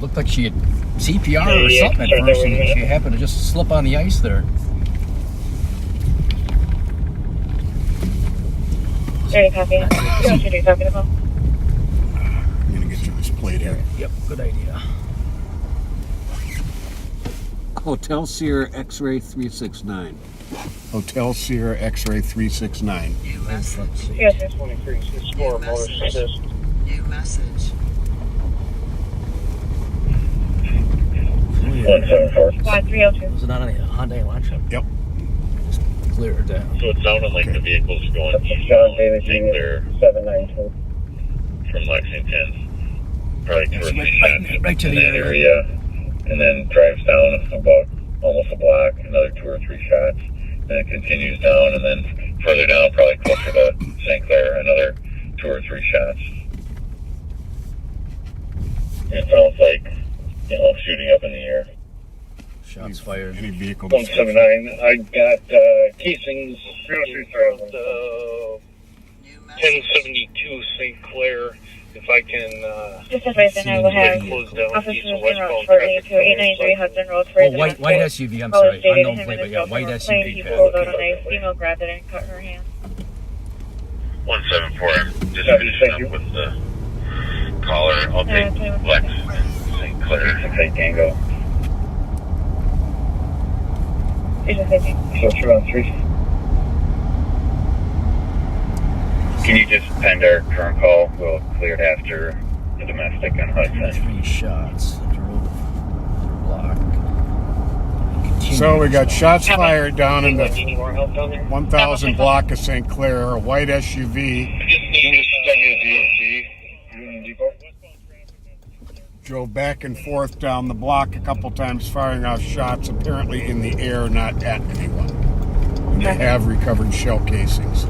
looked like she had CPR or something at first, and she happened to just slip on the ice there. Ready, copy. 202 copy the phone. I'm gonna get you this plate here. Yep, good idea. Hotel Sierra X-Ray 369. Hotel Sierra X-Ray 369. New message. Yes, 23, score motor assist. New message. 174. Squad 302. Was it not on a Hyundai Elantra? Yep. Just clear it down. So it sounded like the vehicle's going east John on David St. Clair 792. from Lexington. Probably 2 or 3 shots right to in the that area. And then drives down about almost a block, another 2 or 3 shots. Then it continues down, and then further down, probably closer to St. Clair, another 2 or 3 shots. It sounds like, shooting up in the air. Shots fired. Any vehicle? 179. I got casings around 1072 St. Clair. If I can. Just advising I will have officers en route shortly to 893 Hudson Road for white SUV, I'm sorry. Unknown plate, but yeah, white SUV. He pulled out a knife, female grabbed it and cut her hand. 174, I'm just finishing up with the caller. I'll take Lex and St. Clair. 68 Tango. So 2 on 3. Can you just send our current call? We'll clear it after the domestic on Hudson. 3 shots. Drove block. So we got shots fired down in the 1000 block of St. Clair, a white SUV. Drove back and forth down the block a couple times, firing off shots, apparently in the air, not at anyone. And they have recovered shell casings.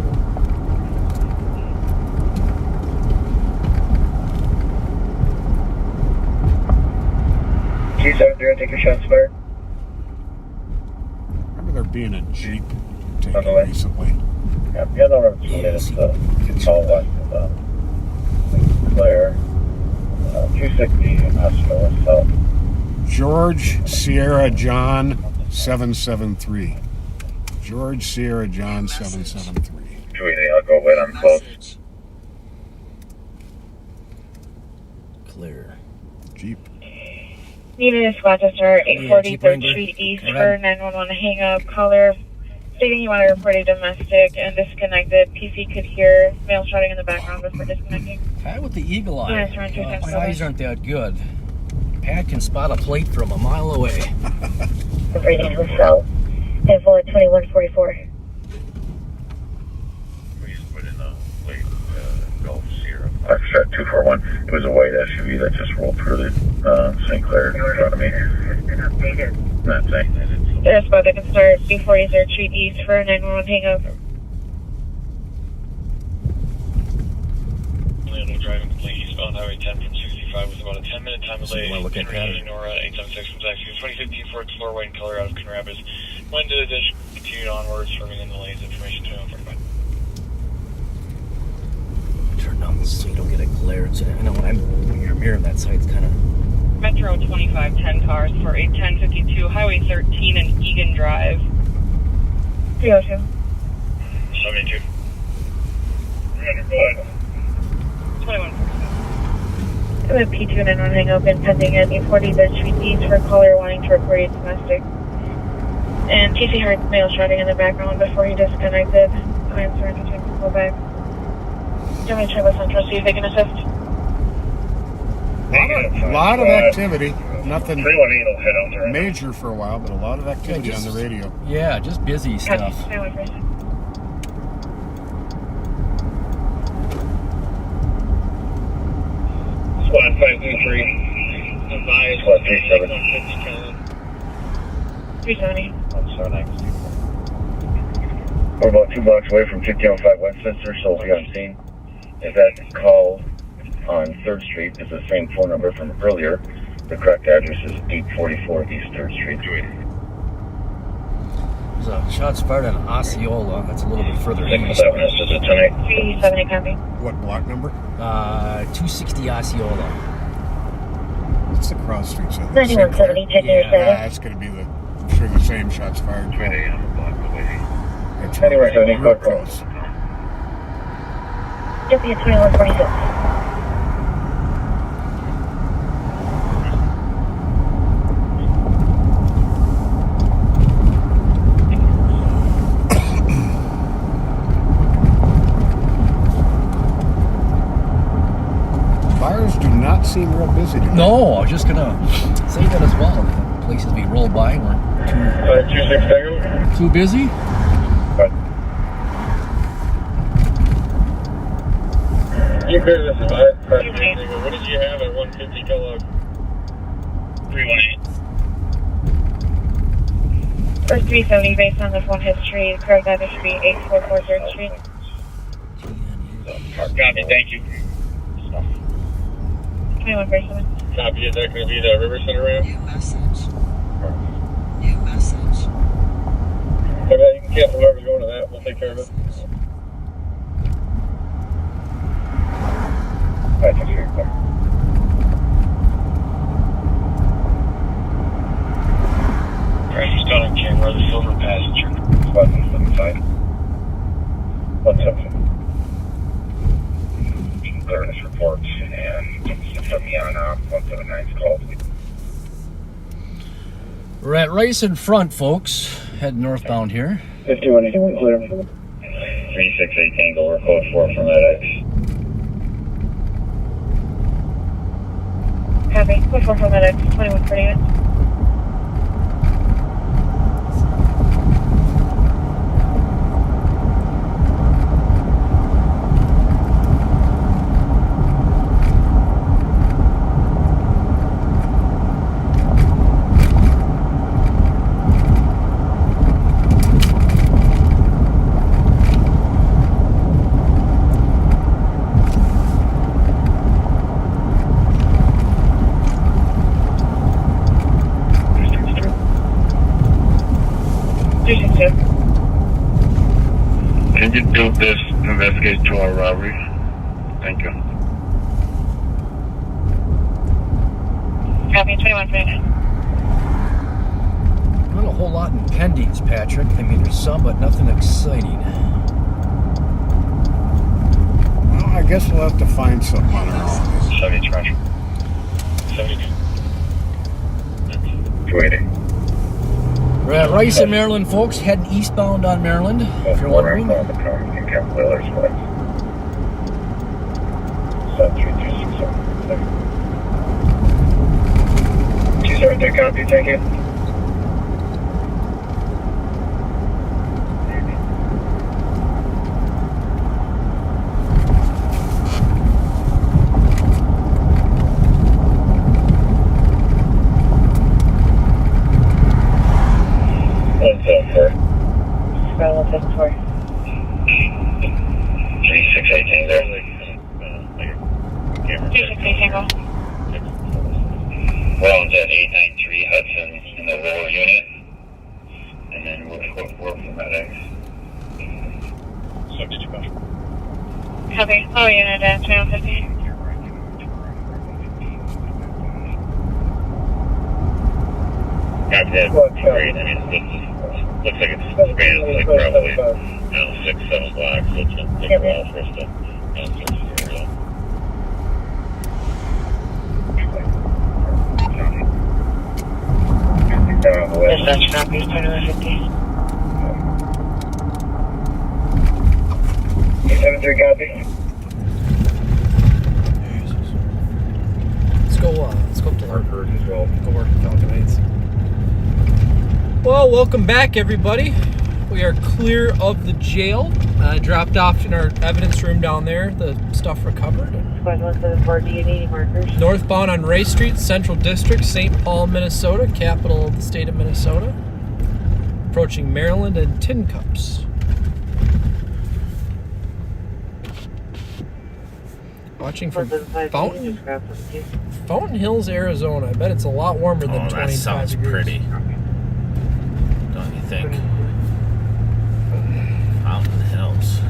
T70, take your shots fired. Remember there being a Jeep taken recently? Yeah, no, it's all west of St. Clair. 260 hospital south. George Sierra John 773. George Sierra John 773. I'll go wet on close. Clear. Jeep. Needed a squad to start 840 3rd Street East for 911 hang up. Caller stating you want to report a domestic and disconnected. PC could hear male shouting in the background before disconnecting. Guy with the eagle eye. Yeah, it's around My eyes aren't that good. Pat can spot a plate from a mile away. Rating was south. And forward 2144. We just put in the plate Foxtrot 241. It was a white SUV that just rolled through the St. Clair in front of me. Not saying that it's... There's about they can start before you start Street East for a 911 hangout. Leonard driving complete eastbound Highway 10 from 65 with about a 10-minute time delay. You want to look at that? Nora 876 from taxi 2015 Ford Explorer white in color out of Coon Rapids. Went to the ditch, continued onwards, swerving in the lanes. Information 2145. Turn down so you don't get a glare. So I know when you're mirroring that side, it's kind of. Metro 2510 cars for 81052 Highway 13 and Egan Drive. 302. 72. 21. I'm a P2 911 hangout been pending at 840 the Street East for a caller wanting to report a domestic. And TC heard male shouting in the background before he disconnected. I am surrendering to go back. Do you want me to check with Central, see if they can assist? A lot of activity. Nothing major for a while, but a lot of activity on the radio. Yeah, just busy stuff. Squad 523. Advise. Squad 37. 370. We're about 2 blocks away from 1505 Westminster, so we'll be on scene. If that call on 3rd Street is the same phone number from earlier, the correct address is 844 East 3rd Street. There's a shots fired on Osceola. That's a little bit further east. 370 copy. What block number? 260 Osceola. It's the cross streets. 9170, taking your service. That's going to be I'm sure the same shots fired. It's Anywhere, real close. Deputy at 2146. Bars do not seem real busy today. No, I was just gonna say that as well. The places we roll by weren't too busy. You clear this is what did you have at 150 Kellogg? 318. Or 370 based on the phone history. The correct address should be 844 3rd Street. Copy, thank you. 2147. Copy, is that going to be the River Center ramp? New message. New message. Okay, you can cancel whoever's going to that. We'll take care of it. Pressure's done on camera, the silver passenger. 175. 177. Clearness reports and from the on off 179's called. We're at Rice in front, folks. Heading northbound here. 5181 clear. 368 Tango, we're code 4 from that X. Copy. Code 4 from that X. 2148. Can you do this investigate to our robbery? Thank you. Copy. 2149. Not a whole lot in pendings, Patrick. I mean, there's some, but nothing exciting. Well, I guess we'll have to find something on our own. 72 Metro. 72. 280. We're at Rice in Maryland, folks. Heading eastbound on Maryland, if you're wondering. In Camp Wheeler's place. 73267. 273 copy, thank you. 174. 368 Tango. 368 Tango. We're on at 893 Hudson in the lower unit. And then we're for medics. 62 measure. Copy. Oh, unit at 2150. Copy that. Great. I mean, looks like it's spans like probably, 6-7 blocks. So it's going to take a while for us to answer the area. Dispatch copy. 2150. 873 copy. Let's go up to work. Go work with Falcon Heights. Well, welcome back, everybody. We are clear of the jail. Dropped off in our evidence room down there. The stuff recovered. 174, do you need any markers? Northbound on Ray Street, Central District, St. Paul, Minnesota, capital of the state of Minnesota. Approaching Maryland and Tin Cups. Watching from Fountain Hills, Arizona. I bet it's a lot warmer than 25 that sounds degrees. pretty. Don't you think? Fountain Hills.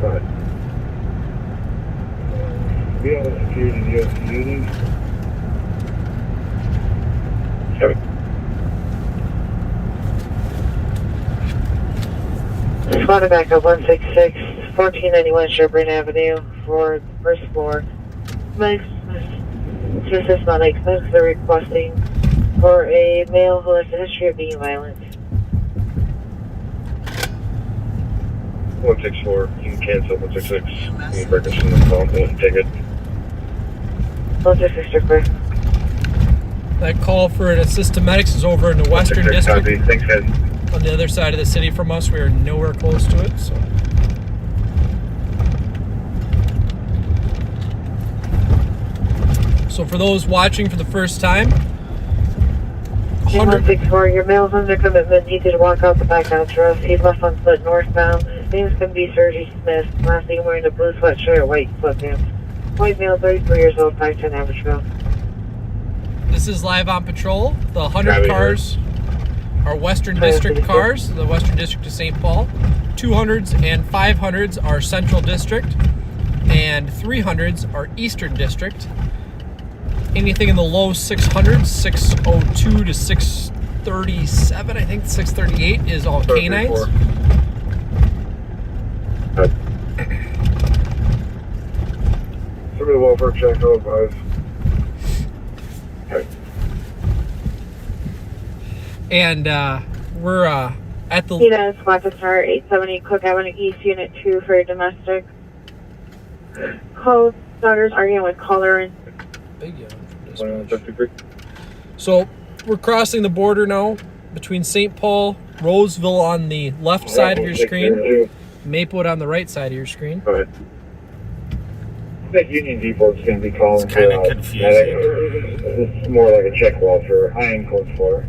Right. We have a security US unit. Spotted back up 166, 1491 Sherburne Avenue for the first floor. Medics, assist medics are requesting for a male who has a history of being violent. 164, you can cancel 166. Any breakers from the phone, we'll take it. 166 Strickler. That call for an assist to medics is over in the Western District. Copy. Thanks, guys. On the other side of the city from us. We are nowhere close to it. So for those watching for the first time, 164, your male's under commitment, needed to walk out the back entrance. He's left on foot northbound. Name's going to be Sergi Smith. Last name wearing a blue sweatshirt, white sweatpants. White male, 34 years old, 5'10" average male. This is live on patrol. The 100 cars are Western District cars, the Western District of St. Paul. 200s and 500s are Central District, and 300s are Eastern District. Anything in the low 600s, 602 to 637, I think 638 is all canines. Somebody welfare check, oh, guys. And we're at the... United Squad to start 870 Cook Avenue East, Unit 2 for your domestic. Co-starters arguing with caller and... So we're crossing the border now between St. Paul, Roseville on the left side of your screen, Maplewood on the right side of your screen. Go ahead. I think Union Depot's going to be calling It's kind of confusing. This is more like a check wall for high-end code 4.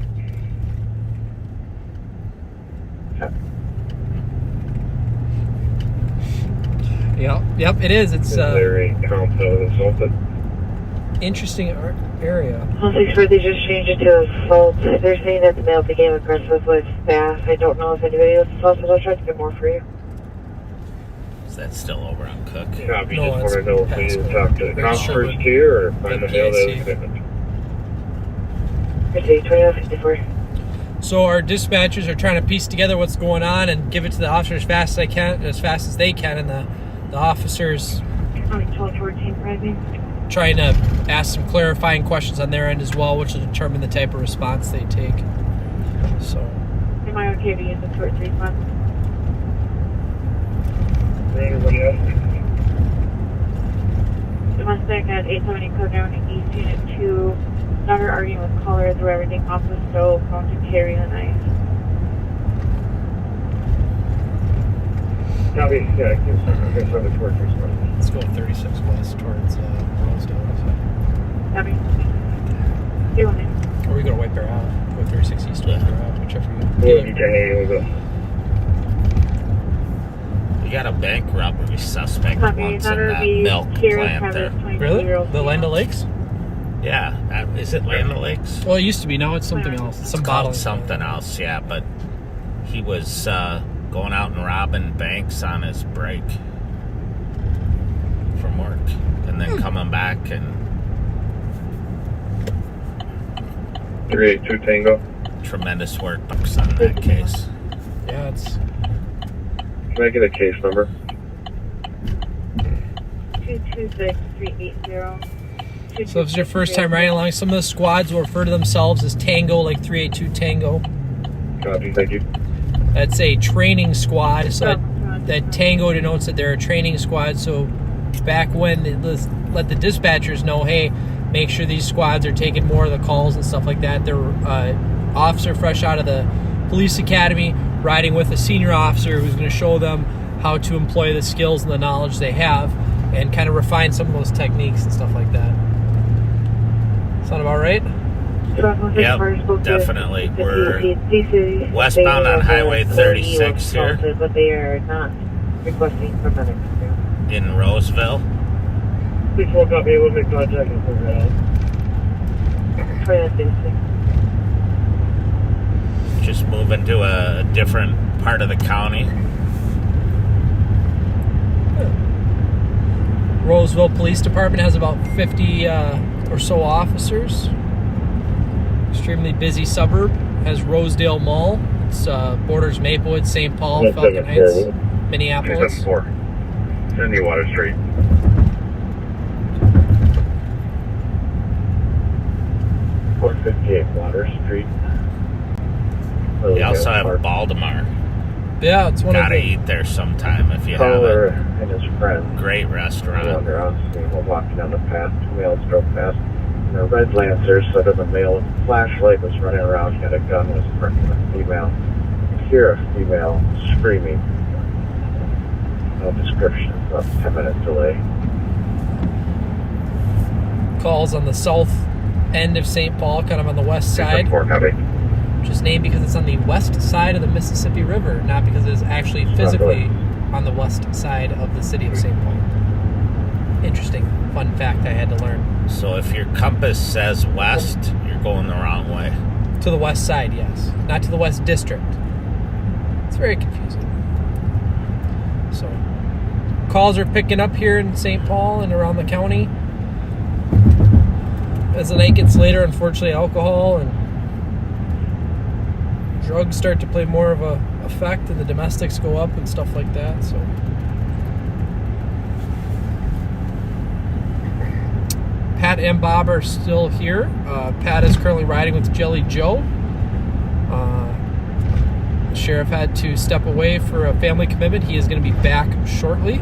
Yep, it is. It's very assaulted. Interesting area. 164, they just changed it to assault. They're saying that the male became aggressive with staff. I don't know if anybody else assaulted. I'll try to get more for you. Is that still over on Cook? Copy, just want to know if we need to talk to the conference here or find the male that is commitment. 2154. So our dispatchers are trying to piece together what's going on and give it to the officers as fast as they can, and the officers 1214 driving. trying to ask some clarifying questions on their end as well, which will determine the type of response they take. So. Am I okay to use the short 3 months? Anybody else? Domestic at 870 Cook Avenue East, Unit 2. Started arguing with caller, threw everything off the stove, going to carry the knife. Copy, yeah, just on the short 3 months. Let's go 36 west towards Rosedale. Copy. 2-1. You got a bank robbery suspect Copy, once in that'll that be milk Sierra plant there. Travis Really? 22-year-old The Land female. O'Lakes? Yeah, is it Land O'Lakes? Well, it used to be. Now it's something else. It's some It's called bottling. something else, yeah, but he was going out and robbing banks on his break from work and then coming back and 382 Tango. tremendous work on that case. Yeah, it's... Can I get a case number? 226380. So if it's your first time riding along, some of the squads will refer to themselves as Tango, like 382 Tango. Copy, thank you. That's a training squad, so that Tango denotes that they're a training squad. So back when they let the dispatchers know, hey, make sure these squads are taking more of the calls and stuff like that. They're officer fresh out of the police academy, riding with a senior officer who's going to show them how to employ the skills and the knowledge they have and kind of refine some of those techniques and stuff like that. Sound about right? Yep, definitely. We're westbound on Highway 36 here But they are not requesting for medical care. in Roseville. Please hold copy. We'll make contact and figure it out. For that basic. Just moving to a different part of the county. Roseville Police Department has about 50 or so officers. Extremely busy suburb. Has Rosedale Mall. It's borders Maplewood, St. Paul, Falcon Heights, Minneapolis. 274. Cindy Water Street. .458 Water Street. They also have Baltimore. Yeah, it's one Gotta of the... eat there sometime if you Caller haven't. and his friend. Great restaurant. They're on scene while walking down the path. Two males drove past. And a red Lancer said that the male with a flashlight was running around, had a gun, was threatening a female. You hear a female screaming. No description. About 10-minute delay. Calls on the south end of St. Paul, kind of on the west side. 274, copy. Which is named because it's on the west side of the Mississippi River, not because it is actually physically on the west side of the city of St. Paul. Interesting fun fact I had to learn. So if your compass says west, you're going the wrong way. To the west side, yes. Not to the west district. It's very confusing. So, calls are picking up here in St. Paul and around the county. As the night gets later, unfortunately, alcohol and drugs start to play more of a effect, and the domestics go up and stuff like that. So, Pat and Bob are still here. Pat is currently riding with Jelly Joe. The sheriff had to step away for a family commitment. He is going to be back shortly.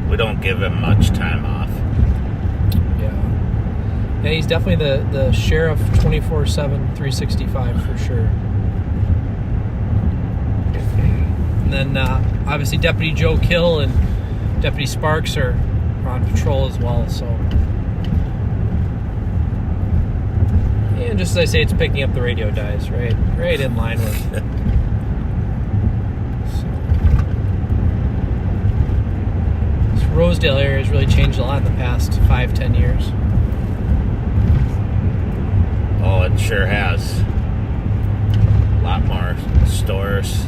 We don't give him much time off. Yeah, he's definitely the sheriff 24/7, 365 for sure. And then obviously Deputy Joe Kill and Deputy Sparks are on patrol as well. So, and just as I say, it's picking up the radio dies, right in line with it. Rosedale area has really changed a lot in the past 5-10 years. Oh, it sure has. A lot more stores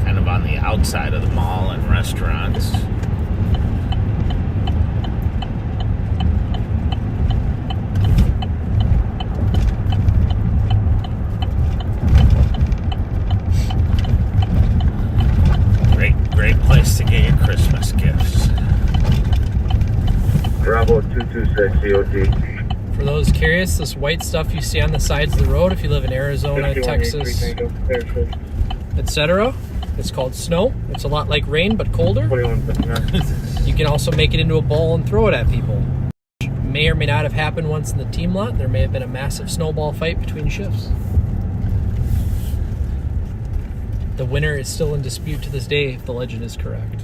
kind of on the outside of the mall and restaurants. Great place to get your Christmas gifts. Bravo 226 EOT. For those curious, this white stuff you see on the sides of the road, if you live in Arizona, Texas, etc., it's called snow. It's a lot like rain, but colder. You can also make it into a ball and throw it at people. May or may not have happened once in the team lot. There may have been a massive snowball fight between shifts. The winner is still in dispute to this day, if the legend is correct.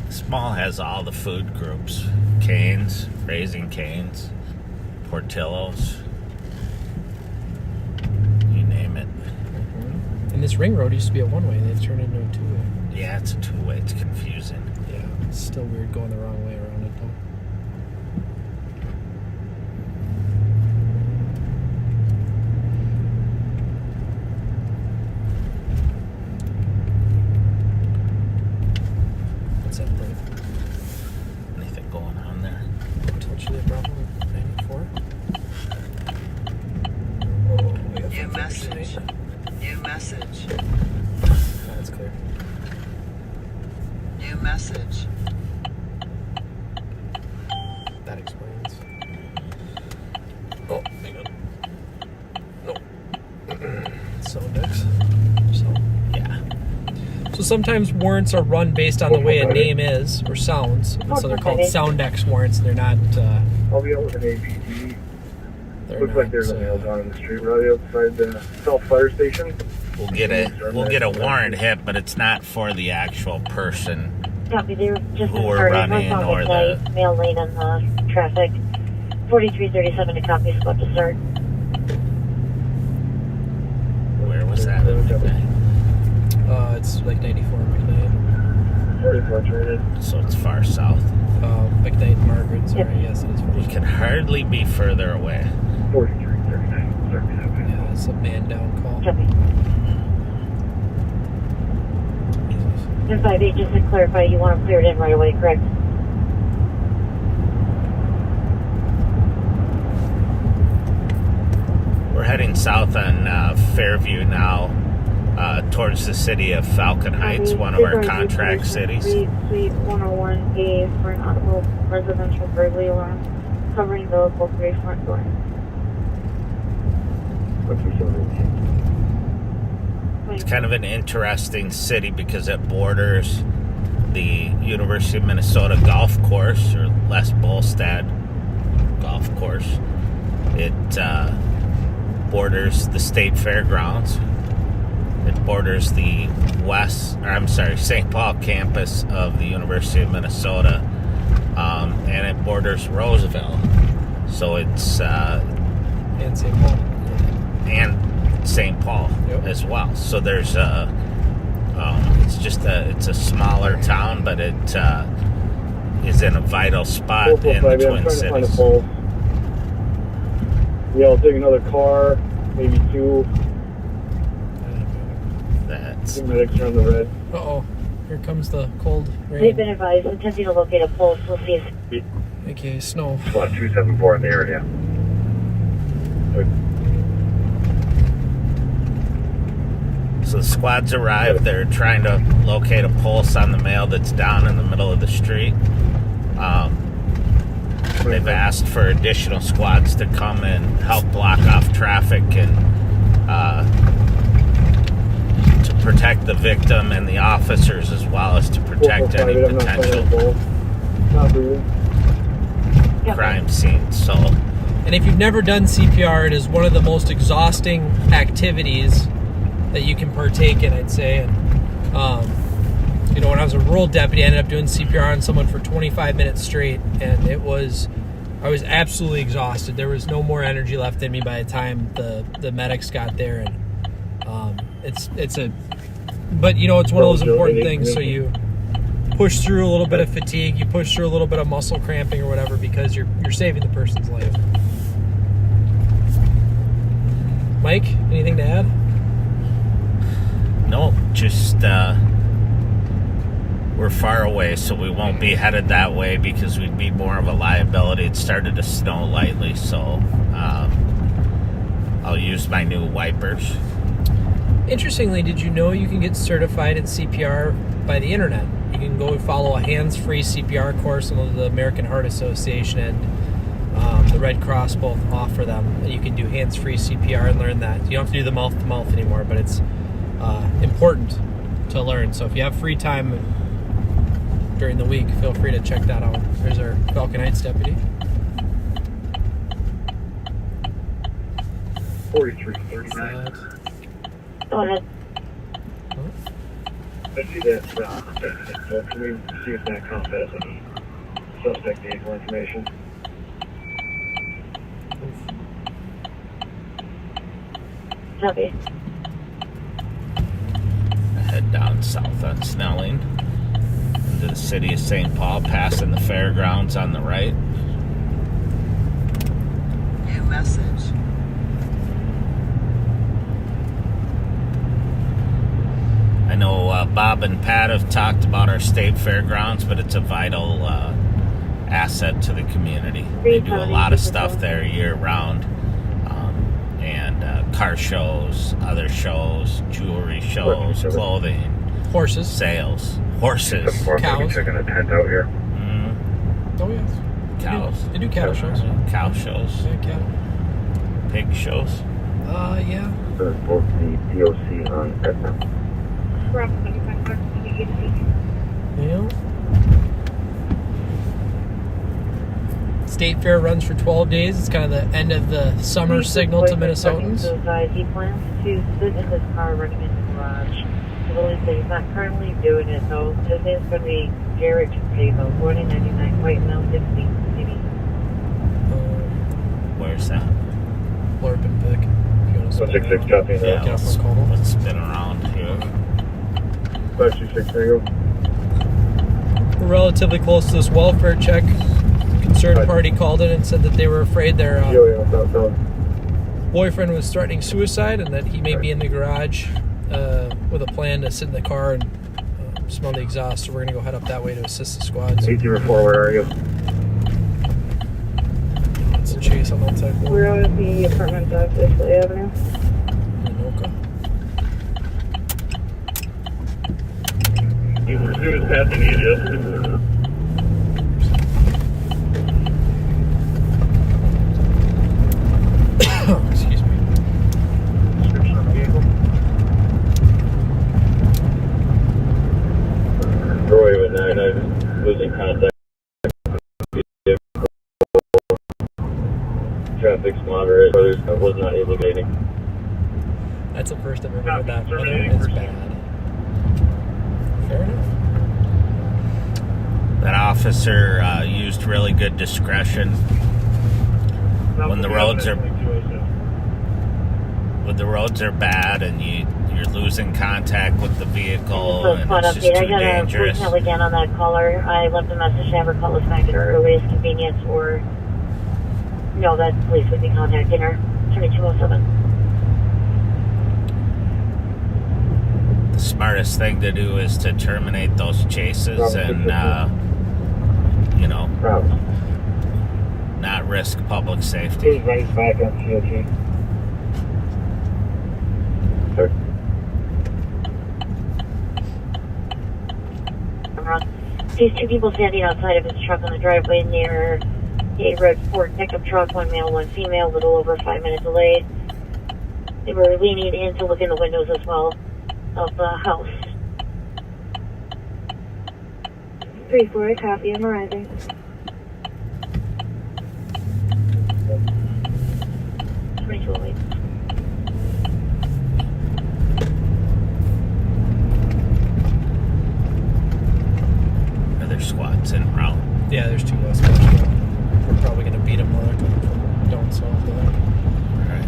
Small has all the food groups. Canes, Raising Canes, Portillo's. And this ring road used to be a one-way. They've turned it into a two-way. Yeah, it's a two-way. It's confusing. Yeah, it's still weird going the wrong way around it, though. What's that plate? Anything going on there? Potentially a problem with 94. New message. New message. That's clear. New message. That explains. Oh, hang on. No. Soundex. So, yeah. So sometimes warrants are run based on the way a name is or sounds. And so they're called Soundex warrants, and they're not. I'll be out with an APD. They're Looks not, like there's a nail down in the street right outside the South Fire Station. We'll get a warrant hit, but it's not for the actual person Copy, they were just who we're started. running North or South the. mail lane in the traffic. 4337 to copy is about to start. Where was that? It's like 94 McKnight. 44 rated. So it's far south. McKnight Margaret, sorry, yes, it is. We can hardly be further away. 4339. Yeah, it's a man down call. Copy. And 5-8, just to clarify, you want them cleared in right away, correct? We're heading south on Fairview now, towards the city of Falcon Heights, one of our contract cities. Suite 101A for an audible residential burglary alarm covering the local 3 front door. It's kind of an interesting city because it borders the University of Minnesota golf course, or Les Bolstad golf course. It borders the state fairgrounds. It borders the St. Paul campus of the University of Minnesota, and it borders Roosevelt. So it's And St. Paul. And St. Paul as well. So there's it's a smaller town, but it is in a vital spot in the Twin Cities. Yeah, I'll take another car, maybe 2. That's. The medics are on the red. Uh-oh. Here comes the cold rain. They've been advised, attempting to locate a pulse. We'll see if... Okay, snow. Squad 274 in the area. So the squads arrived. They're trying to locate a pulse on the male that's down in the middle of the street. They've asked for additional squads to come and help block off traffic and to protect the victim and the officers, as well as to protect any potential crime scenes. So, and if you've never done CPR, it is one of the most exhausting activities that you can partake in, I'd say. And, when I was a rural deputy, I ended up doing CPR on someone for 25 minutes straight, and I was absolutely exhausted. There was no more energy left in me by the time the medics got there, and it's one of those important things. So you push through a little bit of fatigue, you push through a little bit of muscle cramping or whatever, because you're saving the person's life. Mike, anything to add? No, just we're far away, so we won't be headed that way because we'd be more of a liability. It started to snow lightly, so I'll use my new wipers. Interestingly, did you know you can get certified in CPR by the internet? You can go follow a hands-free CPR course on the American Heart Association and the Red Cross both offer them. You can do hands-free CPR and learn that. You don't have to do the mouth-to-mouth anymore, but it's important to learn. So if you have free time during the week, feel free to check that out. There's our Falcon Heights deputy. 4339. Go ahead. I see that. Can we see if that counts as any suspect vehicle information? Copy. head down south on Snelling into the city of St. Paul, passing the fairgrounds on the right. New message. I know Bob and Pat have talked about our state fairgrounds, but it's a vital asset to the community. They do a lot of stuff there year-round, and car shows, other shows, jewelry shows, clothing, horses, sales, horses, cows. Checking a tent out here. Oh yes, cows. They do cattle shows. Cow shows. Yeah, cattle. Pig shows. Yeah. Both the DOC on Etna. Yeah. State Fair runs for 12 days. It's kind of the end of the summer signal to Minnesotans. He plans to sit in his car running in the garage. He believes that he's not currently doing it, though. His name's going to be Jared Tabo, 4099 White Mount, 16 City. Where's that? Blurb and pick. If you want to spin 166 copy. Yeah, let's spin around here. 526, there you go. We're relatively close to this welfare check. Concerned party called in and said that they were afraid their boyfriend was threatening suicide and that he may be in the garage with a plan to sit in the car and smell the exhaust. So we're going to go head up that way to assist the squads. 804, where are you? It's a chase on that side. We're out at the apartment off Display Avenue. He was passing you, Excuse me. Description of the vehicle. Roy with 99 losing contact. Traffic's moderate. Others was not illuminating. That's the first I've ever heard that. Whether it's bad. Fair enough. That officer used really good discretion when the roads are bad and you're losing contact with the vehicle and it's just too dangerous. I got a again on that caller. I left a message to have her call us back at her earliest convenience, or that police would be contacting her. 2207. The smartest thing to do is to terminate those chases and not risk public safety. Please raise back on COT. These two people standing outside of his truck on the driveway near a red Ford pickup truck, one male, one female, a little over 5 minute delay. They were leaning in to look in the windows as well of the house. 3-4, copy, I'm arriving. Are there squads en route? Yeah, there's two west coast. We're probably going to beat them while they're coming from down south there. Alright.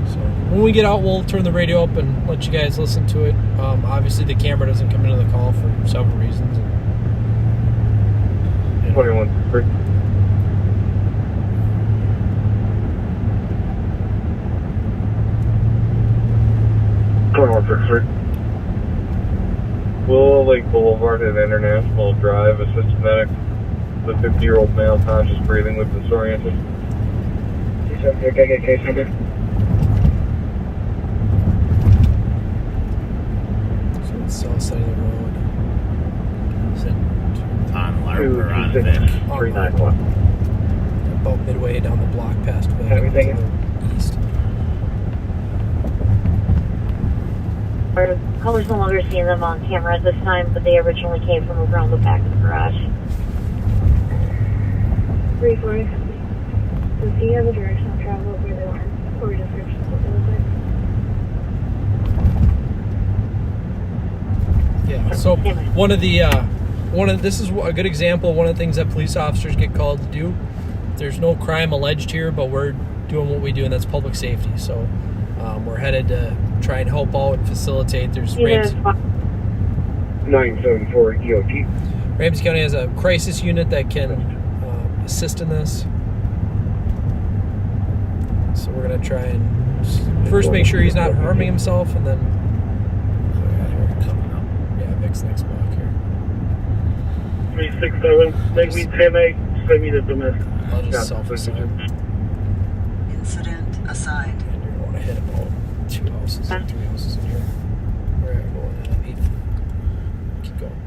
So when we get out, we'll turn the radio up and let you guys listen to it. Obviously, the camera doesn't come into the call for several reasons. 21, 3. Willow Lake Boulevard at International Drive, a systematic, the 50-year-old male conscious breathing with disoriented. Can I get case number? So it's south side of the road. Is it on Larp or on Vic? 391. About midway down the block past Vic. Everything east. Our colors no longer seeing them on camera at this time, but they originally came from around the back of the garage. 3-4. Does he have a direction of travel where they went, or descriptions of what they look like? Yeah. So this is a good example. One of the things that police officers get called to do. There's no crime alleged here, but we're doing what we do, and that's public safety. So We're headed to try and help out and facilitate. There's Ramsey 974 EOT. Ramsey County has a crisis unit that can assist in this. So we're going to try and first make sure he's not harming himself, and then Vic's next block here. 367, make me 10-8, send me the domestic. I'll just self-assign. Incident assigned. And you're going to hit about 2 houses and 3 houses in here. We're going at 8. Keep going.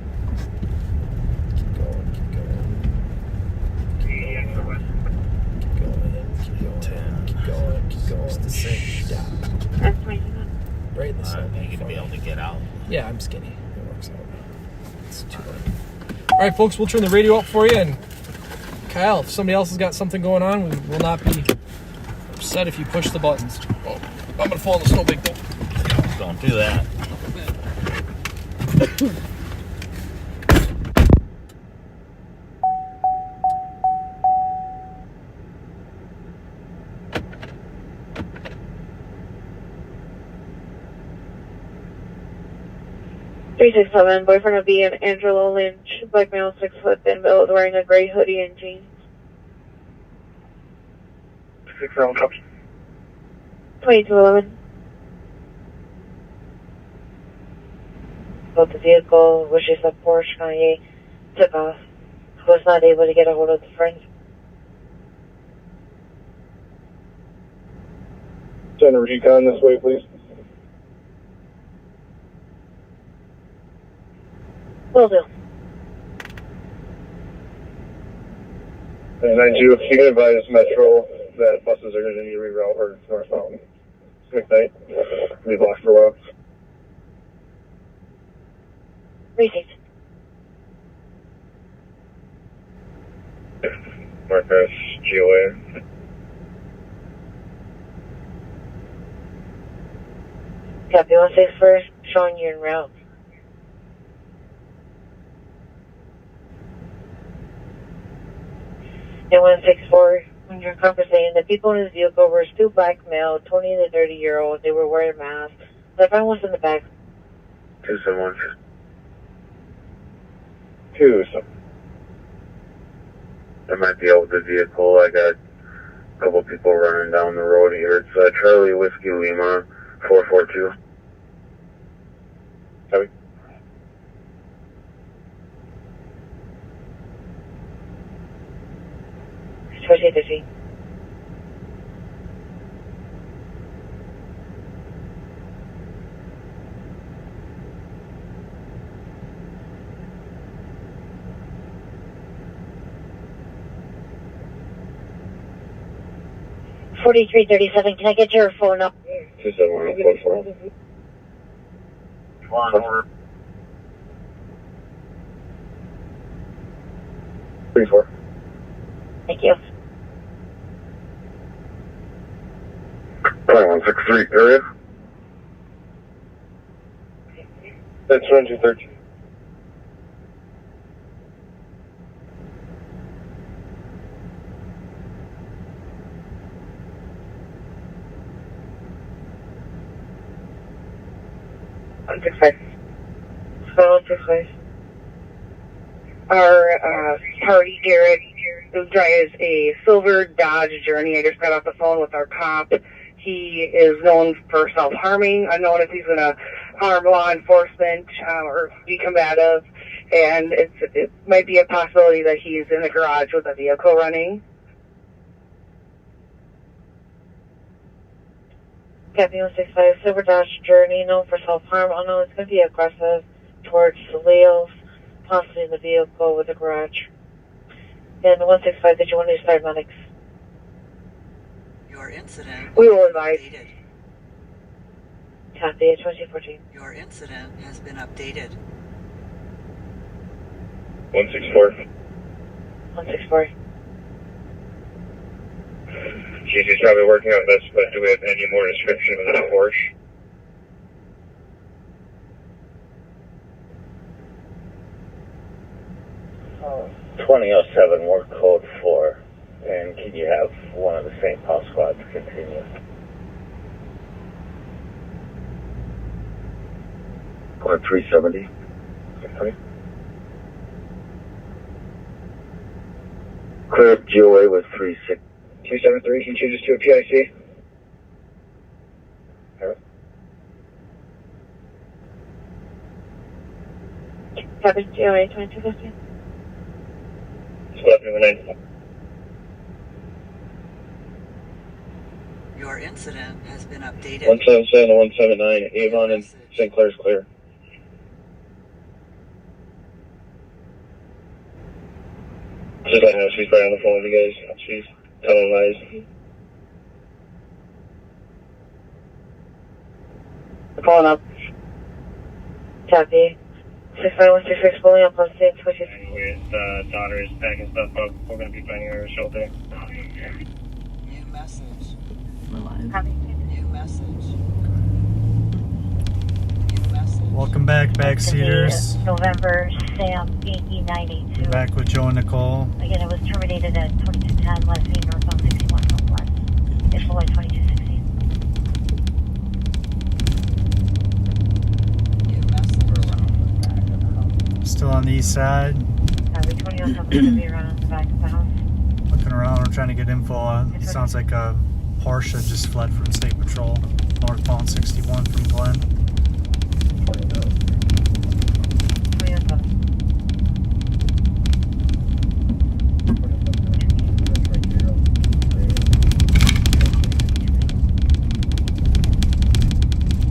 Keep going. Keep going. Keep going. Keep going. Keep going. 10. Keep going. Keep going. It's the same. Stop. Right in the center. Are you going to be able to get out? Yeah, I'm skinny. It works out. It's too hard. All right, folks, we'll turn the radio up for you. And Kyle, if somebody else has got something going on, we will not be upset if you push the buttons. Oh, I'm going to fall in the snow big though. Don't do that. 367, boyfriend of B and Angelo Lynch, black male, 6 foot, thin build, wearing a gray hoodie and jeans. 6 round cups. 2211. Both the vehicle, which is a Porsche Cayenne, took off. Was not able to get a hold of the friend. Send a recon this way, please. Will do. And 92, you can advise Metro that buses are going to need to reroute or northbound. McKnight. Be blocked for a while. Received. Marcus, GOA. Copy 164, showing you en route. And 164, when you're conversating, the people in his vehicle were 2 black male, 20 to 30-year-old. They were wearing masks. The friend was in the back. 271. 2. I might be out with the vehicle. I got a couple people running down the road here. It's Charlie Whiskey Lima, 442. Copy. Proceed to see. $43.37. Can I get your phone up? 27144. One over. 34. Thank you. 163 area. That's 213. Our party, Garrett, drives a silver Dodge Journey. I just got off the phone with our cop. He is known for self-harming, unknown if he's going to harm law enforcement or be combative, and it might be a possibility that he's in the garage with a vehicle running. Copy 165, silver Dodge Journey, known for self-harm. Oh no, it's going to be aggressive towards the wheels, possibly in the vehicle with the garage. And 165, did you want to start medics? Your incident. We will advise. Copy 2014. Your incident has been updated. 164. 164. She's probably working on this, but do we have any more description of this Porsche? Oh. 2007 work code 4, and can you have one of the St. Paul squads continue? Going 370. Clear up GOA with 373. Can you change this to a PIC? Copy, GOA 2250. Squad number 9. Your incident has been updated. 177 to 179. Avon and St. Clair's clear. Just letting know she's right on the phone with you guys. She's telling lies. Pulling up. Copy. 65166 pulling up on stage 26. Anyways, daughter is packing stuff up. We're going to be finding her a shelter. New message. Copy. New message. New message. Welcome back, backseaters. November Sam Yankee 982. Back with Joe and Nicole. Again, it was terminated at 2210 West Main northbound 61 Northwest. It's below 2216. Still on the east side. Copy, 2007 should be around the back of the house. Looking around, we're trying to get info. It sounds like a Porsche just fled from State Patrol, northbound 61 from Glen. 2007.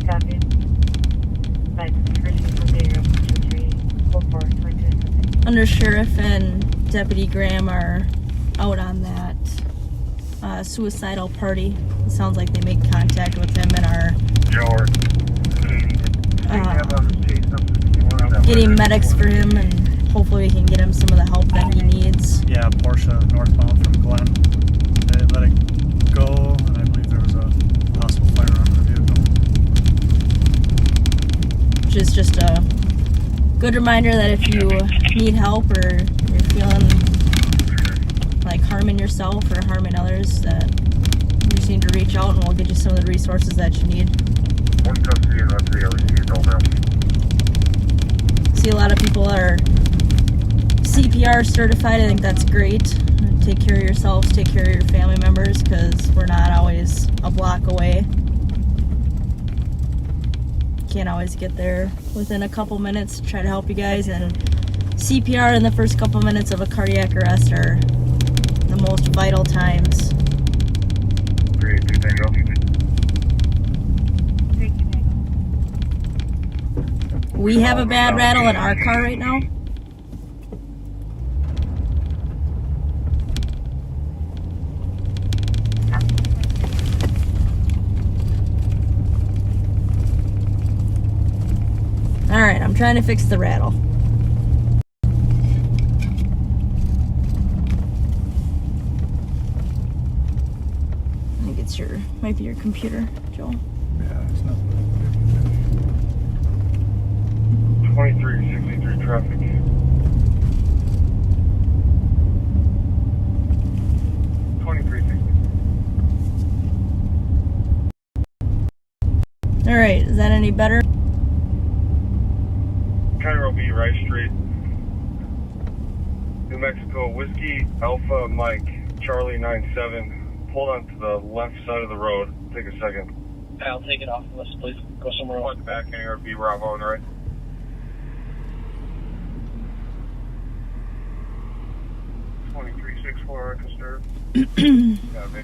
Copy. Back to the first vehicle, Gabriel, 2344, 2250. Under Sheriff and Deputy Graham are out on that suicidal party. It sounds like they make contact with him and are getting medics for him, and hopefully we can get him some of the help that he needs. Yeah, Porsche northbound from Glen. They let it go, and I believe there was a possible fire on the vehicle. Which is just a good reminder that if you need help or you're feeling like harming yourself or harming others, that you just need to reach out and we'll get you some of the resources that you need. One custody and that's the LEC, no ma'am. See, a lot of people are CPR certified. I think that's great. Take care of yourselves, take care of your family members, because we're not always a block away. Can't always get there within a couple minutes to try to help you guys, and CPR in the first couple minutes of a cardiac arrest are the most vital times. 382 Tango. We have a bad rattle in our car right now. Alright, I'm trying to fix the rattle. I think it's might be your computer, Joel. Yeah, it's not. 2363 traffic. Alright, is that any better? Cairo B, Rice Street. New Mexico, Whiskey Alpha Mike, Charlie 97. Pulled onto the left side of the road. Take a second. I'll take it off the list, please. Go somewhere else. Back anywhere, B Bravo on the right. .2364 Lancaster. Yeah, me.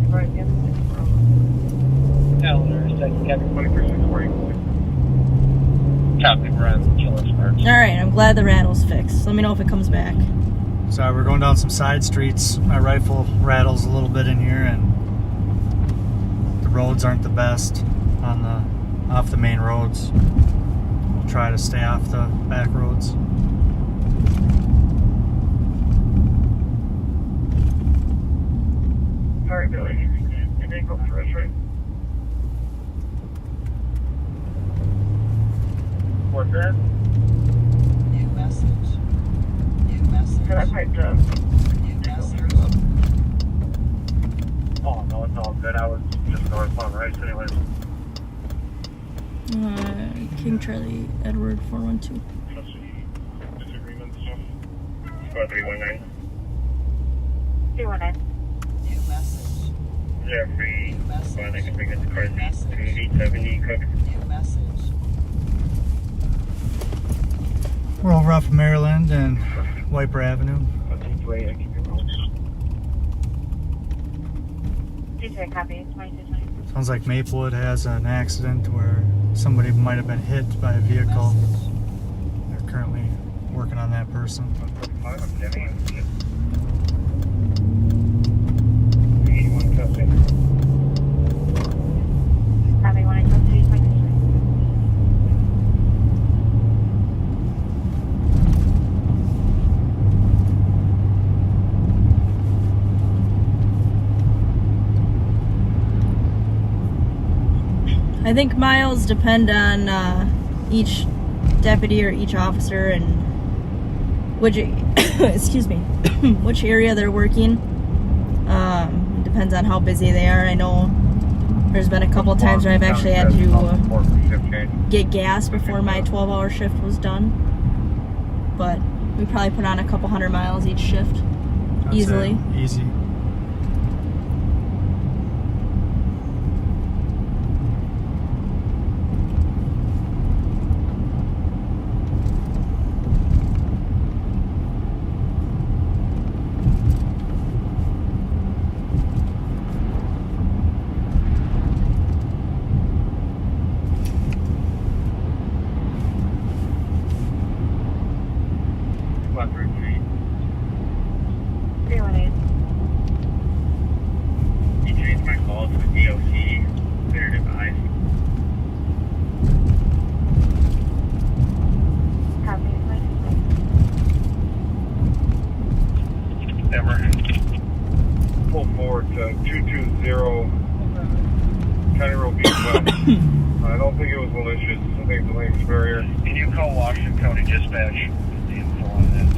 2364. Calendar, second cabin. 2364. Copy, we're on Killer Sparks. Alright, I'm glad the rattle's fixed. Let me know if it comes back. So we're going down some side streets. My rifle rattles a little bit in here, and the roads aren't the best off the main roads. We'll try to stay off the back roads. Alright, Billy. And then go for us, right? What's that? New message. New message. Can I pipe down? New message. Oh, no, it's all good. I was just northbound Rice King Charlie Edward 412. Disagreement stuff. Squad 319. 319. New message. Jeffrey. New message. I can bring it to car Message. 3870 Cook. New message. We're over off of Maryland and Wiper Avenue. C3 copy. 2220. Sounds like Maplewood has an accident where somebody might have been hit by a vehicle. They're currently working on that person. Copy 12220. I think miles depend on each deputy or each officer and which excuse me which area they're working. It depends on how busy they are. I know there's been a couple times where I've actually had to get gas before my 12-hour shift was done, but we probably put on a couple 100 miles each shift. That's easily. Easy. Pull forward to 220 County Road B West. I don't think it was malicious. I think the language barrier. Can you call Washington County Dispatch? The info on that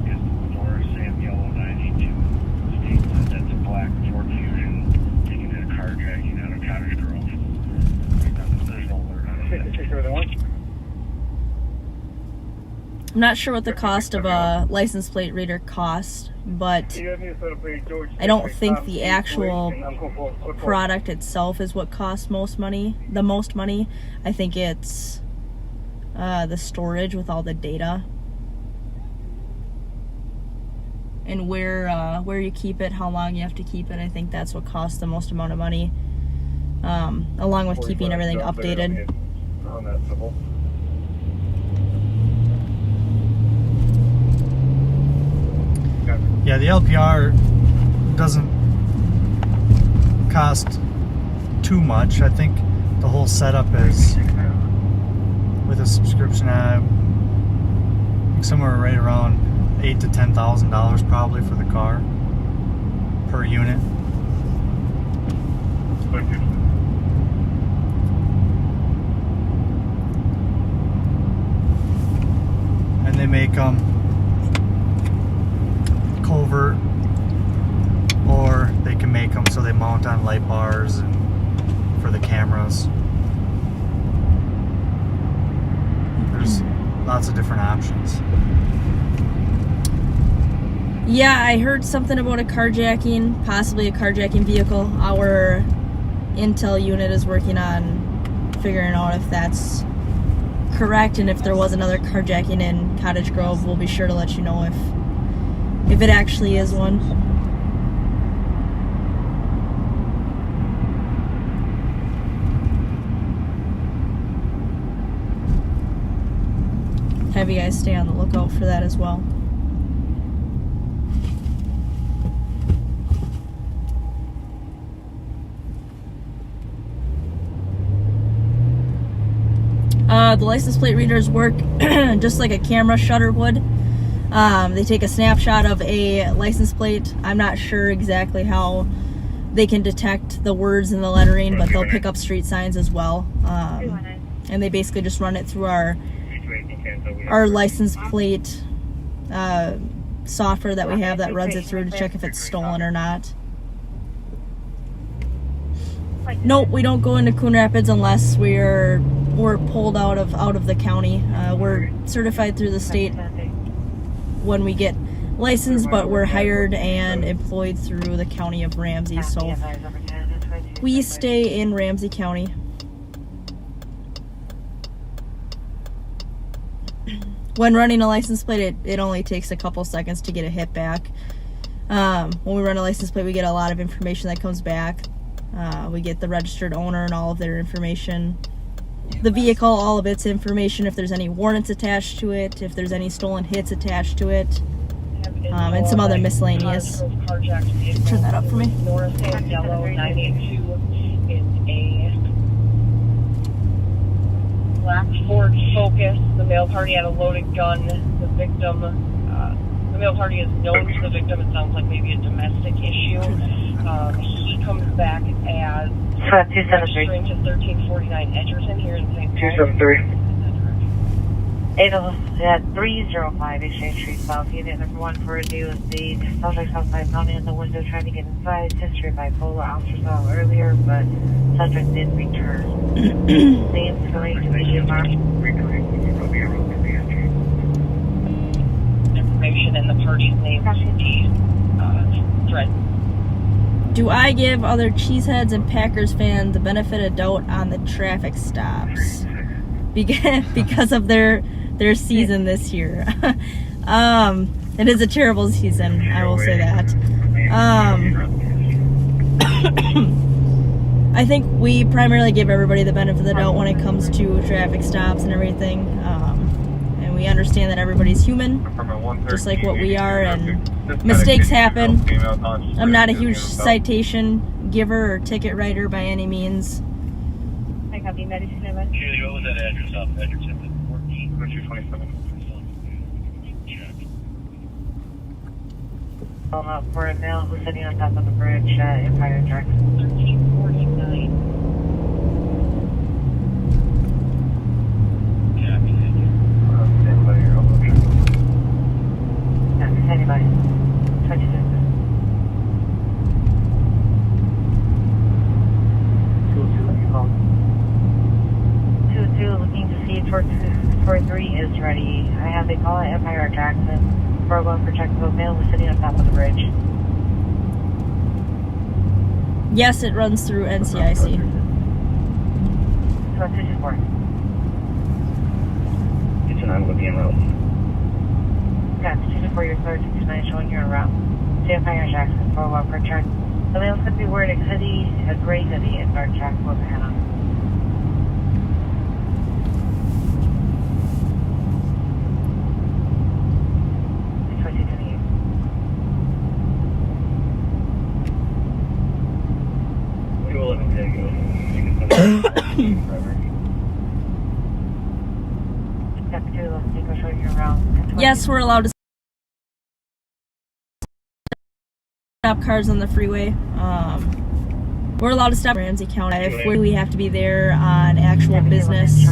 is North Sam Yellow 92. States that that's a black Ford Fusion taking in a carjacking out of Cottage Grove. There's no alert on it. I'm not sure what the cost of a license plate reader costs, but I don't think the actual product itself is what costs the most money. I think it's the storage with all the data and where you keep it, how long you have to keep it. I think that's what costs the most amount of money, along with keeping everything updated. Yeah, the LPR doesn't cost too much. I think the whole setup is, with a subscription, somewhere right around $8,000 to $10,000 probably for the car per unit. And they make them covert, or they can make them so they mount on light bars and for the cameras. There's lots of different options. Yeah, I heard something about a carjacking, possibly a carjacking vehicle. Our intel unit is working on figuring out if that's correct, and if there was another carjacking in Cottage Grove, we'll be sure to let you know if it actually is one. Have you guys stay on the lookout for that as well. The license plate readers work just like a camera shutter would. They take a snapshot of a license plate. I'm not sure exactly how they can detect the words and the lettering, but they'll pick up street signs as well. And they basically just run it through our license plate software that we have that runs it through to check if it's stolen or not. Nope, we don't go into Coon Rapids unless we're pulled out of the county. We're certified through the state when we get licensed, but we're hired and employed through the county of Ramsey. So we stay in Ramsey County. When running a license plate, it only takes a couple seconds to get a hit back. When we run a license plate, we get a lot of information that comes back. We get the registered owner and all of their information. The vehicle, all of its information, if there's any warrants attached to it, if there's any stolen hits attached to it, and some other miscellaneous. Turn that up for me. North and yellow 982 in a black Ford Focus. The male party had a loaded gun. The victim, the male party is known to the victim. It sounds like maybe a domestic issue. He comes back as registering to 1349 Edgerton here in St. Paul. 273. 305 Exchange Street South. Unit number 1 for a due with the subject outside pounding on the window trying to get inside. History bipolar. Officer saw earlier, but subject did return. Name's going to be information and the party's name to the thread. Do I give other Cheeseheads and Packers fans the benefit of doubt on the traffic stops because of their season this year? It is a terrible season, I will say that. I think we primarily give everybody the benefit of the doubt when it comes to traffic stops and everything. And we understand that everybody's human, just like what we are, and mistakes happen. I'm not a huge citation giver or ticket writer by any means. I copy medicine. Julie, what was that address off Edgerton? 227. For a male who's sitting on top of the bridge at Empire Drive. 1349. Anybody? 26. 2-2, looking to see 4-3 is ready. I have a call at Empire Jackson. 4-1 for Jacksonville male who's sitting on top of the bridge. Yes, it runs through NCIC. So 224. It's an Anglican route. Yeah, 224, your clear 69 showing you're en route. To Empire Jackson, 4-1 for check. The male's going to be wearing a hoodie, a gray hoodie, and dark jacket with a hat on. Yes, we're allowed to stop cars on the freeway. We're allowed to stop in Ramsey County if we have to be there on actual business,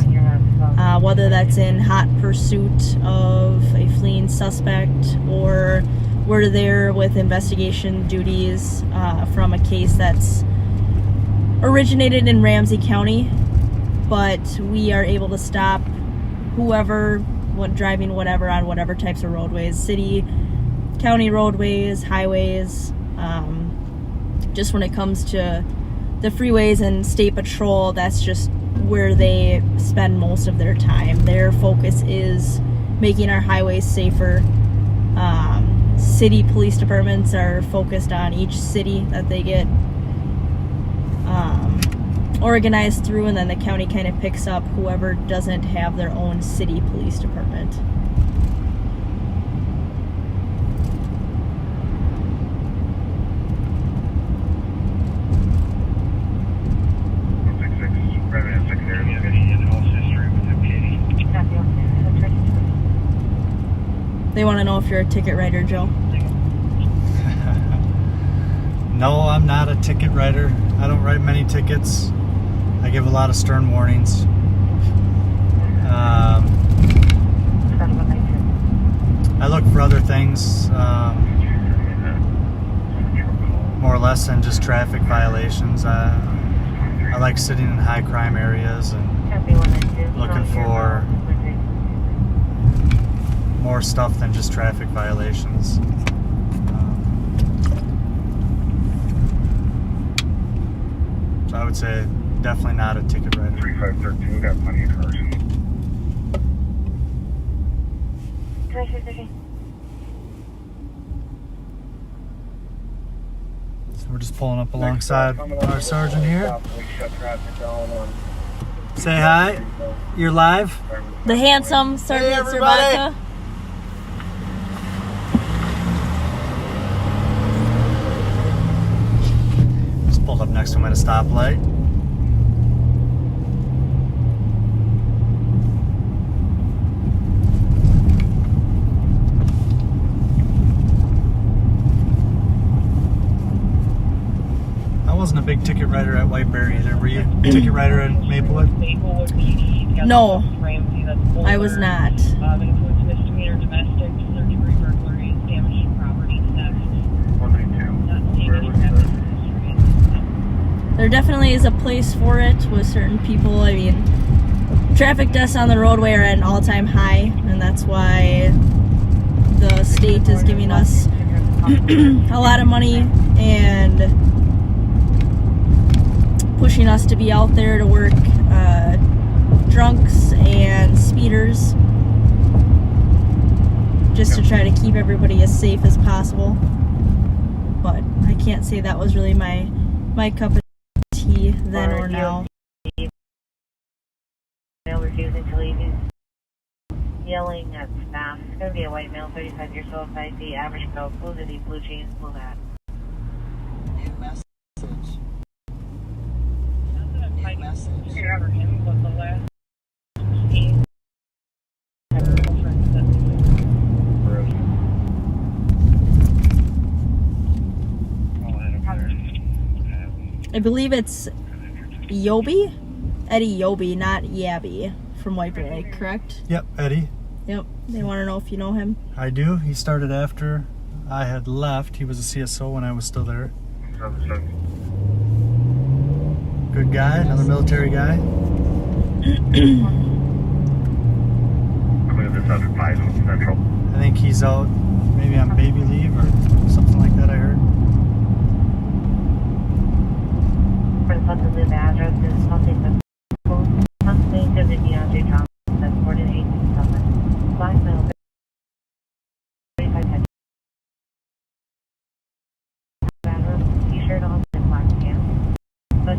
whether that's in hot pursuit of a fleeing suspect or we're there with investigation duties from a case that's originated in Ramsey County, but we are able to stop whoever driving whatever on whatever types of roadways, city, county roadways, highways. Just when it comes to the freeways and state patrol, that's just where they spend most of their time. Their focus is making our highways safer. City police departments are focused on each city that they get organized through, and then the county kind of picks up whoever doesn't have their own city police department. They want to know if you're a ticket writer, Joe. No, I'm not a ticket writer. I don't write many tickets. I give a lot of stern warnings. I look for other things, more or less than just traffic violations. I like sitting in high crime areas and looking for more stuff than just traffic violations. So I would say definitely not a ticket writer. 3513, got plenty of cars. So we're just pulling up alongside our sergeant here. Say hi. You're live. The handsome Sergeant Cervata. Just pulled up next to him at a stoplight. I wasn't a big ticket writer at White Bear either. Were you a ticket writer at Maplewood? No, I was not. Includes misdemeanor domestic, third degree burglary, damage to property, theft. 192. There definitely is a place for it with certain people. I mean, traffic deaths on the roadway are at an all-time high, and that's why the state is giving us a lot of money and pushing us to be out there to work drunks and speeders just to try to keep everybody as safe as possible. But I can't say that was really my cup of tea then or now. Male refusing to leave. He's yelling at staff. It's going to be a white male, 35 years old, 5 feet, average coat, blue hoodie, blue jeans, blue hat. New message. New message. For him, but the last I believe it's Yobi? Eddie Yobi, not Yabby from White Bear Lake, correct? Yep, Eddie. Yep. They want to know if you know him. I do. He started after I had left. He was a CSO when I was still there. Good guy, another military guy. I think he's out maybe on baby leave or something like that, I heard. For the funds of the address is something that's something to the DeAndre Thompson, that's more than 18 something. Black male, 35 head. T-shirt on and black pants. But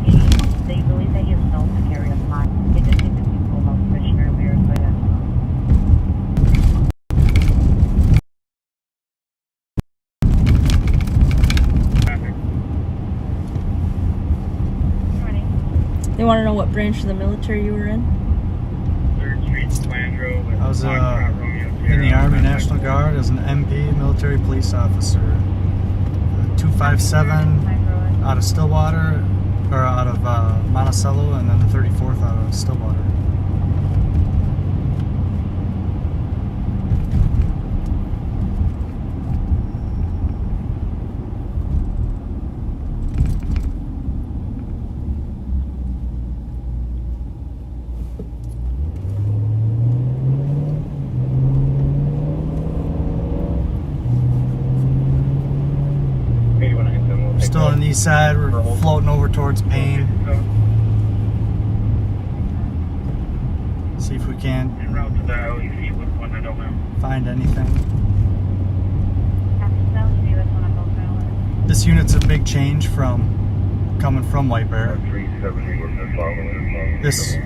they believe that he is known to carry a pot. They just need to be pulled off switch earlier, so that's They want to know what branch of the military you were in. I was in the Army National Guard as an MP, military police officer. 257 out of Stillwater, or out of Monticello, and then the 34th out of Stillwater. Still on the east side, we're floating over towards Payne. See if we can find anything. This unit's a big change from coming from White Bear. This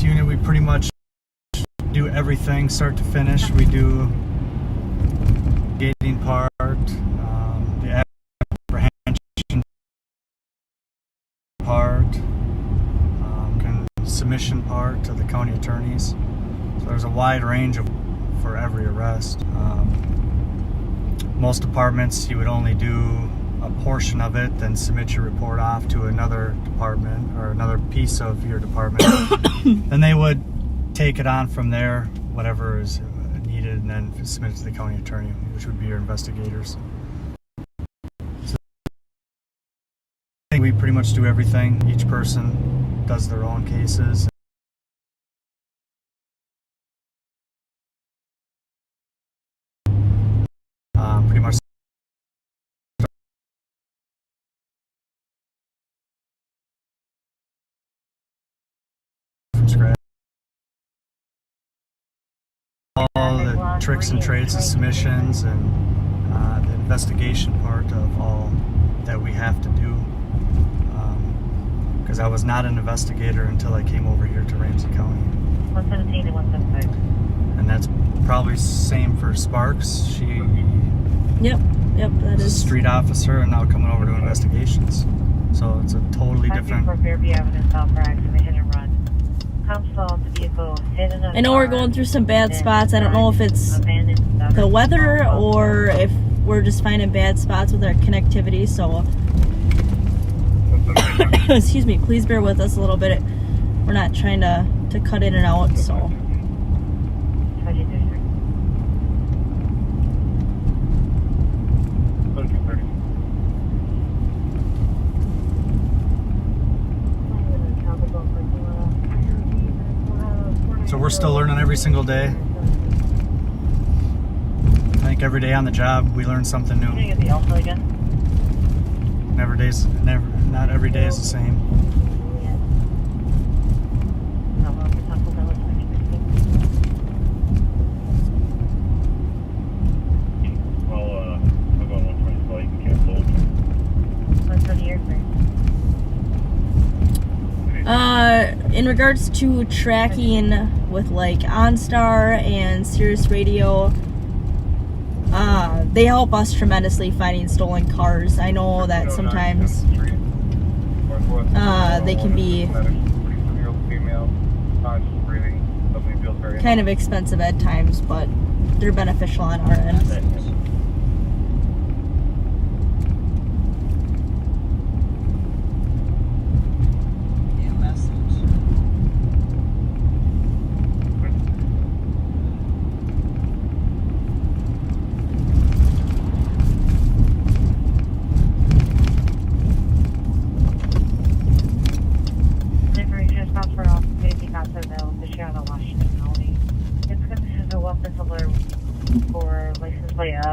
unit, we pretty much do everything start to finish. We do gating part, the apprehension part, submission part to the county attorneys. So there's a wide range for every arrest. Most departments, you would only do a portion of it, then submit your report off to another department or another piece of your department. Then they would take it on from there, whatever is needed, and then submit it to the county attorney, which would be your investigators. So we pretty much do everything. Each person does their own cases. Pretty much from scratch. All the tricks and trades and submissions and the investigation part of all that we have to do. Because I was not an investigator until I came over here to Ramsey County. 117 and 175. And that's probably same for Sparks. She Yep, that is a is. street officer and now coming over to investigations. So it's a totally different. For Fairview Avenue, south for accident, hit and run. Comes on the vehicle, hit in a I know we're going through some bad spots. I don't know if it's the weather or if we're just finding bad spots with our connectivity. So, excuse me, please bear with us a little bit. We're not trying to cut in and out. So. So we're still learning every single day. I think every day on the job we learn something new. Get the alpha again. Not every day is the same. I'll go on 120 so you can cancel. 120 years, In regards to tracking with like OnStar and Sirius Radio, they help us tremendously finding stolen cars. I know that sometimes they can be kind of expensive at times, but they're beneficial on our end.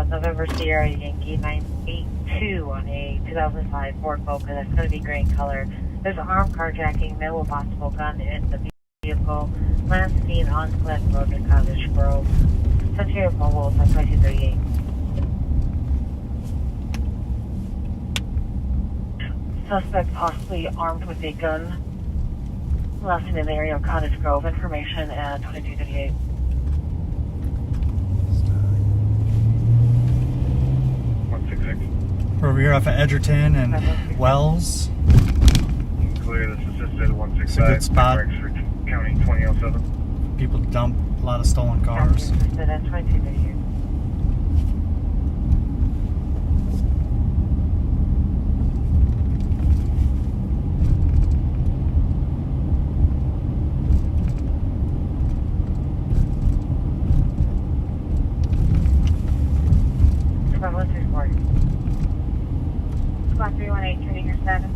November Sierra Yankee 982 on a 2005 Ford Focus. That's going to be gray in color. There's armed carjacking, minimal possible gun in the vehicle. Last seen on Glen Road in Cottage Grove. Century of Mobile, 2238. Suspect possibly armed with a gun. Last seen in the area of Cottage Grove. Information at 2238. We're over here off of Edgerton and Wells. Clear, this is assisted 165. It's a good spot. County 2007. People dump a lot of stolen cars. That's 2238. Squad 318, turning your 7.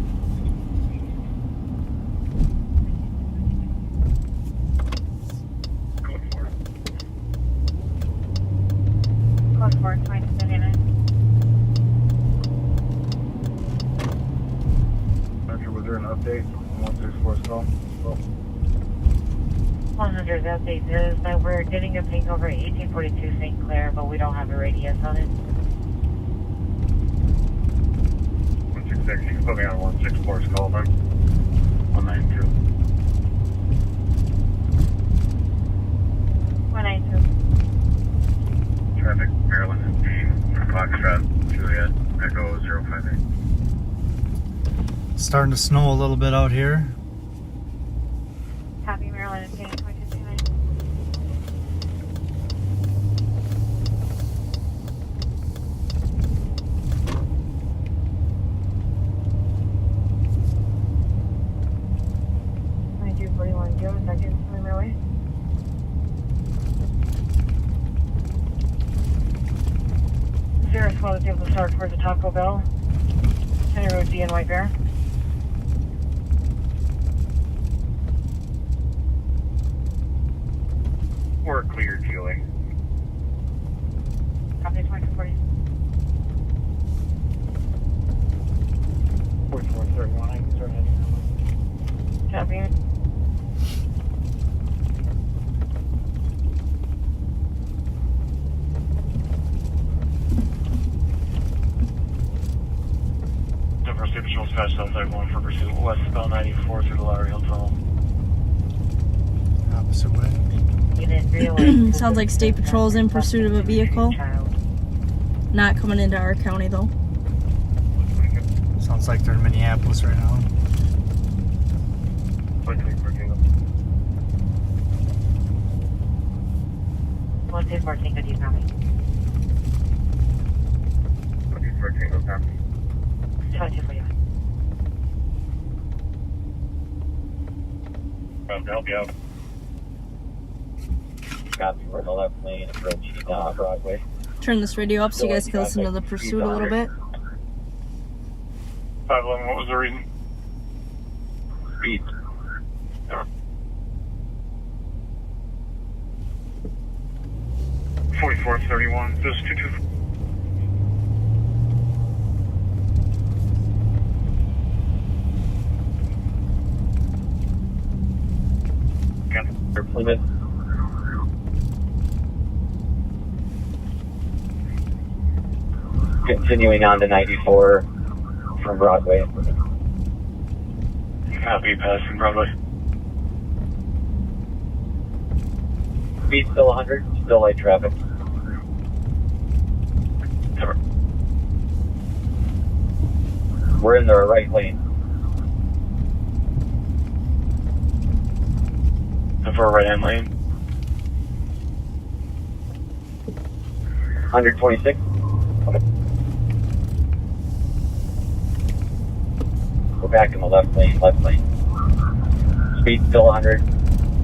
Code 4, 2079. Fletcher, was there an update on 164's call? 100 update is that we're getting a ping over 1842 St. Clair, but we don't have a radius on it. 166, you can put me on 164's call then. 192. 192. Traffic, Maryland and Dean, Foxtrot, Juliet, Echo 058. Starting to snow a little bit out here. Copy, Maryland and Dean, 2229. Seconds on my way. Sarah Squad is able to start towards the Taco Bell. Center Road D and White Bear. We're clear, Julie. Copy 2040. 4431, I can start heading now. Copy. Denver State Patrol's past South Side 1 for pursuit westbound 94 through the Lottery Hill Tunnel. Opposite way. Sounds like State Patrol's in pursuit of a vehicle. Not coming into our county though. Sounds like they're in Minneapolis right now. 1214, good, you copy. 1214, go copy. 2241. To help you out. Copy, we're in the left lane, approaching Broadway. Turn this radio up so you guys can listen to the pursuit a little bit. 511, what was the reason? Speed. 4431, just 22. Plymouth. Continuing on to 94 from Broadway. Copy, passing Broadway. Speed still 100, still light traffic. Cover. We're in the right lane. For right hand lane. 126. Okay. We're back in the left lane, Speed still 100,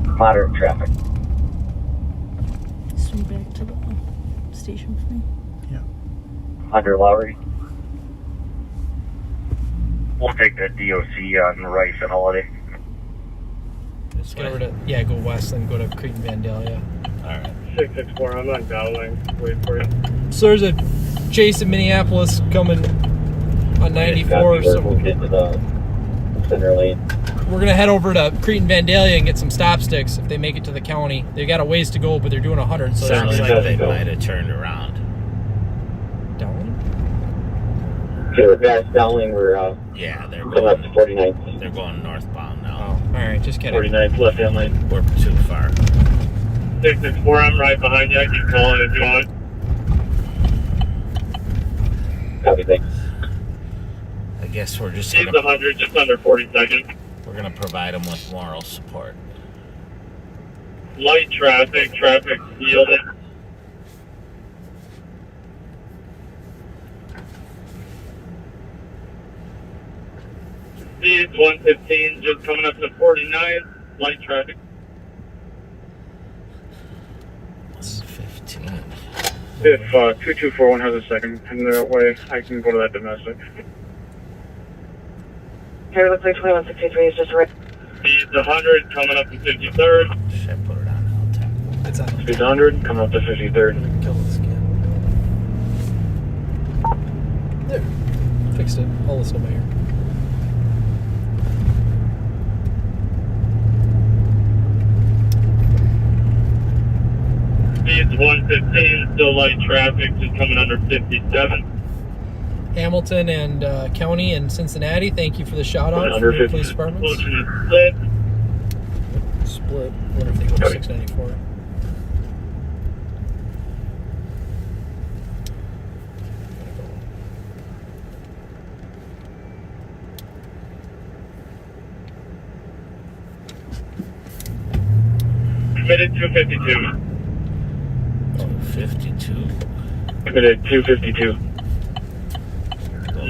moderate traffic. Swing back to the station for me. Under Lowry. We'll take that DOC on Rice and Holiday. Just get over to, go west, then go to Cretan Vandalia. Alright. 664, I'm on dialing. Wait for you. So there's a chase in Minneapolis coming on 94. So we'll get to the center lane. We're going to head over to Cretan Vandalia and get some stop sticks if they make it to the county. They've got a ways to go, but they're doing 100. So sounds like they might have turned around. Dowling? Okay, we're past Dowling. We're Yeah, they're coming up to 49th. They're going northbound now. Oh, all right, just kidding. 49th left hand lane. We're too far. 664, I'm right behind you. I keep calling if you want. Copy, thanks. I guess we're just Speed's gonna 100, just under 40 seconds. we're gonna provide them with moral support. Light traffic yielded. Speed 115, just coming up to 49, light traffic. 15. If 2241 has a second in their way, I can go to that domestic. Okay, looks like 2163 is just right. Speed's 100, coming up to 53rd. Should I put it on LTAC? It's on. Speed's 100, coming up to 53rd. Kill this kid. There. Fixed it. I'll listen to my ear. Speed's 115, still light traffic, just coming under 57. Hamilton and County and Cincinnati, thank you for the shout out Under for the 50. police departments. Split. Split. What if they go to 694? Committed 252. 52. Committed 252.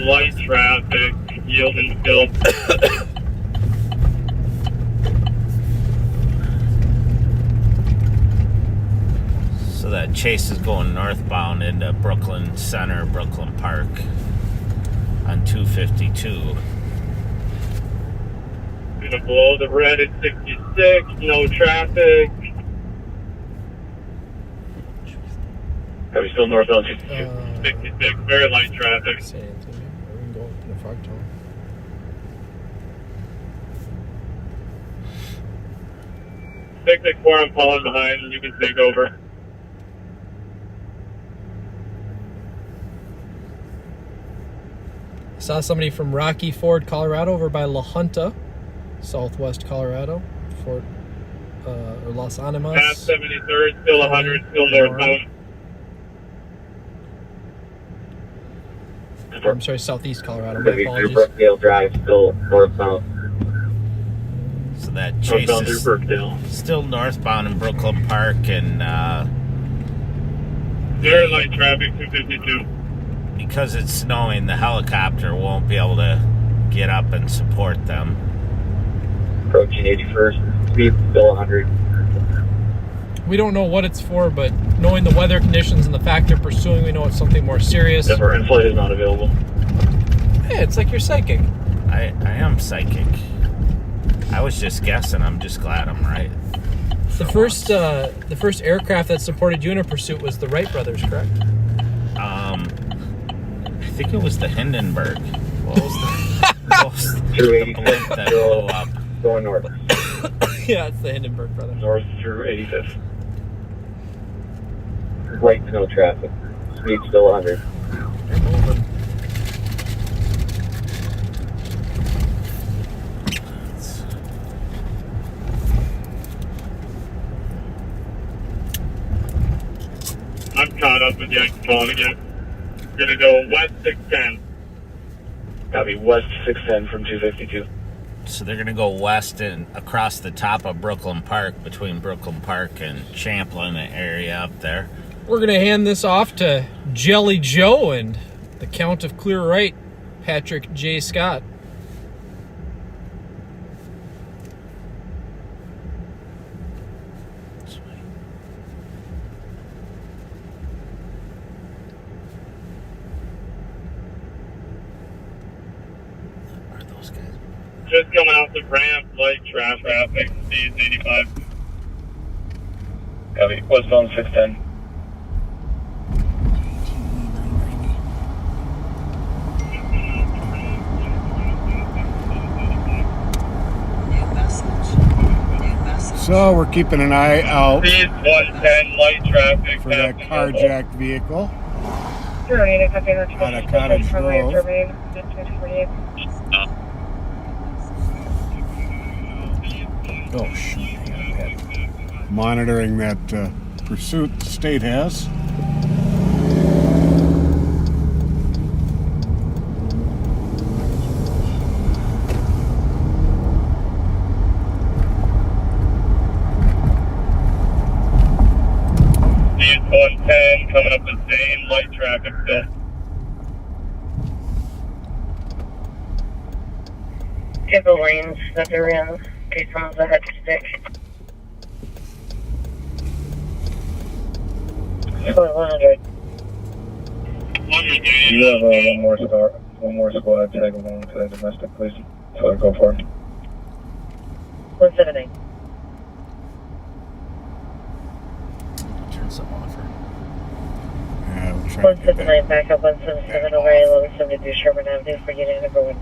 Light traffic, yielding still. So that chase is going northbound into Brooklyn Center, Brooklyn Park on 252. Gonna blow the red at 66, no traffic. Are we still northbound 66? Very light traffic. San Antonio. Or we can go in the Frogtown. Six 4, I'm falling behind, and you can take over. Saw somebody from Rocky Ford, Colorado, over by La Junta, southwest Colorado, Fort or Los Animas. Past 73rd, still 100, still northbound. I'm sorry, southeast Colorado. My apologies. Brookdale Drive, still northbound. So that chase Northbound is through Brookdale. still northbound in Brooklyn Park, and Very light traffic, 252. because it's snowing, the helicopter won't be able to get up and support them. Approaching 81st, speed still 100. We don't know what it's for, but knowing the weather conditions and the fact they're pursuing, we know it's something more serious. If our in-flight is not available. Hey, it's like you're psychic. I am psychic. I was just guessing. I'm just glad I'm right. The first aircraft that supported you in a pursuit was the Wright brothers, correct? I think it was the Hindenburg. What was the Through the blimp that blew up? Going north. Yeah, it's the Hindenburg brothers. North through 85th. Light snow traffic. Speed still 100. They're moving. I'm caught up with you. I can call it again. We're going to go west 610. Copy, west 610 from 252. So they're going to go west and across the top of Brooklyn Park, between Brooklyn Park and Champlin area up there. We're going to hand this off to Jelly Joe and the Count of Clear Right, Patrick J. Scott. Just coming off the ramp, light traffic, speed 85. Copy, westbound 610. So we're keeping an eye out Speed 110, light traffic. for that carjacked vehicle out of Cottage Grove. Oh, shoot. Monitoring that pursuit the state has. Speed 110, coming up the same, light traffic still. Get the lanes that they're in, in case someone's ahead to stick. 100. You have one more squad tag along to that domestic, please. So I'll go for it. 178. Turn something off her. Yeah, we'll try to get that. 179 back up 177 over 1172 Sherman Avenue for unit number 1.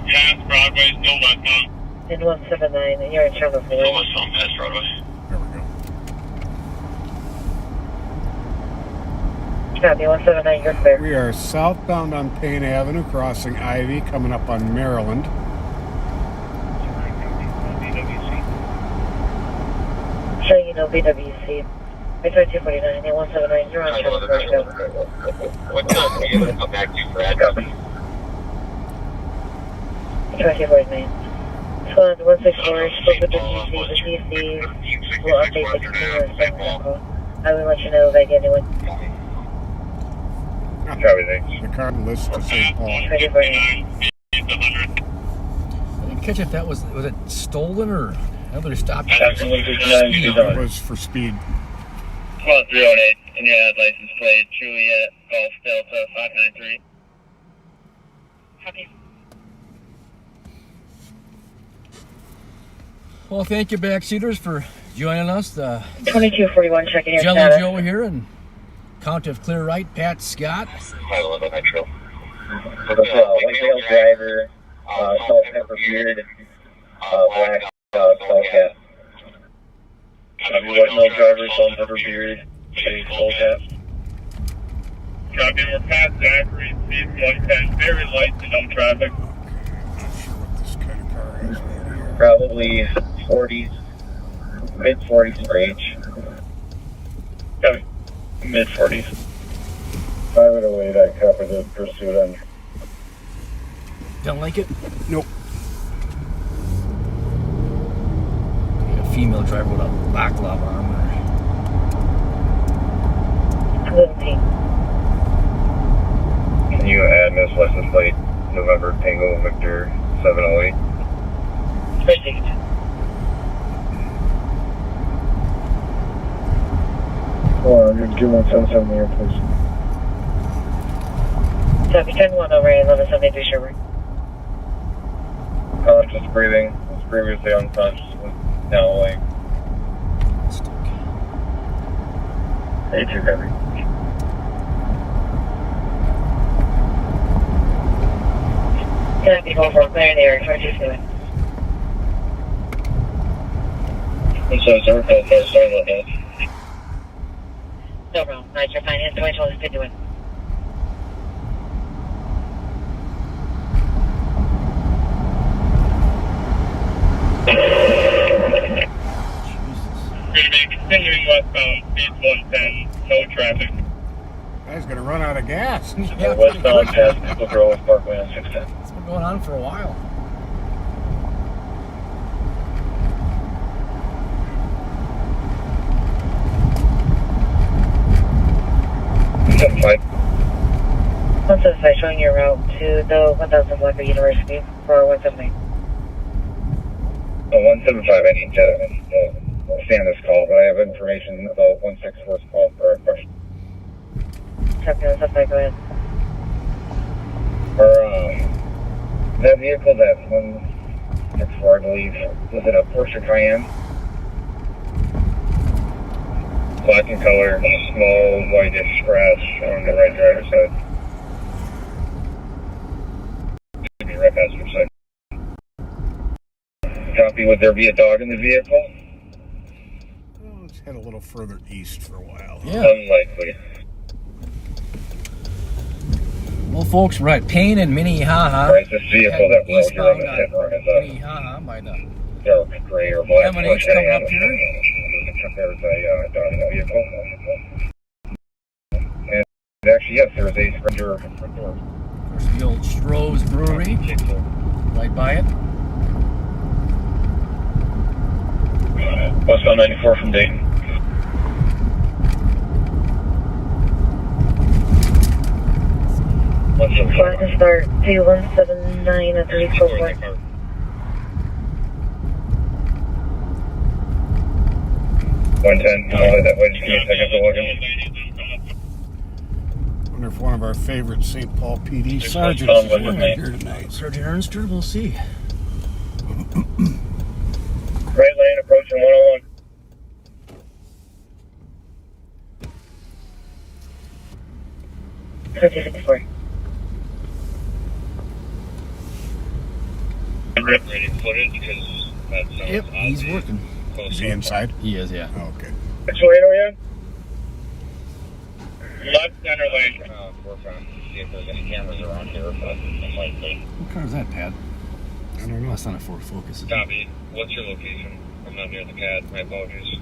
Past Broadway, still westbound. In 179, and you're in Charlotte. Still westbound, past Broadway. There we go. Copy, 179, you're clear. We are southbound on Payne Avenue, crossing Ivy, coming up on Maryland. So you know BWC. It's 249, 179, you're on Charlotte. What time are you going to come back to for address? 249. Squad 164, spoke with the DC. The DC will update the continuous call. I will let you know if I get anyone. The car list to St. Paul. 249. I didn't catch if that was it stolen or another stop? It was for speed. Well, 308, and you had license plate Juliet Golf Delta 593. Copy. Well, thank you, backseaters, for Joining us, the 2241 checking your Jelly status. Joe here, and count of clear right, Pat Scott. One male driver, salt pepper beard, black salt cap. One male driver, salt pepper beard, salt cap. Copy, we're past Zachary, speed 110, very light to no traffic. Probably 40s, mid 40s range. Copy. Mid 40s. 508, I copy the pursuit on. Don't like it? Nope. A female driver with a baklava on there. Can you add Miss License Plate November Tango Victor 708? Received. You're doing 77 here, please. Copy 10-1 over 1173 Sherwood. Conscious breathing, was previously unconscious, was now awake. 82 heavy. Copy 44, clear in the area, 22 So circle for silent hit. No problem. Niger Finance, 2012 is 51. We're going to be continuing westbound, speed 110, no traffic. Guy's gonna run out of gas. Westbound past Nickel Grove Parkway on 610. It's been going on for a while. One says by showing your route to the 1000 Blocker University for 178. 175, I need to stay on this call, but I have information about 164's call for a question. Copy, 175, go ahead. That vehicle, that 164, I believe, was it a Porsche Cayenne? Black in color, small whitish scratch on the right driver's side. Should be right passenger side. Copy, would there be a dog in the vehicle? Let's head a little further east for a while. Yeah. Unlikely. Well, folks, we're at Payne and Minnehaha. Right, this vehicle that we're here on the head run is a Minnehaha by the dark gray or black M&H Porsche coming up Cayenne. here. There's a dog in the vehicle. And actually, yes, there is a Sprinter front door. Of course, the old Stroh's Brewery. Right by it. Westbound 94 from Dayton. Flight to start T179 at 34 point. I'll let that wait. Just give me a second to log in. Wonder if one of our favorite St. Paul PD sergeants is working here tonight. Sergeant Ernster, we'll see. Right lane approaching 101. Ready footage because that sounds Yep, he's working. Is he inside? He is, yeah. Oh, okay. Which lane are you in? left center lane. We're trying to see if there's any cameras around here, but unlikely. What car is that, Pat? I don't know. That's not a Ford Focus. Is it? Copy. What's your location? I'm not near the CAD. My apologies.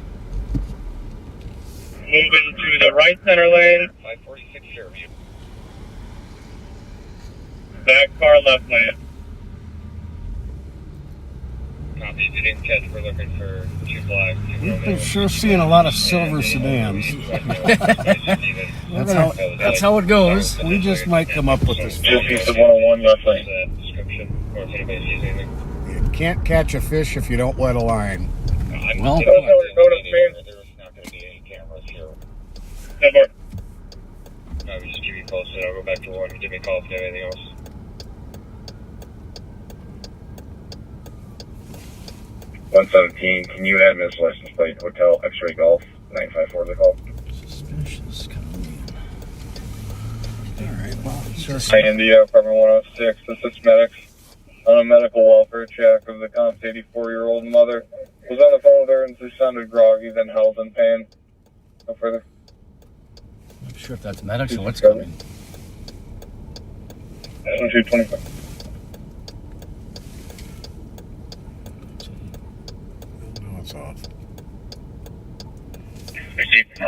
Moving to the right center lane. 546 Fairview. Back car left lane. Copy. You didn't catch. We're looking for 2 black. We've been sure seeing a lot of silver sedans. That's how it goes. We just might come up with this. Two piece of 101 left lane. Description. Or if anybody sees anything. You can't catch a fish if you don't wet a line. Well, There's not going to be any cameras here. Copy. Just keep me posted. I'll go back to 1. Give me a call if you have anything else. 117, can you add Miss license plate Hotel X-Ray Golf 954 the call? Suspicious coming in. Alright, well, sure. Hi, India, apartment 106. Assist medics on a medical welfare check of the comp's 84-year-old mother. Was on the phone with her and she sounded groggy, then held in pain. No further. I'm not sure if that's medics or what's coming. 225. No, it's off. Received.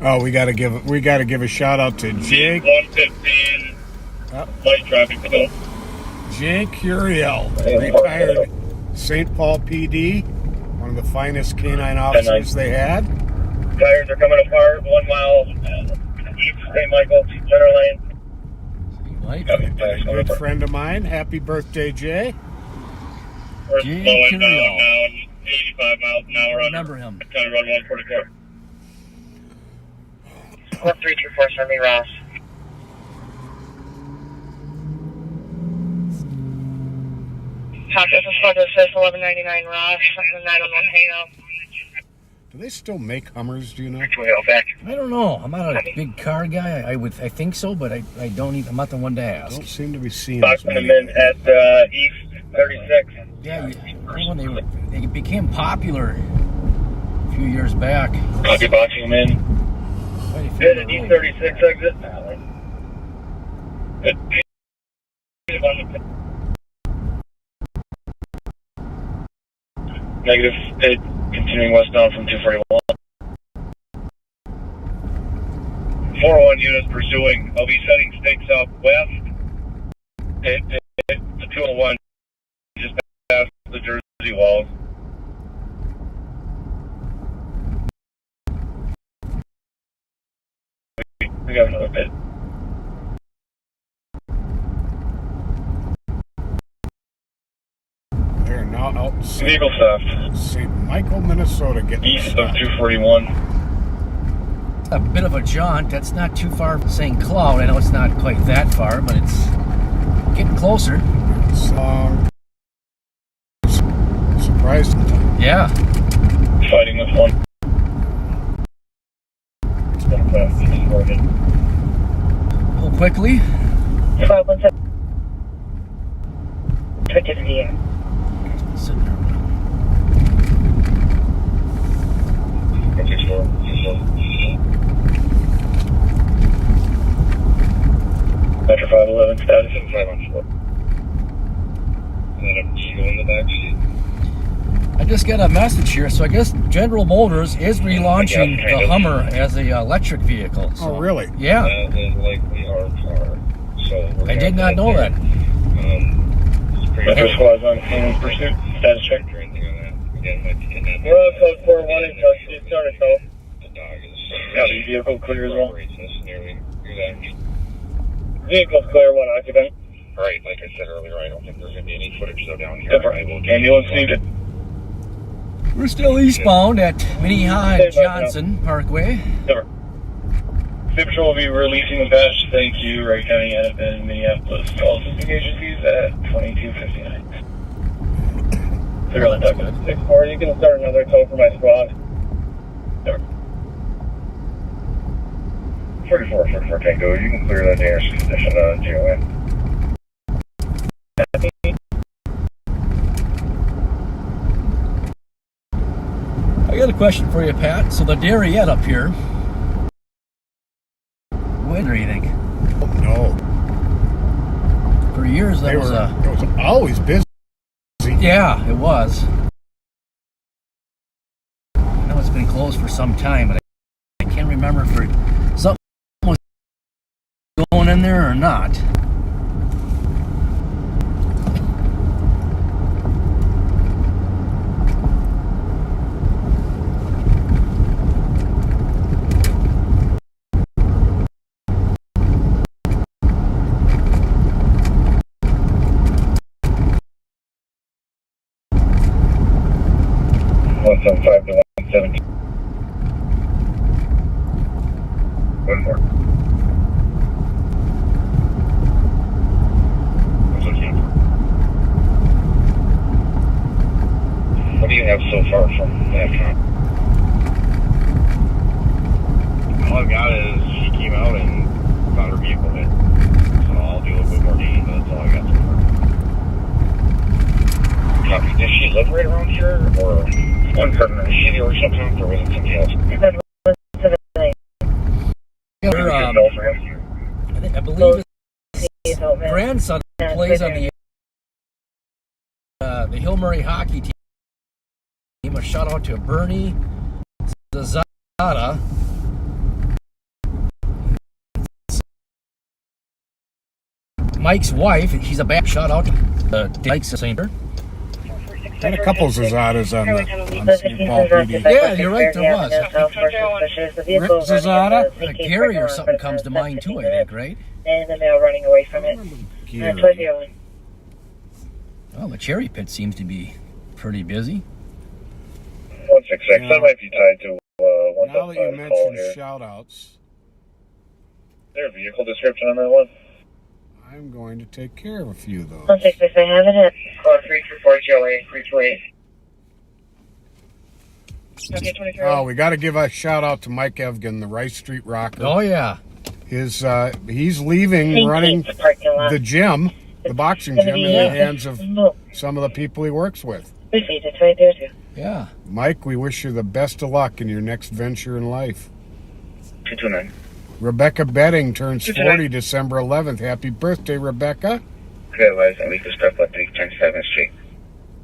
Oh, we gotta give a shout out to Jake. 115. Light traffic control. Jake Curiel, retired St. Paul PD, one of the finest canine officers they had. Tires are coming apart 1 mile east St. Michael, center lane. Good friend of mine. Happy birthday, Jay. We're Jake slowing down Curiel. now, 85 miles an hour. Remember him. Trying to run 144. 1324, send me Ross. Talk this is for the 1199 Ross, the 911 hangout. Do they still make Hummers? Do you know? I don't know. I'm not a big car guy. I think so, but I don't even. I'm not the one to ask. Don't seem to be seeing Box as them many. in at East 36. Yeah, when they became popular a few years back. Copy boxing them in. Good at East 36 exit. Good. Negative. Pit. Continuing westbound from 241. 401 units pursuing. I'll be setting stake southwest. Pit, the 201 just past the Jersey walls. We got another pit. They're now out in Vehicle theft. St. Michael, Minnesota, getting East of stopped. 241. A bit of a jaunt. That's not too far from St. Cloud. I know it's not quite that far, but it's getting closer. Surprised. Yeah. Fighting with one. It's been fast. It's working. Pull quickly. 1217. Switch it to the air. Sitting there. Metro 511 status at 514. And then I'm just in the back seat. I just got a message here, so I guess General Motors is relaunching the Hummer as a electric vehicle. So, Oh, really? Yeah. That is likely our car. So I did not know that. Metro squad's on scene in pursuit. Status check. We're on code 41 in custody. Started tow. The dog is. Copy. Vehicle clear as well. Vehicle's clear, one occupant. Right, like I said earlier, I don't think there's going to be any footage though down here. Ambulance needed. We're still eastbound at Minnehaha Johnson Parkway. Never. State Patrol will be releasing the patch. Thank you, Wright County and Minneapolis. All assisting agencies at 2259. Figure out that document. 6-4, you can start another tow for my squad. Never. 44 Tango, you can clear that nearest position on GON. I got a question for you, Pat. So the Darriette up here, when do you think? No. For years that It was always busy. Yeah, it was. I know it's been closed for some time, but I can't remember if something was going in there or not. I believe his grandson plays on the Hill Murray hockey team. A shout out to Bernie Zazada. Mike's wife, she's a back shout out to Mike's singer. Had a couple Zazadas on the St. Paul PD. Yeah, you're right, there was. Rick Zazada? Gary or something comes to mind too, I think, right? And the male running away from it. Gary. Well, the cherry pit seems to be pretty busy. 166. That might be tied to now that you mentioned shout-outs, there vehicle description on that one? I'm going to take care of a few of those. 166, I have it at. Call 334 GLA 328. Oh, we got to give a shout-out to Mike Evgen, the Rice Street Rocker. Oh, yeah. He's leaving, running the gym, the boxing gym, in the hands of some of the people he works with. It's right there, too. Yeah. Mike, we wish you the best of luck in your next venture in life. 229. Rebecca Betting turns 40 December 11th. Happy birthday, Rebecca. Okay, guys, I think this stuff like 37th Street.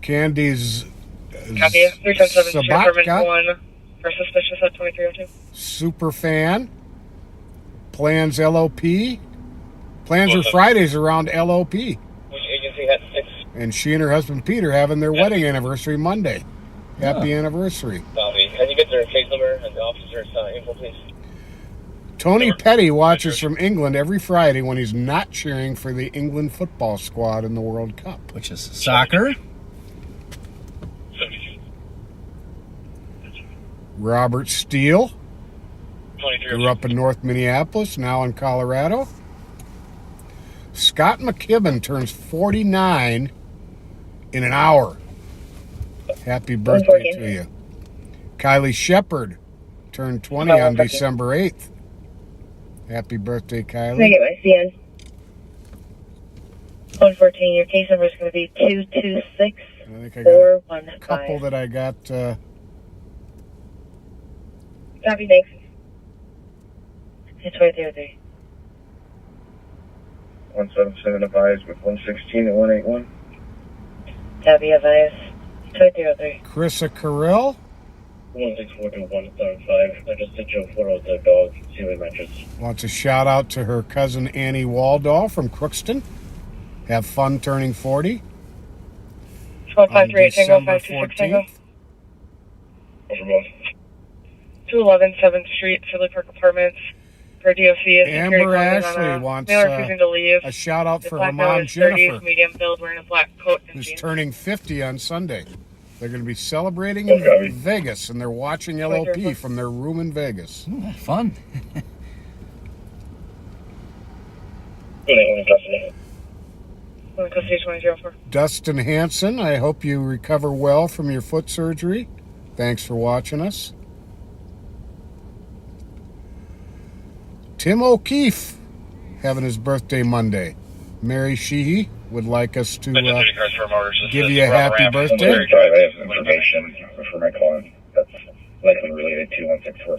Candy's Copy. 377 Street, Sabatka, 1 for suspicious at 2302. super fan. Plans LOP. Plans are Fridays around LOP. Which agency had 6? And she and her husband Peter having their wedding anniversary Monday. Happy anniversary. Can you get their case number and the officer's info, please? Tony Petty watches from England every Friday when he's not cheering for the England football squad in the World Cup. Which is soccer. 72. Robert Steele 23. grew up in North Minneapolis, now in Colorado. Scott McKibben turns 49 in an hour. Happy birthday to you. Kylie Shepard turned 20 on December 8th. Happy birthday, Kylie. Can I get my CN? 114, your case number is going to be 226. I think I got a couple that I got. Copy, thanks. It's right there, there. 177 advised with 116 and 181. Copy, advised. It's right there, there. Carissa Carell 164 to 175. I just did your photo of the dog. See what it matches. wants a shout out to her cousin Annie Waldall from Crookston. Have fun turning 40. 153 Tango December 526 Tango. 14th. Over both. 211 7th Street, Philly Park Apartments. For DOC, Amber Ashley wants refusing to leave. a shout out The for her black mom is 30s, Jennifer, medium build, wearing a black coat and who's jeans. turning 50 on Sunday. They're going to be celebrating in Vegas, and they're watching LOP from their room in Vegas. Fun. Custody 2004. Dustin Hanson, I hope you recover well from your foot surgery. Thanks for watching us. Tim O'Keefe having his birthday Monday. Mary Sheehy would like us to give you a happy birthday. I have information for my call. That's likely related to 164.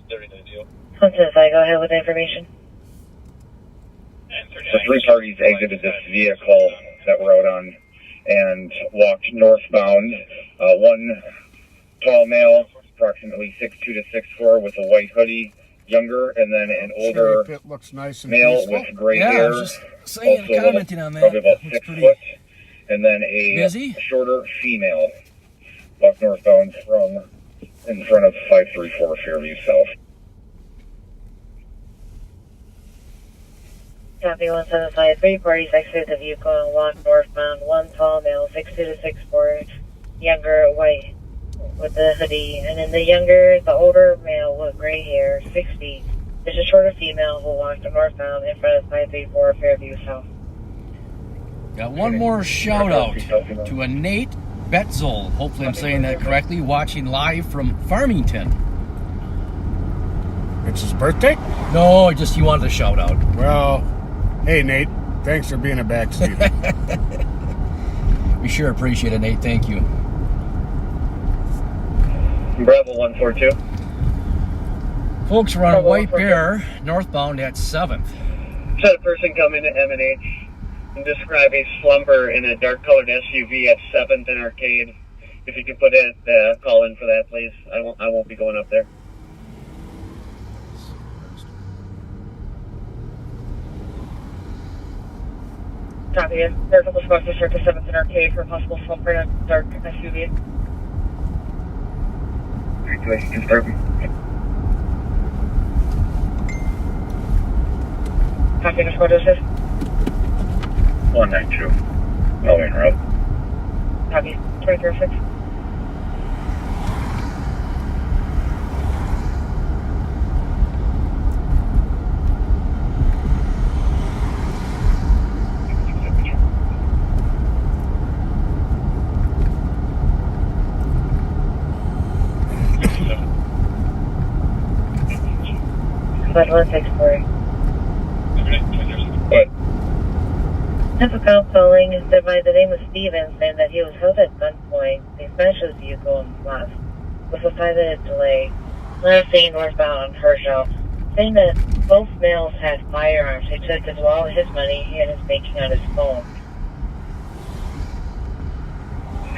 175, go ahead with the information. The 3 parties exited this vehicle that we're out on and walked northbound. One tall male, approximately 6'2" to 6'4", with a white hoodie, younger, and then an older Pit looks nice and male peaceful. with gray Yeah, I hair. was just saying, commenting on that. Probably about Looks 6 pretty foot. And then a busy. shorter female walked northbound from in front of 534 Fairview South. Copy 175, 3 parties exited the vehicle and walked northbound. One tall male, 6'2" to 6'4", younger, white, with the hoodie. And then the older male with gray hair, 60. There's a shorter female who walked northbound in front of 534 Fairview South. Got one more shout out to a Nate Betzel. Hopefully I'm saying that correctly. Watching live from Farmington. It's his birthday? No, just he wanted a shout out. Well, hey Nate, thanks for being a backseater. We sure appreciate it, Nate. Thank you. Bravo 142. Folks, we're on White Bear, northbound at 7th. Said a person come into M&H and describe a slumber in a dark-colored SUV at 7th and Arcade. If you could put a call in for that, please. I won't be going up there. Copy it. There's a couple spots to start to 7th and Arcade for a possible slumber in a dark SUV. Situation confirmed. Copy the squad assist. 192. Melvin Road. Copy. 2306. But 164. What? Typical calling said by the name of Steven, saying that he was held at gunpoint. They smashed his vehicle and left. With a 5-minute delay. Last seen northbound on Herschel, saying that both males had firearms. He took his wallet, his money, and his banking on his phone.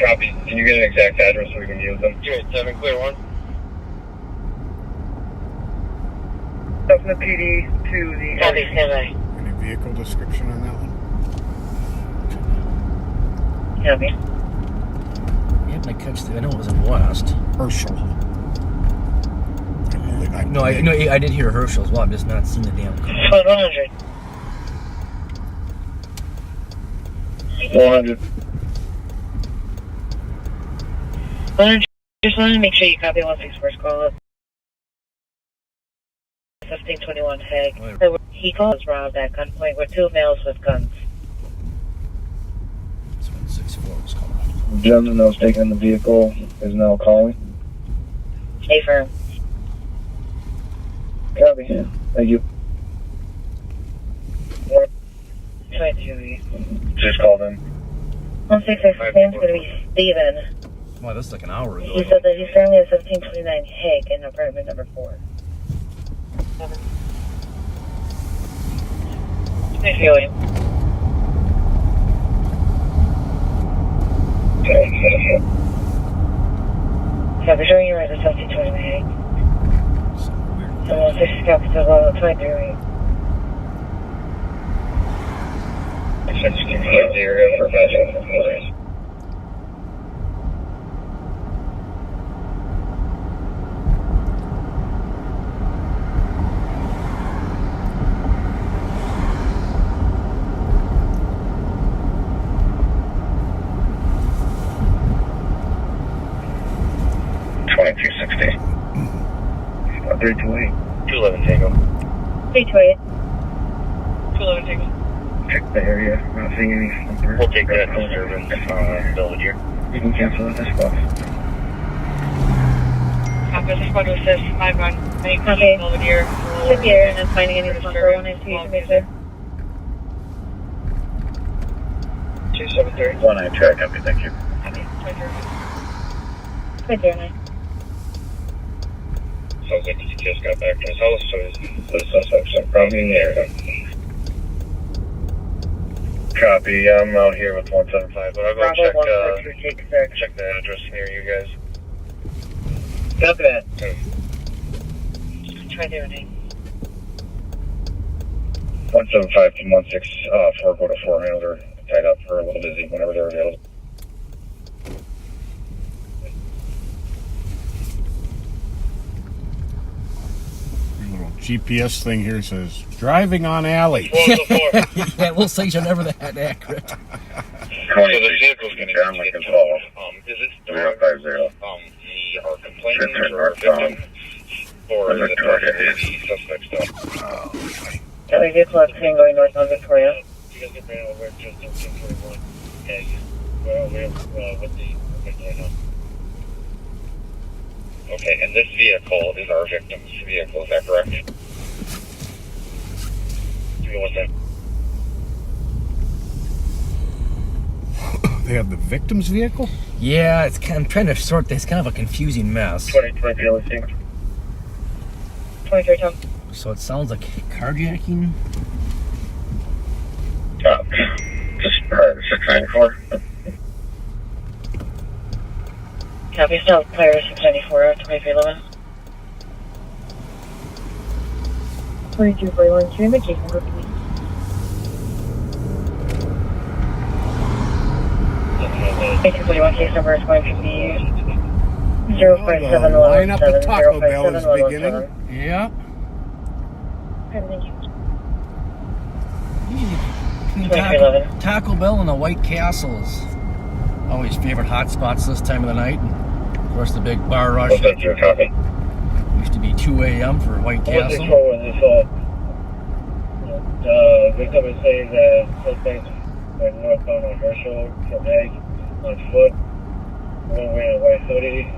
Copy. Can you get an exact address so we can use them? 287, clear 1. From the PD to the... Copy, standby. Any vehicle description on that one? Copy. Yeah, I catch the. I know it was in West. Herschel. No, I did hear Herschel as well. I'm just not seeing the damn car. 100. 100. Just want to make sure you copy 164's call up. 1521 Hague. He calls robbed at gunpoint with 2 males with guns. That's 164 was called. The gentleman that was taking in the vehicle is now calling. Affirm. Copy. Thank you. 22. Just called in. 166 name's going to be Steven. Wow, that's like an hour ago. He said that he's currently at 1729 Hague in apartment number 4. Thank you, William. Yeah, we're showing you right at 1729 Hague. So 166 copy to level 23. Since you can clear the area for passing. Tango. 211 Tango. 328. 211 Tango. Check the area. Not seeing any. We'll take that disturbance Belvedere. You can cancel at this spot. Copy, this squad was assist 5-1. Okay. Belvedere. Should be here and then finding any slumber 192 to make sure. 273. 192, I copy, thank you. Copy. 209. Sounds like he just got back to his house, so The suspects are probably in the area. Copy, I'm out here with 175, but I'll go check the address near you guys. Copy that. 209. 175 to 164, go to 4. I know they're tied up or a little busy whenever they're available. GPS thing here says driving on alley. Yeah, we'll say you're never that accurate. So the vehicle's going to get involved. Is it 050. our complainant or our victim? Or is it the suspect's done? That way vehicle at 10 going north on Victoria. You guys get ran over just in 241. Yeah, well, we're with the right now. Okay, and this vehicle is our victim's vehicle, is that correct? Give me 1 second. They have the victim's vehicle? Yeah, it's I'm trying to sort this. It's kind of a confusing mess. 23 Tom. So it sounds like carjacking. Just 694. Copy, still clear 694, 2311. 2241, can you make case number, please? Case number is going to be 057 line up at Taco Bell is beginning. Yeah. Thank you. Taco Bell and the White Castle is always favorite hot spots this time of the night. And of course, the big bar rush. Used to be 2 a.m. for White Castle. Victim is saying that suspect went northbound on Herschel, Quebec, on foot, one way on White hoodie,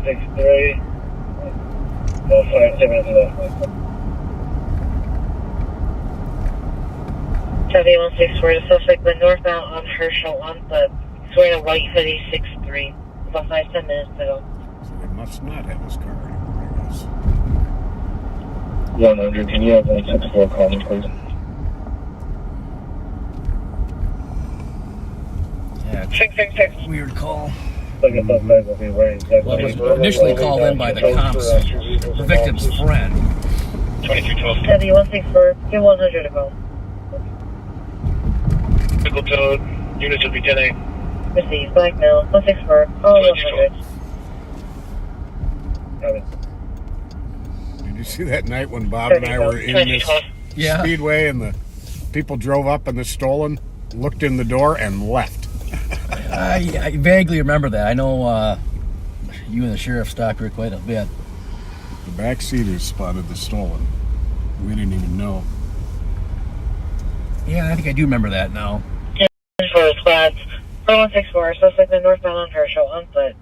6'3", about 5 minutes left. 7164, the suspect went northbound on Herschel on foot. He's wearing a white hoodie, 6'3", about 5-10 minutes ago. So they must not have his car anymore, I guess. 100, can you have 164 call me, please? Yeah, 666. Weird call. Well, it was initially called in by the cops, the victim's friend. 2312. 7164, get 100 to go. Vehicle towed, units will be 10A. Received, blackmail, 164, all 100. Did you see that night when Bob and I were in this speedway and the people drove up in the stolen, looked in the door, and left? I vaguely remember that. I know you and the sheriff stopped here quite a bit. The backseaters spotted the stolen. We didn't even know. Yeah, I think I do remember that now. For the squads, 4164, suspect in northbound on Herschel on foot.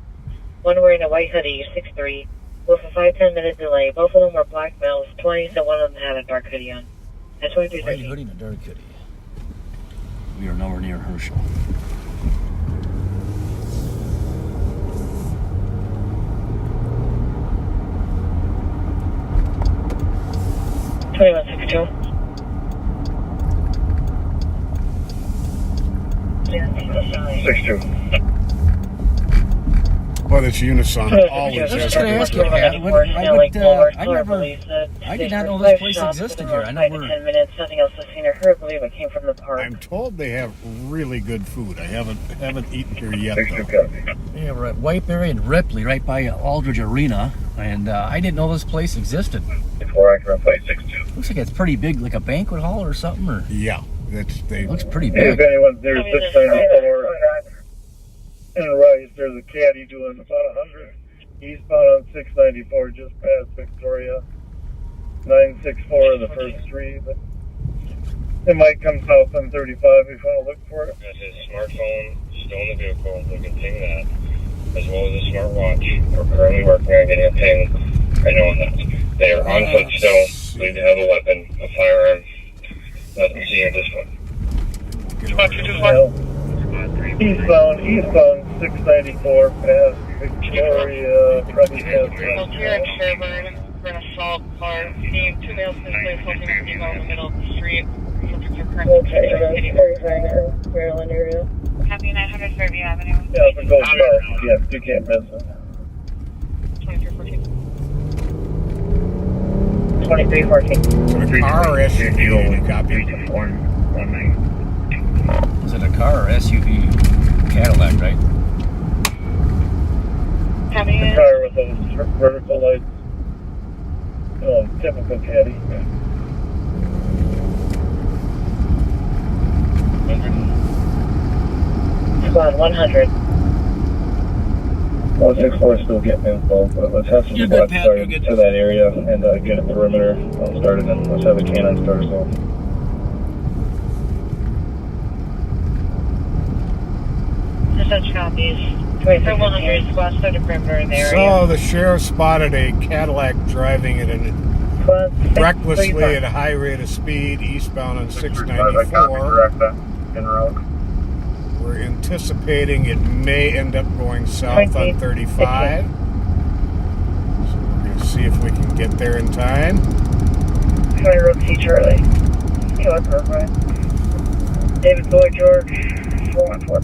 One wearing a white hoodie, 6'3", with a 5-10 minute delay. Both of them were black males, 20s, and one of them had a dark hoodie on. That's 2313. White hoodie and a dark hoodie. We are nowhere near Herschel. Well, this Unison always I was has just going to ask you, Pat, I did not know this place existed here. I know we're... 10 minutes, nothing else was seen or heard. I believe it came from the park. I'm told they have really good food. I haven't eaten here yet, though. Yeah, we're at Whiteberry and Ripley, right by Aldridge Arena, and I didn't know this place existed. Looks like it's pretty big, like a banquet hall or something, or... Yeah, looks pretty big. If anyone's near 694 and Rice, there's a caddy doing about 100 eastbound on 694 just past Victoria. 964 in the first street. It might come south on 35 if you want to look for it. That's his smartphone still in the vehicle. We can ping that, as well as a smartwatch. We're currently working on getting a ping. I know on that. They are on foot still. Believed to have a weapon, a firearm. Nothing seen at this point. Eastbound 694 past Victoria, probably past Here in Sherburne, for an assault car. Seeing 2 males physically assaulting a female in the middle of the street. Subjects are currently Maryland area. Copy 900 Fairview Avenue. Yeah, if it goes south, yes, you can't miss it. 2314. 2314. Car or SUV? Copy. Is it a car or SUV? Cadillac, right? The car with those vertical lights. Oh, typical caddy. Squad 100. 164 still getting involved, but let's have some squad started to that area and get a perimeter started, and let's have a canine start as well. Such copies. 100 squad started perimeter in the area. So the sheriff spotted a Cadillac driving it recklessly at a high rate of speed eastbound on 694. We're anticipating it may end up going south on 35. So we're going to see if we can get there in time. County Road C Charlie. Killer Parkway. David Boyd George 414.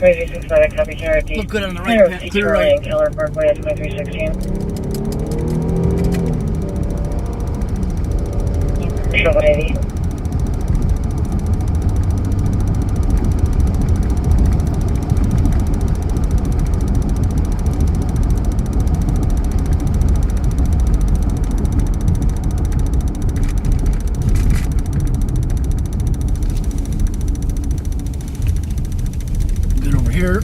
2369, copy County D. Look good on the right, County Road Pat. C Clear Charlie right. and Killer Parkway at 2316. Commercial 180. Good over here.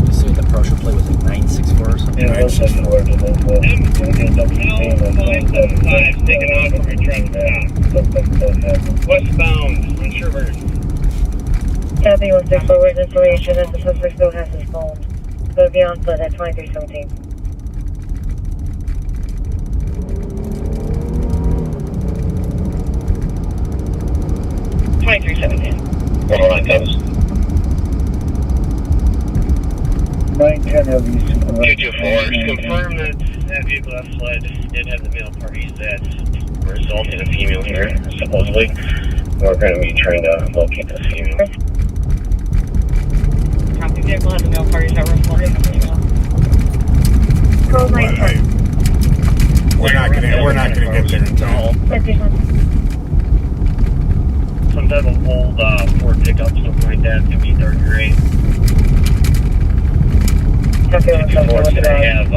You see the partial play was like 964 or something. Yeah, that's just the word. And then we'll end up seeing 575, taking on from your truck stop. Westbound on Sherburne. Copy 164 with information that the suspect still has his phone. Go be on foot at 2317. Hold on, Thomas. 910 of these. 224. Confirm that vehicle that fled did have the male parties that result in a female here, supposedly. We're going to be trying to locate this female. Copy vehicle has the male parties that were flooded. Code 910. We're not gonna get there in time. Some type of old Ford pickup, something like that, could be dark gray. Copy 174 They have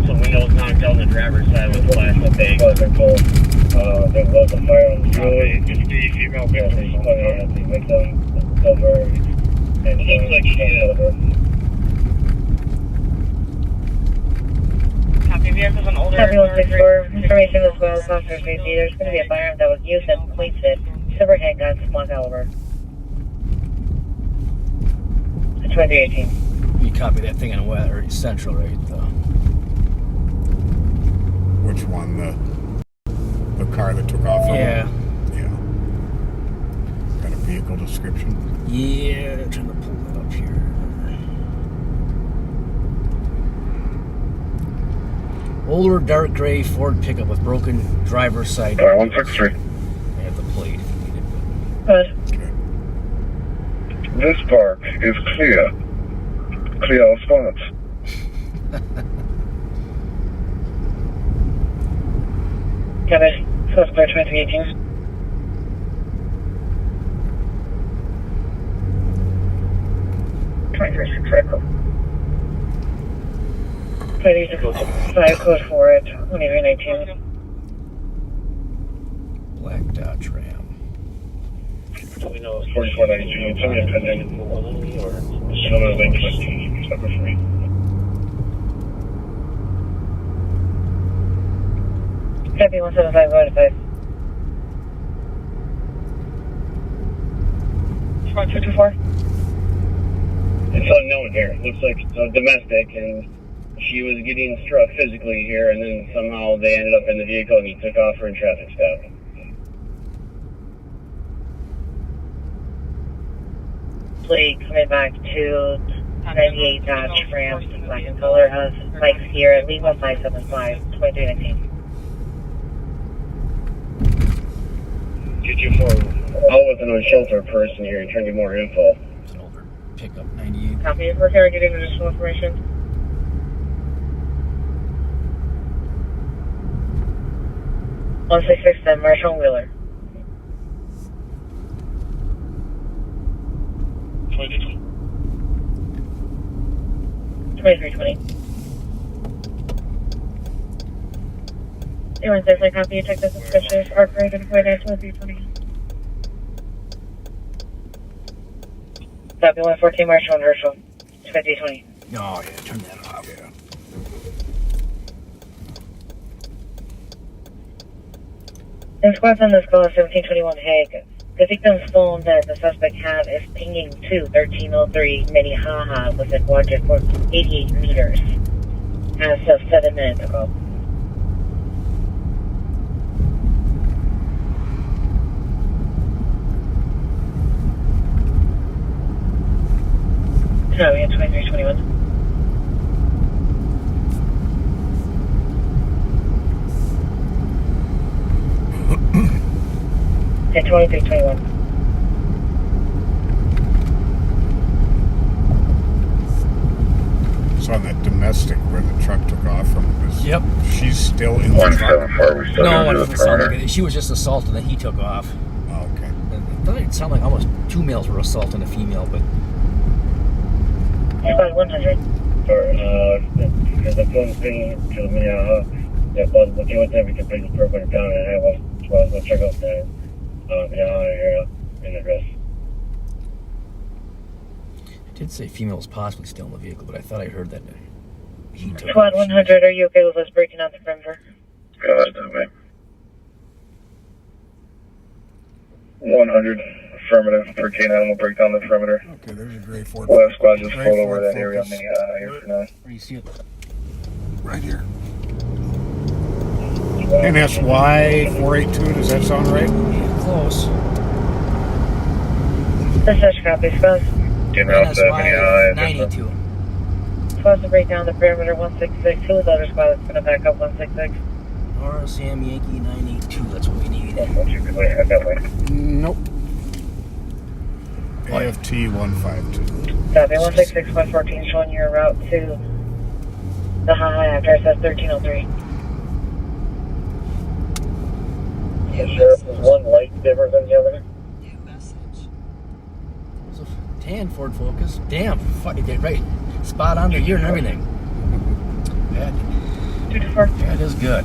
some windows knocked out on the driver's side with flashlight bag. There was a fire on the road. Just the female victim. The victim. Silver. And it looks like she is. Copy vehicles on older. Copy 164. Information as well as officer safety. There's going to be a firearm that was used and completed. Silver handgun, small caliber. 2318. You copy that thing on west or central, right? Which one? The car that took off? Yeah. Yeah. Got a vehicle description? Yeah, I'm trying to pull that up here. Older dark gray Ford pickup with broken driver's side. 163. I have the plate. Good. This park is clear. Clear all spots. Copy. Suspect 2318. Five code for it. 2319. Black Dodge Ram. We know it's 4492. Tell me a pending. Someone link 15. Number 3. Copy 175 5. 224. It's unknown here. Looks like it's a domestic, and she was getting struck physically here, and then somehow they ended up in the vehicle, and he took off for a traffic stop. Plate coming back to 98 Dodge Ram, black in color, has Mike's here at Lima 575, 2319. 224. All with an unsheltered person here, and trying to get more info. It's an older pickup, 98. Copy. We're here getting additional information. One 166 Marshall Wheeler. 2320. Everyone's definitely copy. You check this suspicious arc rate and point at 2320. Copy 114 Marshall and Herschel. 2320. Oh, yeah, turn that off. Yeah. And squads on this call is 1721 Hague. The victim's phone that the suspect have is pinging to 1303 Minnehaha within 188 meters as of 7 minutes ago. No, we have 2321. Okay, 2321. It's on that domestic where the truck took off from. Yep. She's still in the truck. 174, we still No, gonna it do the doesn't sound perimeter. like it. She was just assaulted and he took off. Oh, okay. It doesn't sound like almost 2 males were assaulting a female, but. About 100. Sorry, because the phone's pinging to the Minnehaha. Yeah, but okay with that, we can bring the perimeter down and have us, well, let's check out the Minnehaha area and address. It did say female was possibly still in the vehicle, but I thought I heard that he took Squad off. 100, are you okay with us breaking out the perimeter? Yeah, let's do it, man. 100, affirmative, 13 will break down the perimeter. Okay, there's a gray Ford. Last squad just Gray pulled over Ford that area, Focus. Minnehaha here for now. Where do you see it? Right here. NSY 482, does that sound right? Yeah, close. This is copy, supposed Getting out to Minnehaha. 92. to break down the perimeter 166. Who is the other squad that's going to back up 166? RSM Yankee 982, that's what we need. Nope. AFT 152. Copy, 166, 114, showing your route to the high address at 1303. Yeah, Sheriff, is one light different than the other? New message. It's a tan Ford Focus. Damn, fuck, you did right. Spot on the year and everything. That is good.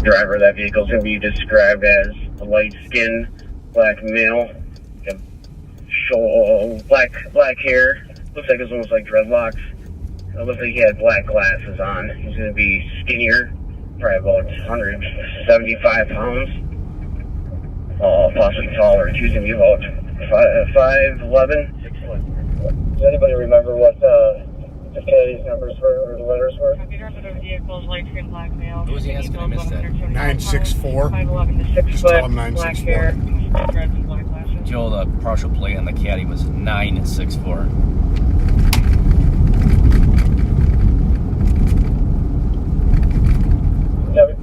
Driver of that vehicle is going to be described as a light-skinned black male, black hair. Looks like it's almost like dreadlocks. It looks like he had black glasses on. He's going to be skinnier, probably about 175 pounds. Possibly taller. He's going to be about 5'11". Does anybody remember what the caddy's numbers were, or the letters were? Vehicles, light skin, black male. What was he asking? I missed that. 964. 5'11" to 6 Just tell foot, him black 964. hair, dreads and black glasses. Joe, the partial plate on the caddy was 964. Yep.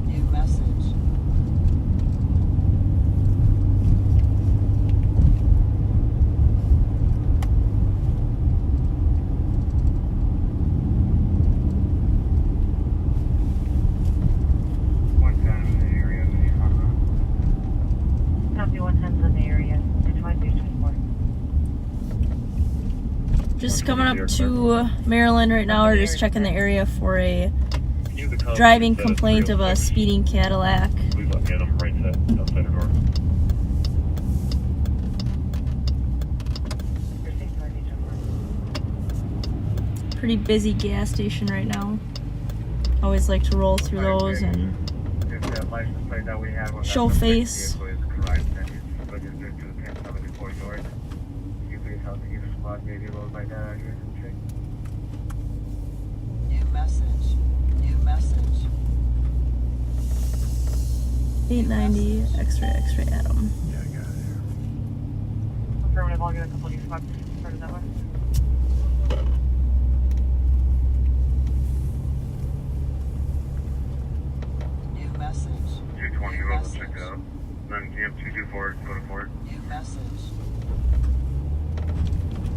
New message. Copy 110's in the area. 2324. Just coming up to Maryland right now. We're just checking the area for a driving complaint of a speeding Cadillac. Please let me get them right outside the door. Pretty busy gas station right now. Always like to roll through those and If that license plate that we have on show that face. vehicle is correct, then you put it into the 1074 north. You please help me get a spot, maybe load by that address and check. New message. New message. 890 X-ray Adam. Yeah, I got it here. Affirmative, I'll get a couple of these spots started that way. New message. 220, we'll check it out. Then GM 224, go to port. New message.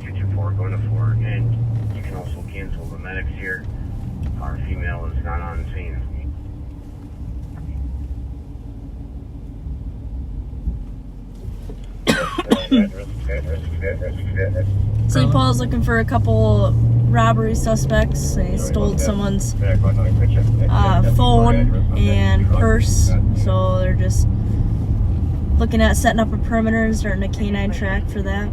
224, 4, going to 4. And you can also cancel the medics here. Our female is not on scene. St. Paul's looking for a couple robbery suspects. They stole someone's phone and purse, so they're just looking at setting up a perimeter and starting a canine track for that.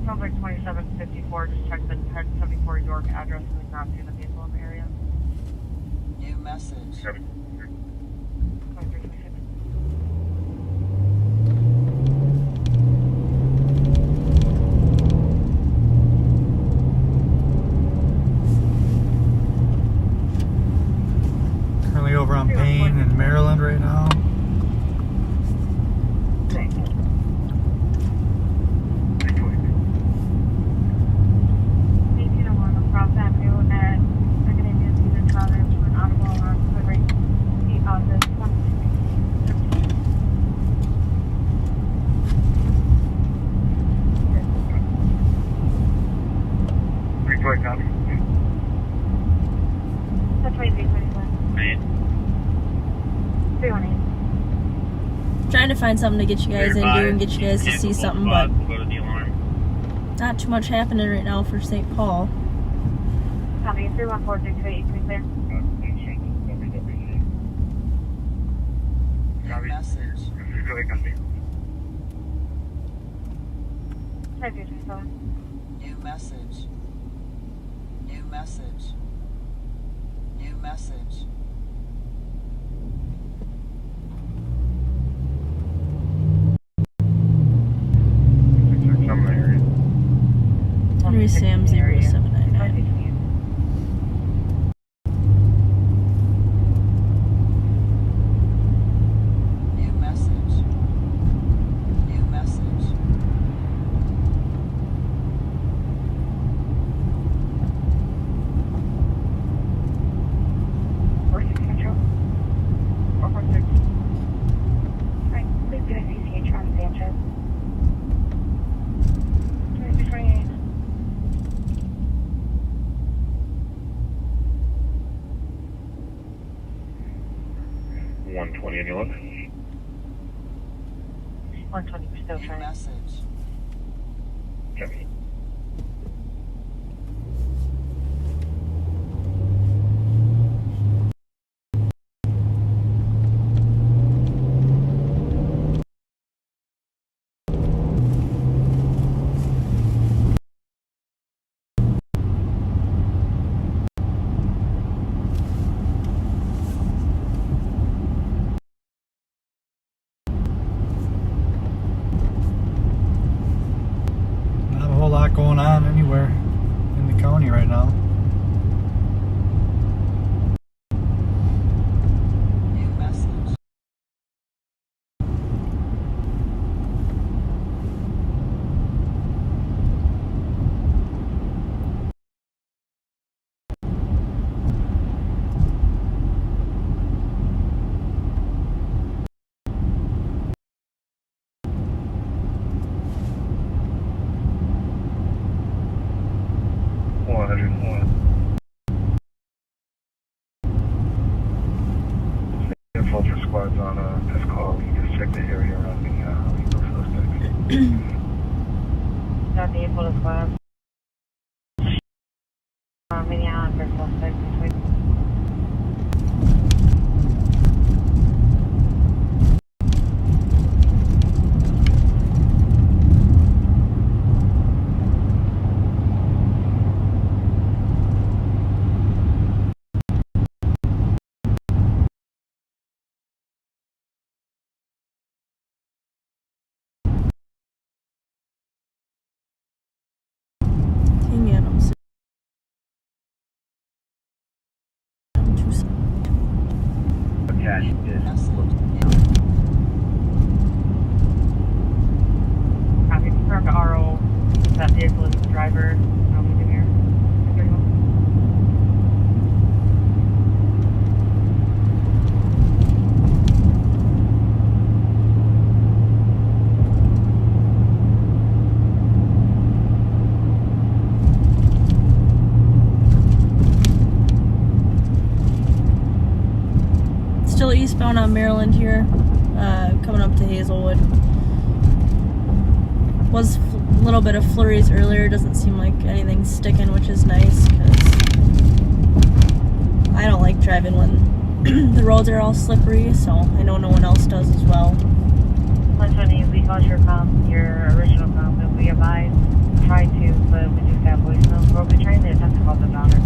Sounds like 2754. Just check the 1074 York address and we've not seen the vehicle in the area. New message. Currently over on Payne in Maryland right now. Trying to find something to get you guys into and get you guys to see something, but not too much happening right now for St. Paul. Copy, 31468, you can be clear. New message. New message. New message. New message. Henry Sam 0799. New message. New message. Anyone? 120, we're still trying. Message. Copy. Going on anywhere in the county right now. New message. Fletcher squad's on this call. You just check the area around the illegal suspects. Not the able to squad. Minneapolis for suspect between. dash is Copy. Confirmed to RO. That vehicle is the driver. No moving here. Still eastbound on Maryland here, coming up to Hazelwood. Was a little bit of flurries earlier. Doesn't seem like anything's sticking, which is nice because I don't like driving when the roads are all slippery. So I know no one else does as well. Honey, we got your original comp, and we advised, tried to, but we just got voicemail. We'll be trying to attempt to call the daughter.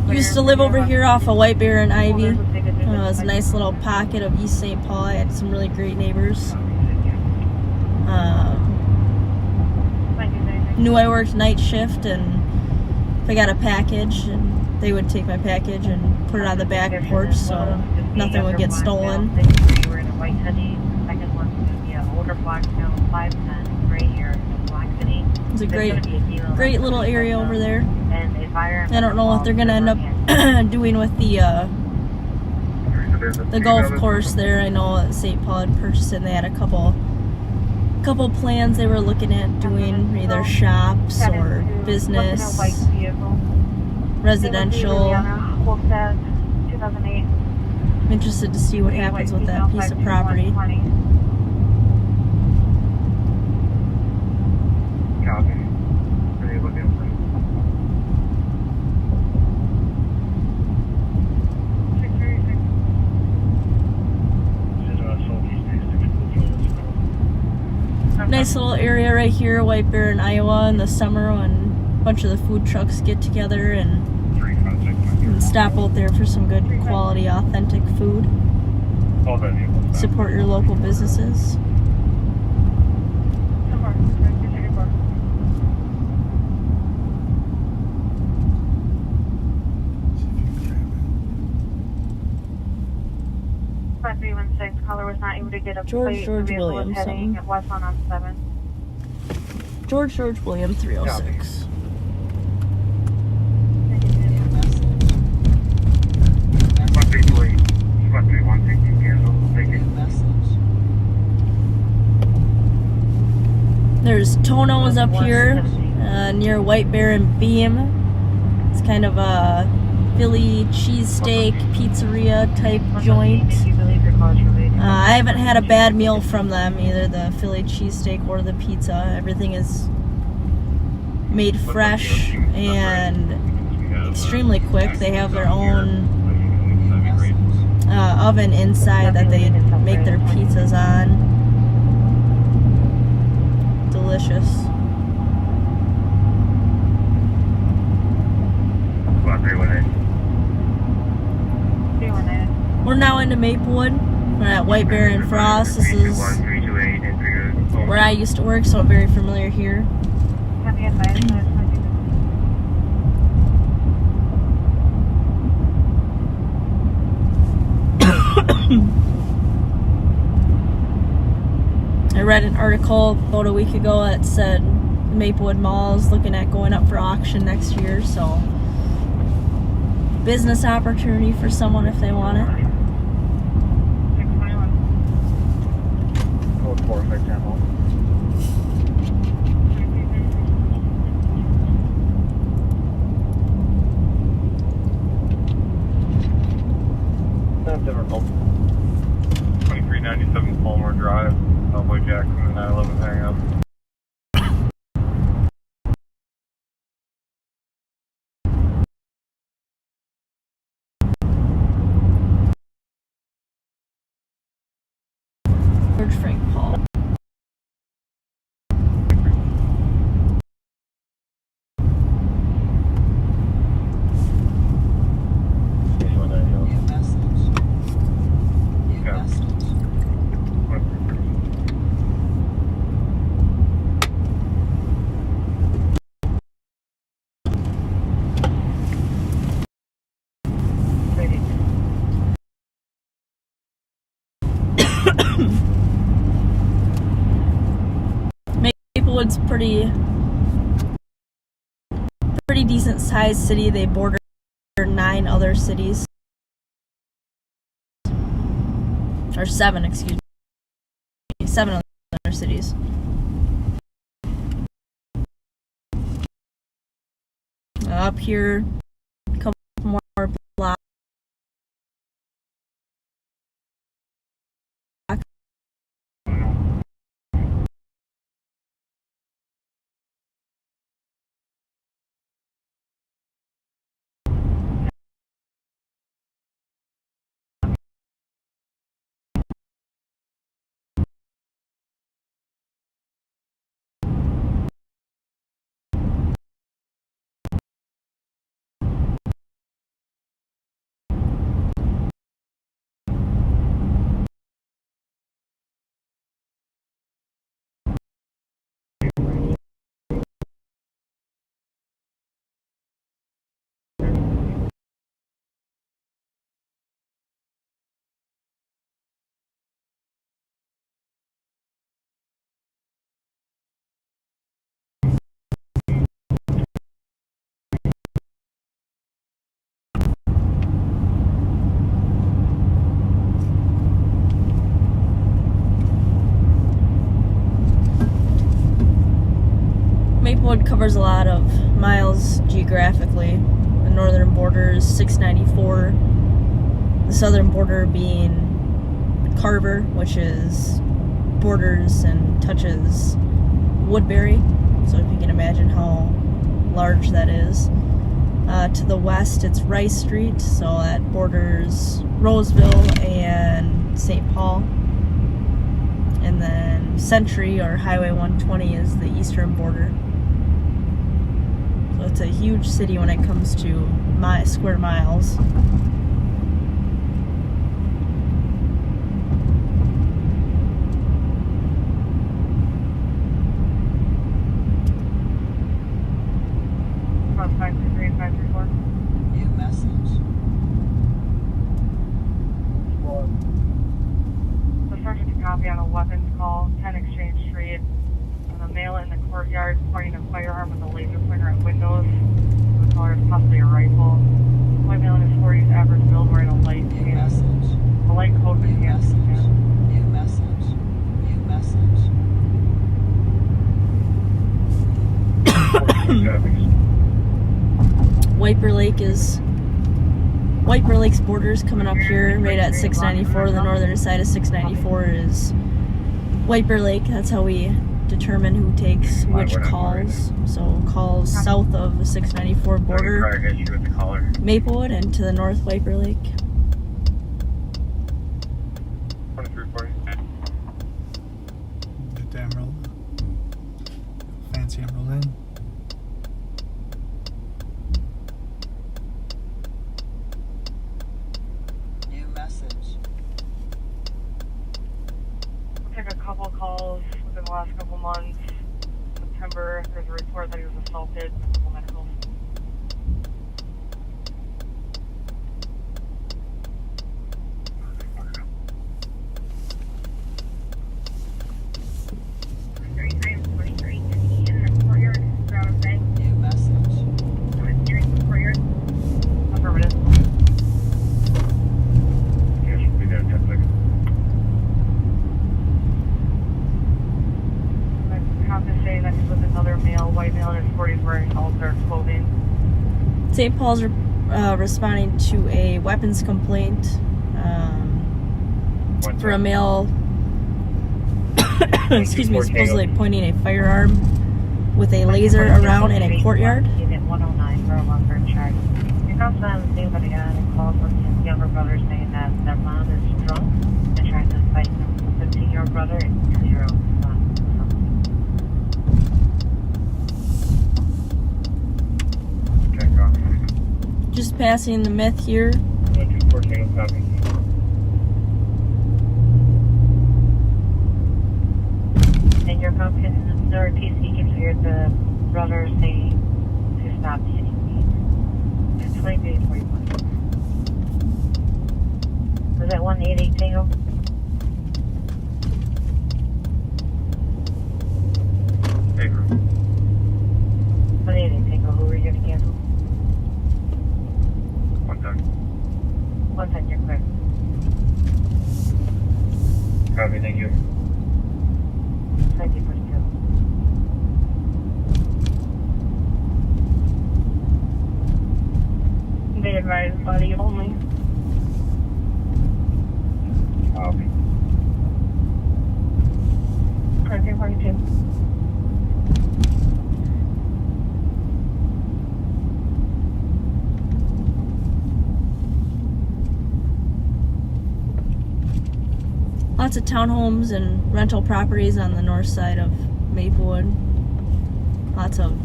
Used to live over here off of White Bear and Ivy. It was a nice little pocket of East St. Paul. I had some really great neighbors. Knew I worked night shift, and if I got a package, and they would take my package and put it on the back porch so nothing would get stolen. It's a great little area over there. I don't know what they're gonna end up doing with the golf course there. I know that St. Paul had purchased it, and they had a couple plans they were looking at doing, either shops or business, residential. I'm interested to see what happens with that piece of property. Nice little area right here, White Bear in Iowa in the summer when a bunch of the food trucks get together and stop out there for some good quality, authentic food. Support your local businesses. Caller was not able to get a George William something. West on 7. George William 306. There's Tono's up here near White Bear and Beam. It's kind of a Philly cheesesteak pizzeria type joint. I haven't had a bad meal from them, either the Philly cheesesteak or the pizza. Everything is made fresh and extremely quick. They have their own oven inside that they make their pizzas on. Delicious. We're now into Maplewood. We're at White Bear and Frost. This is where I used to work, so I'm very familiar here. I read an article about a week ago that said Maplewood Mall is looking at going up for auction next year, so business opportunity for someone if they want it. 4 Not difficult. 2397 Palmer Drive, Cowboy Jackson, 911 hang up. George Frank Paul. Maplewood's pretty decent sized city. They border 9 other cities. Or 7, excuse me. 7 other cities. Up here, a couple more blocks. Maplewood covers a lot of miles geographically. The northern border is 694. The southern border being Carver, which is borders and touches Woodbury. So if you can imagine how large that is. To the west, it's Rice Street, so that borders Roseville and St. Paul. And then Century, or Highway 120, is the eastern border. So it's a huge city when it comes to square miles. Cross 533 and 534. New message. The subject to copy on a weapons call, 10 Exchange Street. And a male in the courtyard pointing a firearm with a laser pointer at windows. The color is possibly a rifle. White male in his 40s, average build, wearing a light pants. A light coat with pants. New message. New message. Wiper Lake's borders coming up here right at 694. The northern side of 694 is Wiper Lake. That's how we determine who takes which calls. So calls south of the 694 border, Maplewood, and to the north, Wiper Lake. 2340. Get the emerald. Fancy emerald in. New message. We'll take a couple calls within the last couple months. September, there's a report that he was assaulted. A couple medicals. I am 43 in the courtyard. Okay, next with another male, white male in his 40s wearing all-dark clothing. St. Paul's responding to a weapons complaint for a male, excuse me, supposedly pointing a firearm with a laser around in a courtyard. Unit 109 for a lumber charge. Your girlfriend was seen by the guy that called from his younger brother saying that their mom is drunk and trying to fight him. 15-year-old brother and 2-year-old son. Just passing the myth here. 214, copy. And your pumpkin, or PC can hear the brother saying to stop hitting me. It's 2341. Was that 188 Tango? 188 Tango, who were you going to cancel? 1 second. 1 second, you're clear. Copy, thank you. 2042. They advise body only. Copy. 2042. Lots of townhomes and rental properties on the north side of Maplewood. Lots of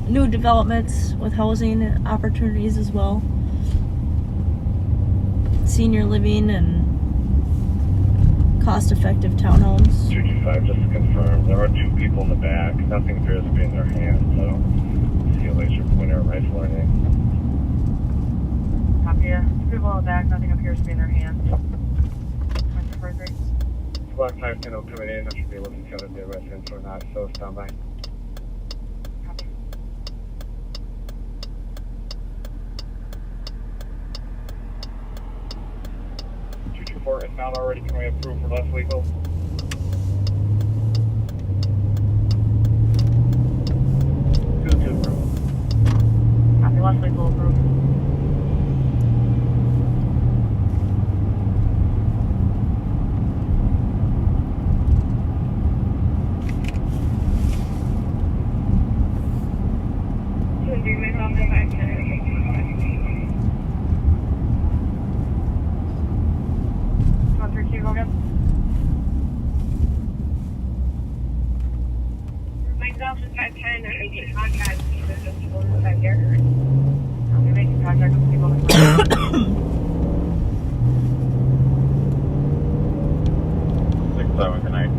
new developments with housing opportunities as well. Senior living and cost-effective townhomes. 225, just to confirm, there are 2 people in the back. Nothing appears to be in their hands, so see a laser pointer, rifle, or anything. Copy ya. 2 people in the back, nothing appears to be in their hands. Black 5 10 coming in, I should be able to tell if they're residents or not, so stand by. Copy. Is not already, can we approve for less legal? Copy, less legal approved. Myself is 510, I can get contact with the people who are here. I'll be making contact with people in the 6-7, good night.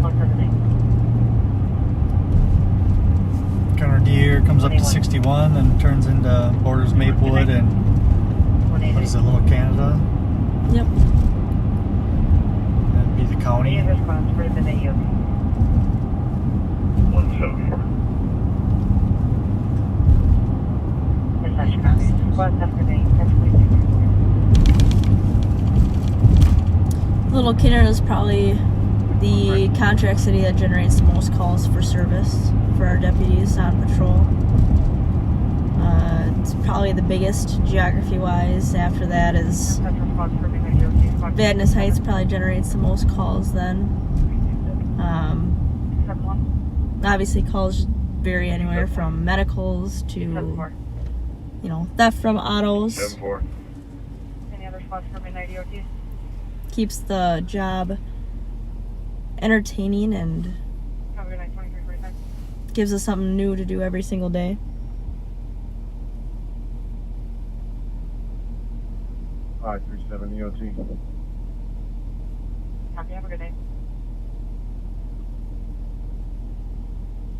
178. Counter Deer comes up to 61 and turns into borders Maplewood and what is it, Little Canada? Yep. That'd be the county. Response for the video. 174. Dispatch copy. 178. Little Canada is probably the contract city that generates the most calls for service for our deputies on patrol. It's probably the biggest geography-wise. After that is Vadnais Heights probably generates the most calls then. Obviously calls vary anywhere from medicals to, you know, theft from autos. 7-4. Any other spots for midnight EOT? Keeps the job entertaining and Have a good night, 2345. gives us something new to do every single day. 537 EOT. Copy, have a good day.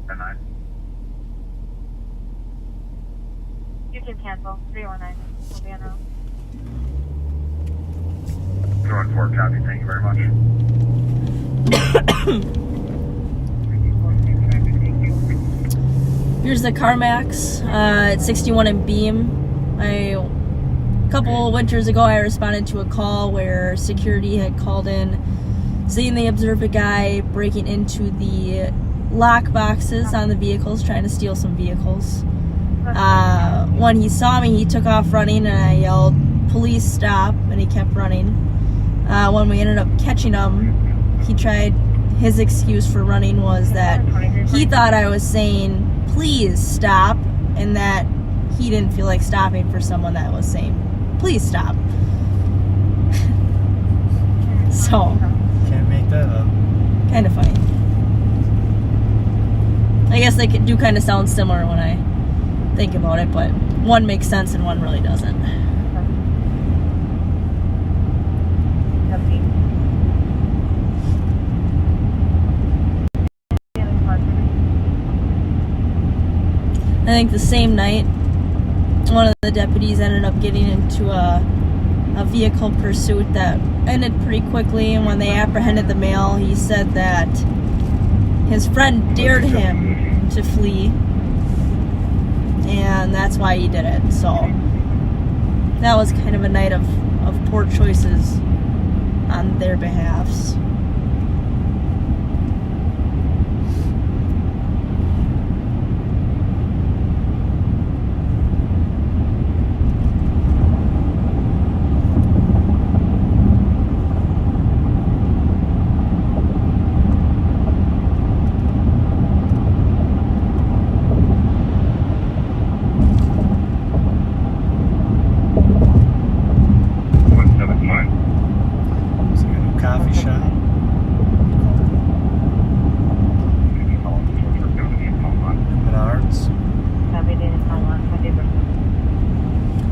10-9. You can cancel. 319. We'll be en route. 214, copy, thank you very much. Here's the CarMax at 61 and Beam. A couple winters ago I responded to a call where security had called in saying they observed a guy breaking into the lock boxes on the vehicles, trying to steal some vehicles. When he saw me, he took off running, and I yelled, "Police, stop," and he kept running. When we ended up catching him, his excuse for running was that he thought I was saying, "Please stop," and that he didn't feel like stopping for someone that was saying, "Please stop." So, can't make that up. kind of funny. I guess they do kind of sound similar when I think about it, but one makes sense and one really doesn't. I think the same night, one of the deputies ended up getting into a vehicle pursuit that ended pretty quickly, and when they apprehended the male, he said that his friend dared him to flee, and that's why he did it. So that was kind of a night of poor choices on their behalfs.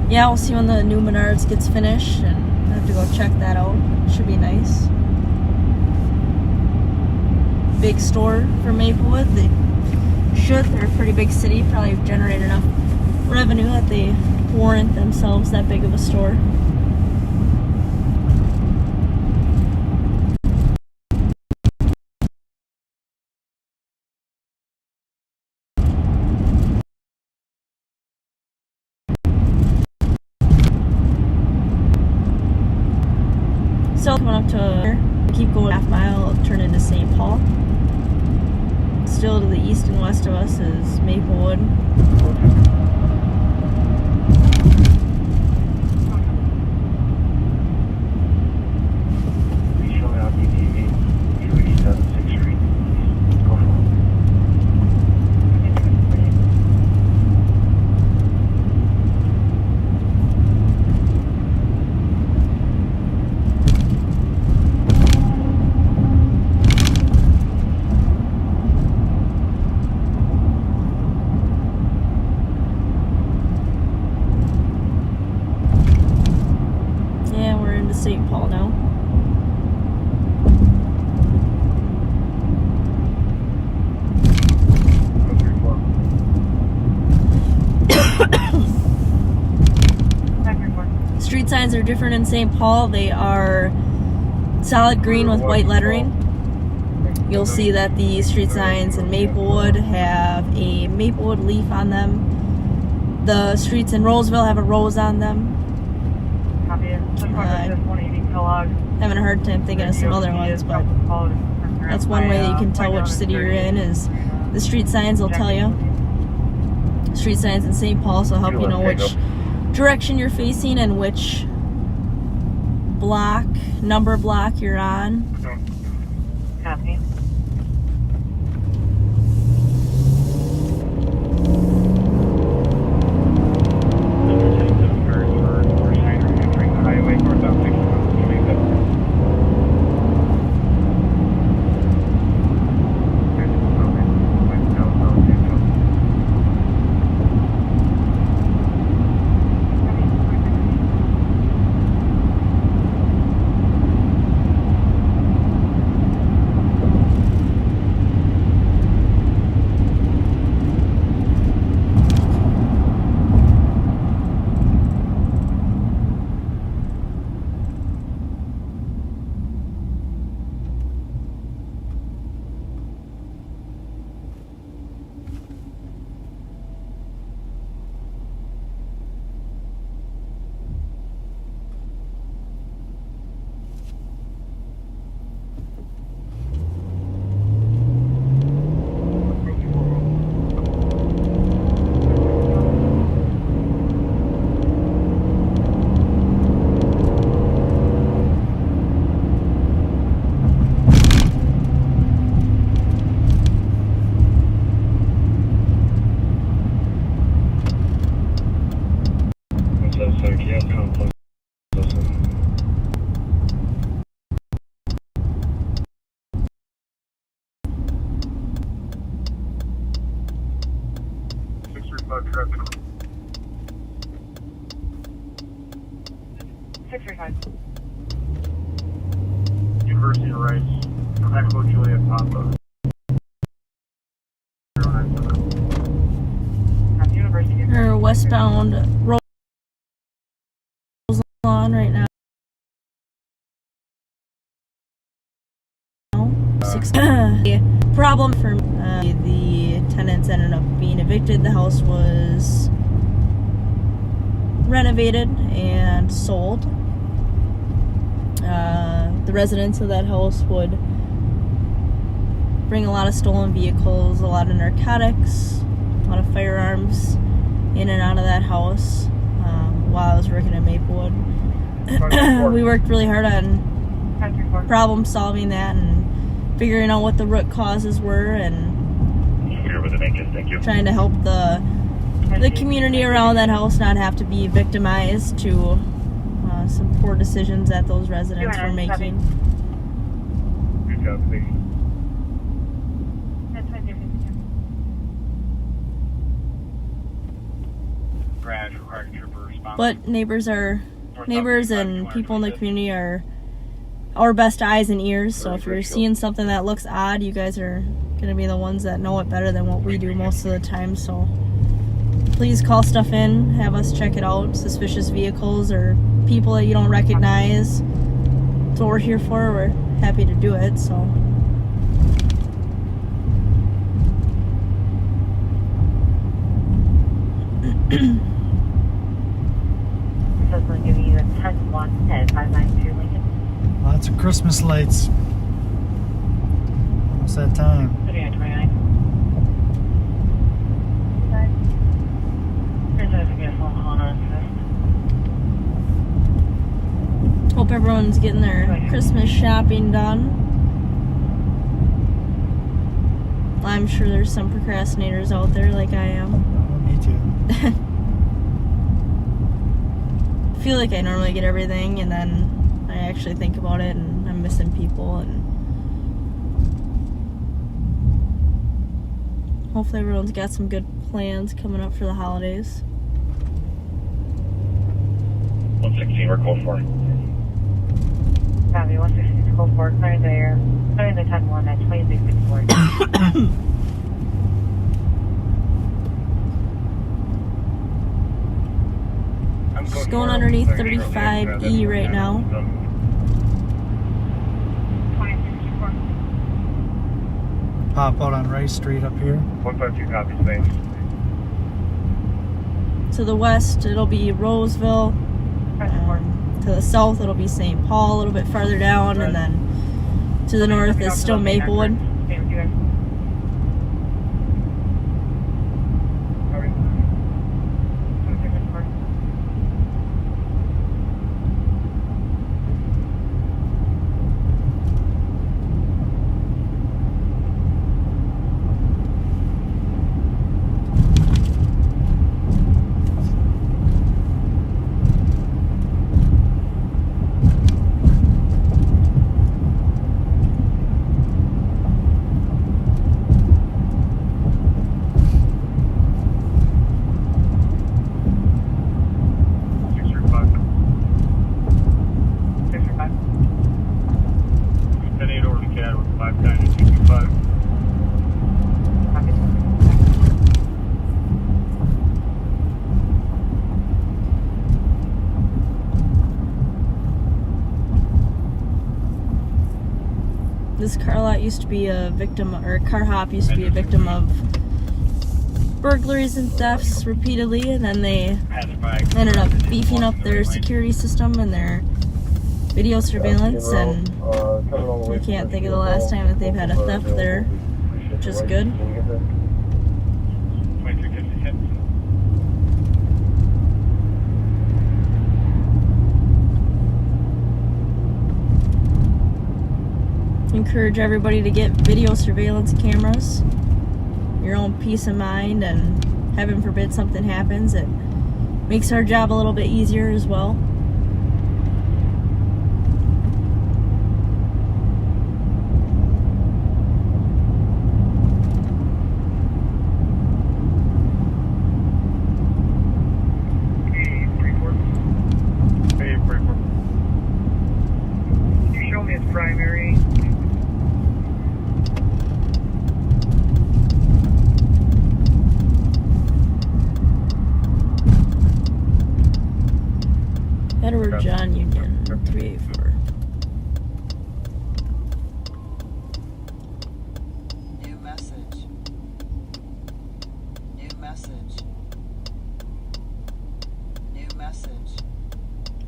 Yeah, we'll see when the new Menards gets finished, and I have to go check that out. Should be nice. Big store for Maplewood. They're a pretty big city, probably generate enough revenue that they warrant themselves that big of a store. So coming up to keep going half mile, turn into St. Paul. Still to the east and west of us is Maplewood. St. Paul now. Street signs are different in St. Paul. They are solid green with white lettering. You'll see that the street signs in Maplewood have a Maplewood leaf on them. The streets in Roseville have a rose on them. Having a hard time thinking of some other ones, but that's one way that you can tell which city you're in, is the street signs will tell you. Street signs in St. Paul, so help you know which direction you're facing and which number block you're on. Copy. University of Rice, Echo Juliet Papa. Or westbound Roseland right now. Problem for the tenants ended up being evicted. The house was renovated and sold. The residents of that house would bring a lot of stolen vehicles, a lot of narcotics, a lot of firearms in and out of that house while I was working at Maplewood. We worked really hard on problem solving that and figuring out what the root causes were and trying to help the community around that house not have to be victimized to some poor decisions that those residents were making. Good job, please. Crash required trooper response. But neighbors and people in the community are our best eyes and ears, so if you're seeing something that looks odd, you guys are going to be the ones that know it better than what we do most of the time. So please call stuff in, have us check it out. Suspicious vehicles or people that you don't recognize, that's what we're here for. We're happy to do it. So This is going to give you a 10-1 at 592 Lincoln. Lots of Christmas lights. Almost that time. 3929. Here's a beautiful Honda Assist. hope everyone's getting their Christmas shopping done. I'm sure there's some procrastinators out there like I am. Me too. I feel like I normally get everything and then I actually think about it and I'm missing people, and hopefully everyone's got some good plans coming up for the holidays. 116, we're code 4. Copy, 116, code 4, clearing there. Clearing the 10-1 at 2664. Just going underneath 35E right now. Pop out on Rice Street up here. 152 copy, space. To the west, it'll be Roseville. To the south, it'll be St. Paul, a little bit farther down, and then to the north is still Maplewood. This car lot used to be a victim, or car hop used to be a victim of burglaries and thefts repeatedly, and then they ended up beefing up their security system and their video surveillance, and I can't think of the last time that they've had a theft there, which is good. Encourage everybody to get video surveillance cameras. Your own peace of mind, and heaven forbid something happens, it makes our job a little bit easier as well.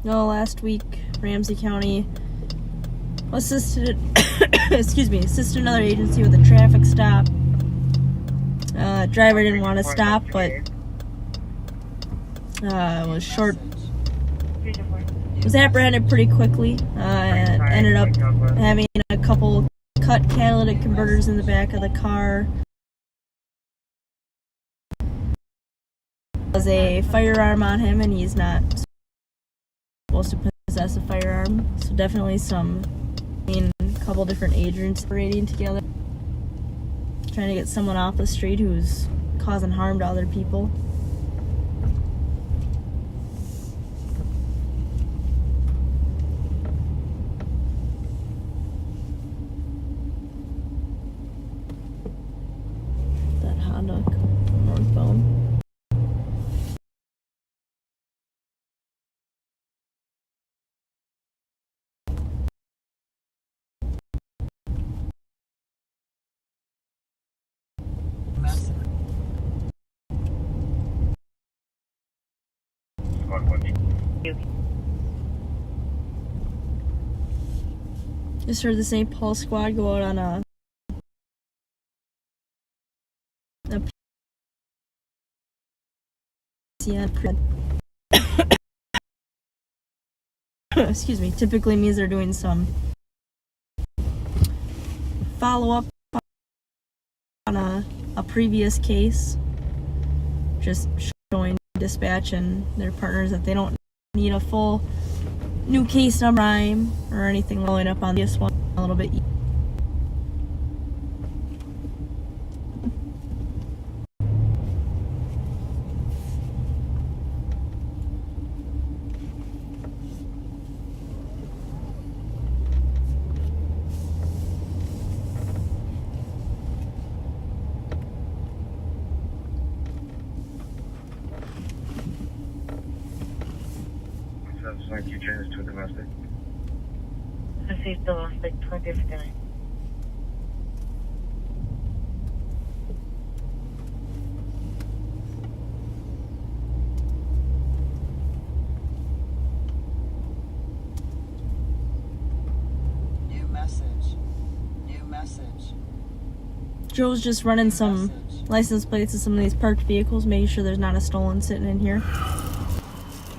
No, last week, Ramsey County assisted, assisted another agency with a traffic stop. Driver didn't want to stop, but was apprehended pretty quickly. Ended up having a couple cut catalytic converters in the back of the car. There was a firearm on him, and he's not supposed to possess a firearm. So definitely a couple different agents operating together, trying to get someone off the street who's causing harm to other people. That Honda northbound. Just heard the St. Paul squad go out on a excuse me, typically means they're doing some follow-up on a previous case, just showing dispatch and their partners that they don't need a full new case number or anything, blowing up on this one a little bit. You changes to a domestic. Received domestic 2059. New message. New message. Joe's just running some license plates of some of these parked vehicles, making sure there's not a stolen sitting in here.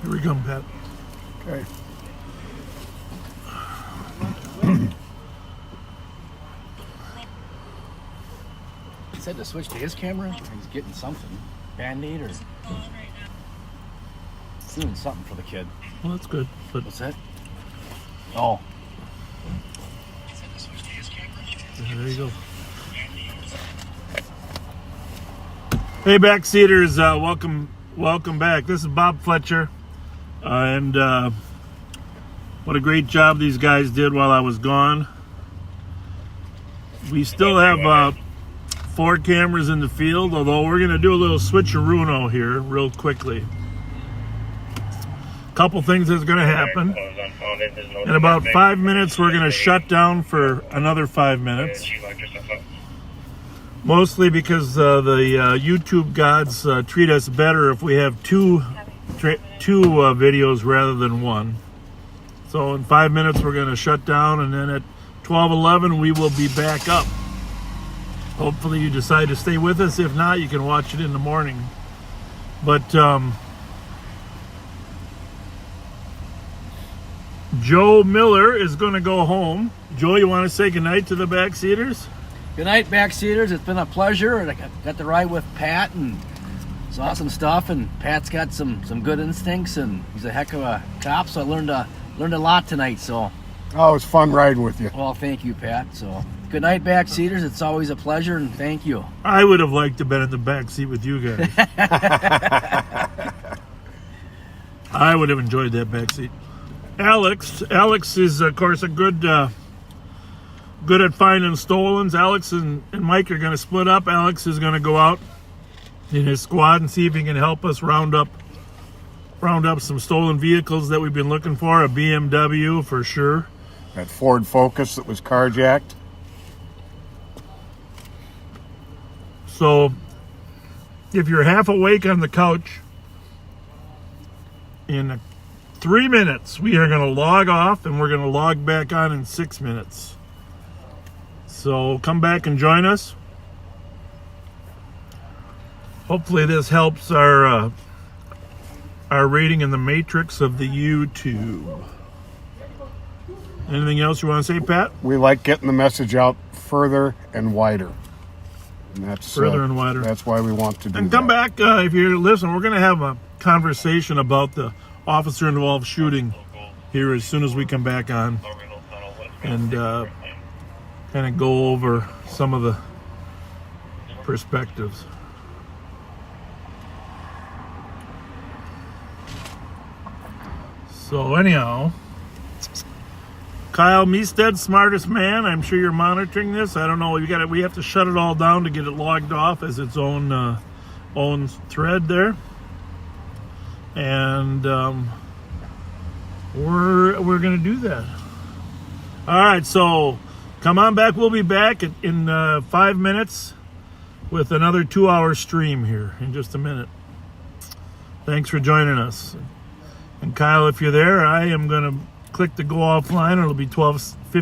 Here we come, Pat. Okay. He said to switch to his camera. He's getting something. Band-Aid or doing something for the kid. Well, that's good. But what's that? Oh. There you go. Hey, backseaters, welcome back. This is Bob Fletcher, and what a great job these guys did while I was gone. We still have 4 cameras in the field, although we're going to do a little switcheroo here real quickly. A couple things that's going to happen. In about 5 minutes, we're going to shut down for another 5 minutes. Mostly because the YouTube gods treat us better if we have two videos rather than one. So in 5 minutes we're going to shut down, and then at 12:11 we will be back up. Hopefully you decide to stay with us. If not, you can watch it in the morning. But Joe Miller is going to go home. Joe, you want to say goodnight to the backseaters? Good night, backseaters. It's been a pleasure. I got to ride with Pat and saw some stuff, and Pat's got some good instincts, and he's a heck of a cop, so I learned a lot tonight. So oh, it was fun riding with you. Well, thank you, Pat. So good night, backseaters. It's always a pleasure, and thank you. I would have liked to have been in the back seat with you guys. I would have enjoyed that back seat. Alex is, of course, a good at finding stolens. Alex and Mike are going to split up. Alex is going to go out in his squad and see if he can help us round up some stolen vehicles that we've been looking for. A BMW for sure. That Ford Focus that was carjacked. So if you're half awake on the couch in 3 minutes. We are going to log off and we're going to log back on in 6 minutes. So come back and join us. Hopefully this helps our rating in the matrix of the YouTube. Anything else you want to say, Pat? We like getting the message out further and wider. And that's Further and wider. That's why we want to do And come back if you're listening. We're going to have a conversation about the officer-involved shooting here as soon as we come back on, and kind of go over some of the perspectives. So anyhow, Kyle Meestead, smartest man. I'm sure you're monitoring this. I don't know. We have to shut it all down to get it logged off as its own thread there. And we're gonna do that. All right. So come on back. We'll be back in 5 minutes with another 2-hour stream here in just a minute. Thanks for joining us. And Kyle, if you're there, I am gonna click to go offline. It'll be 12:50.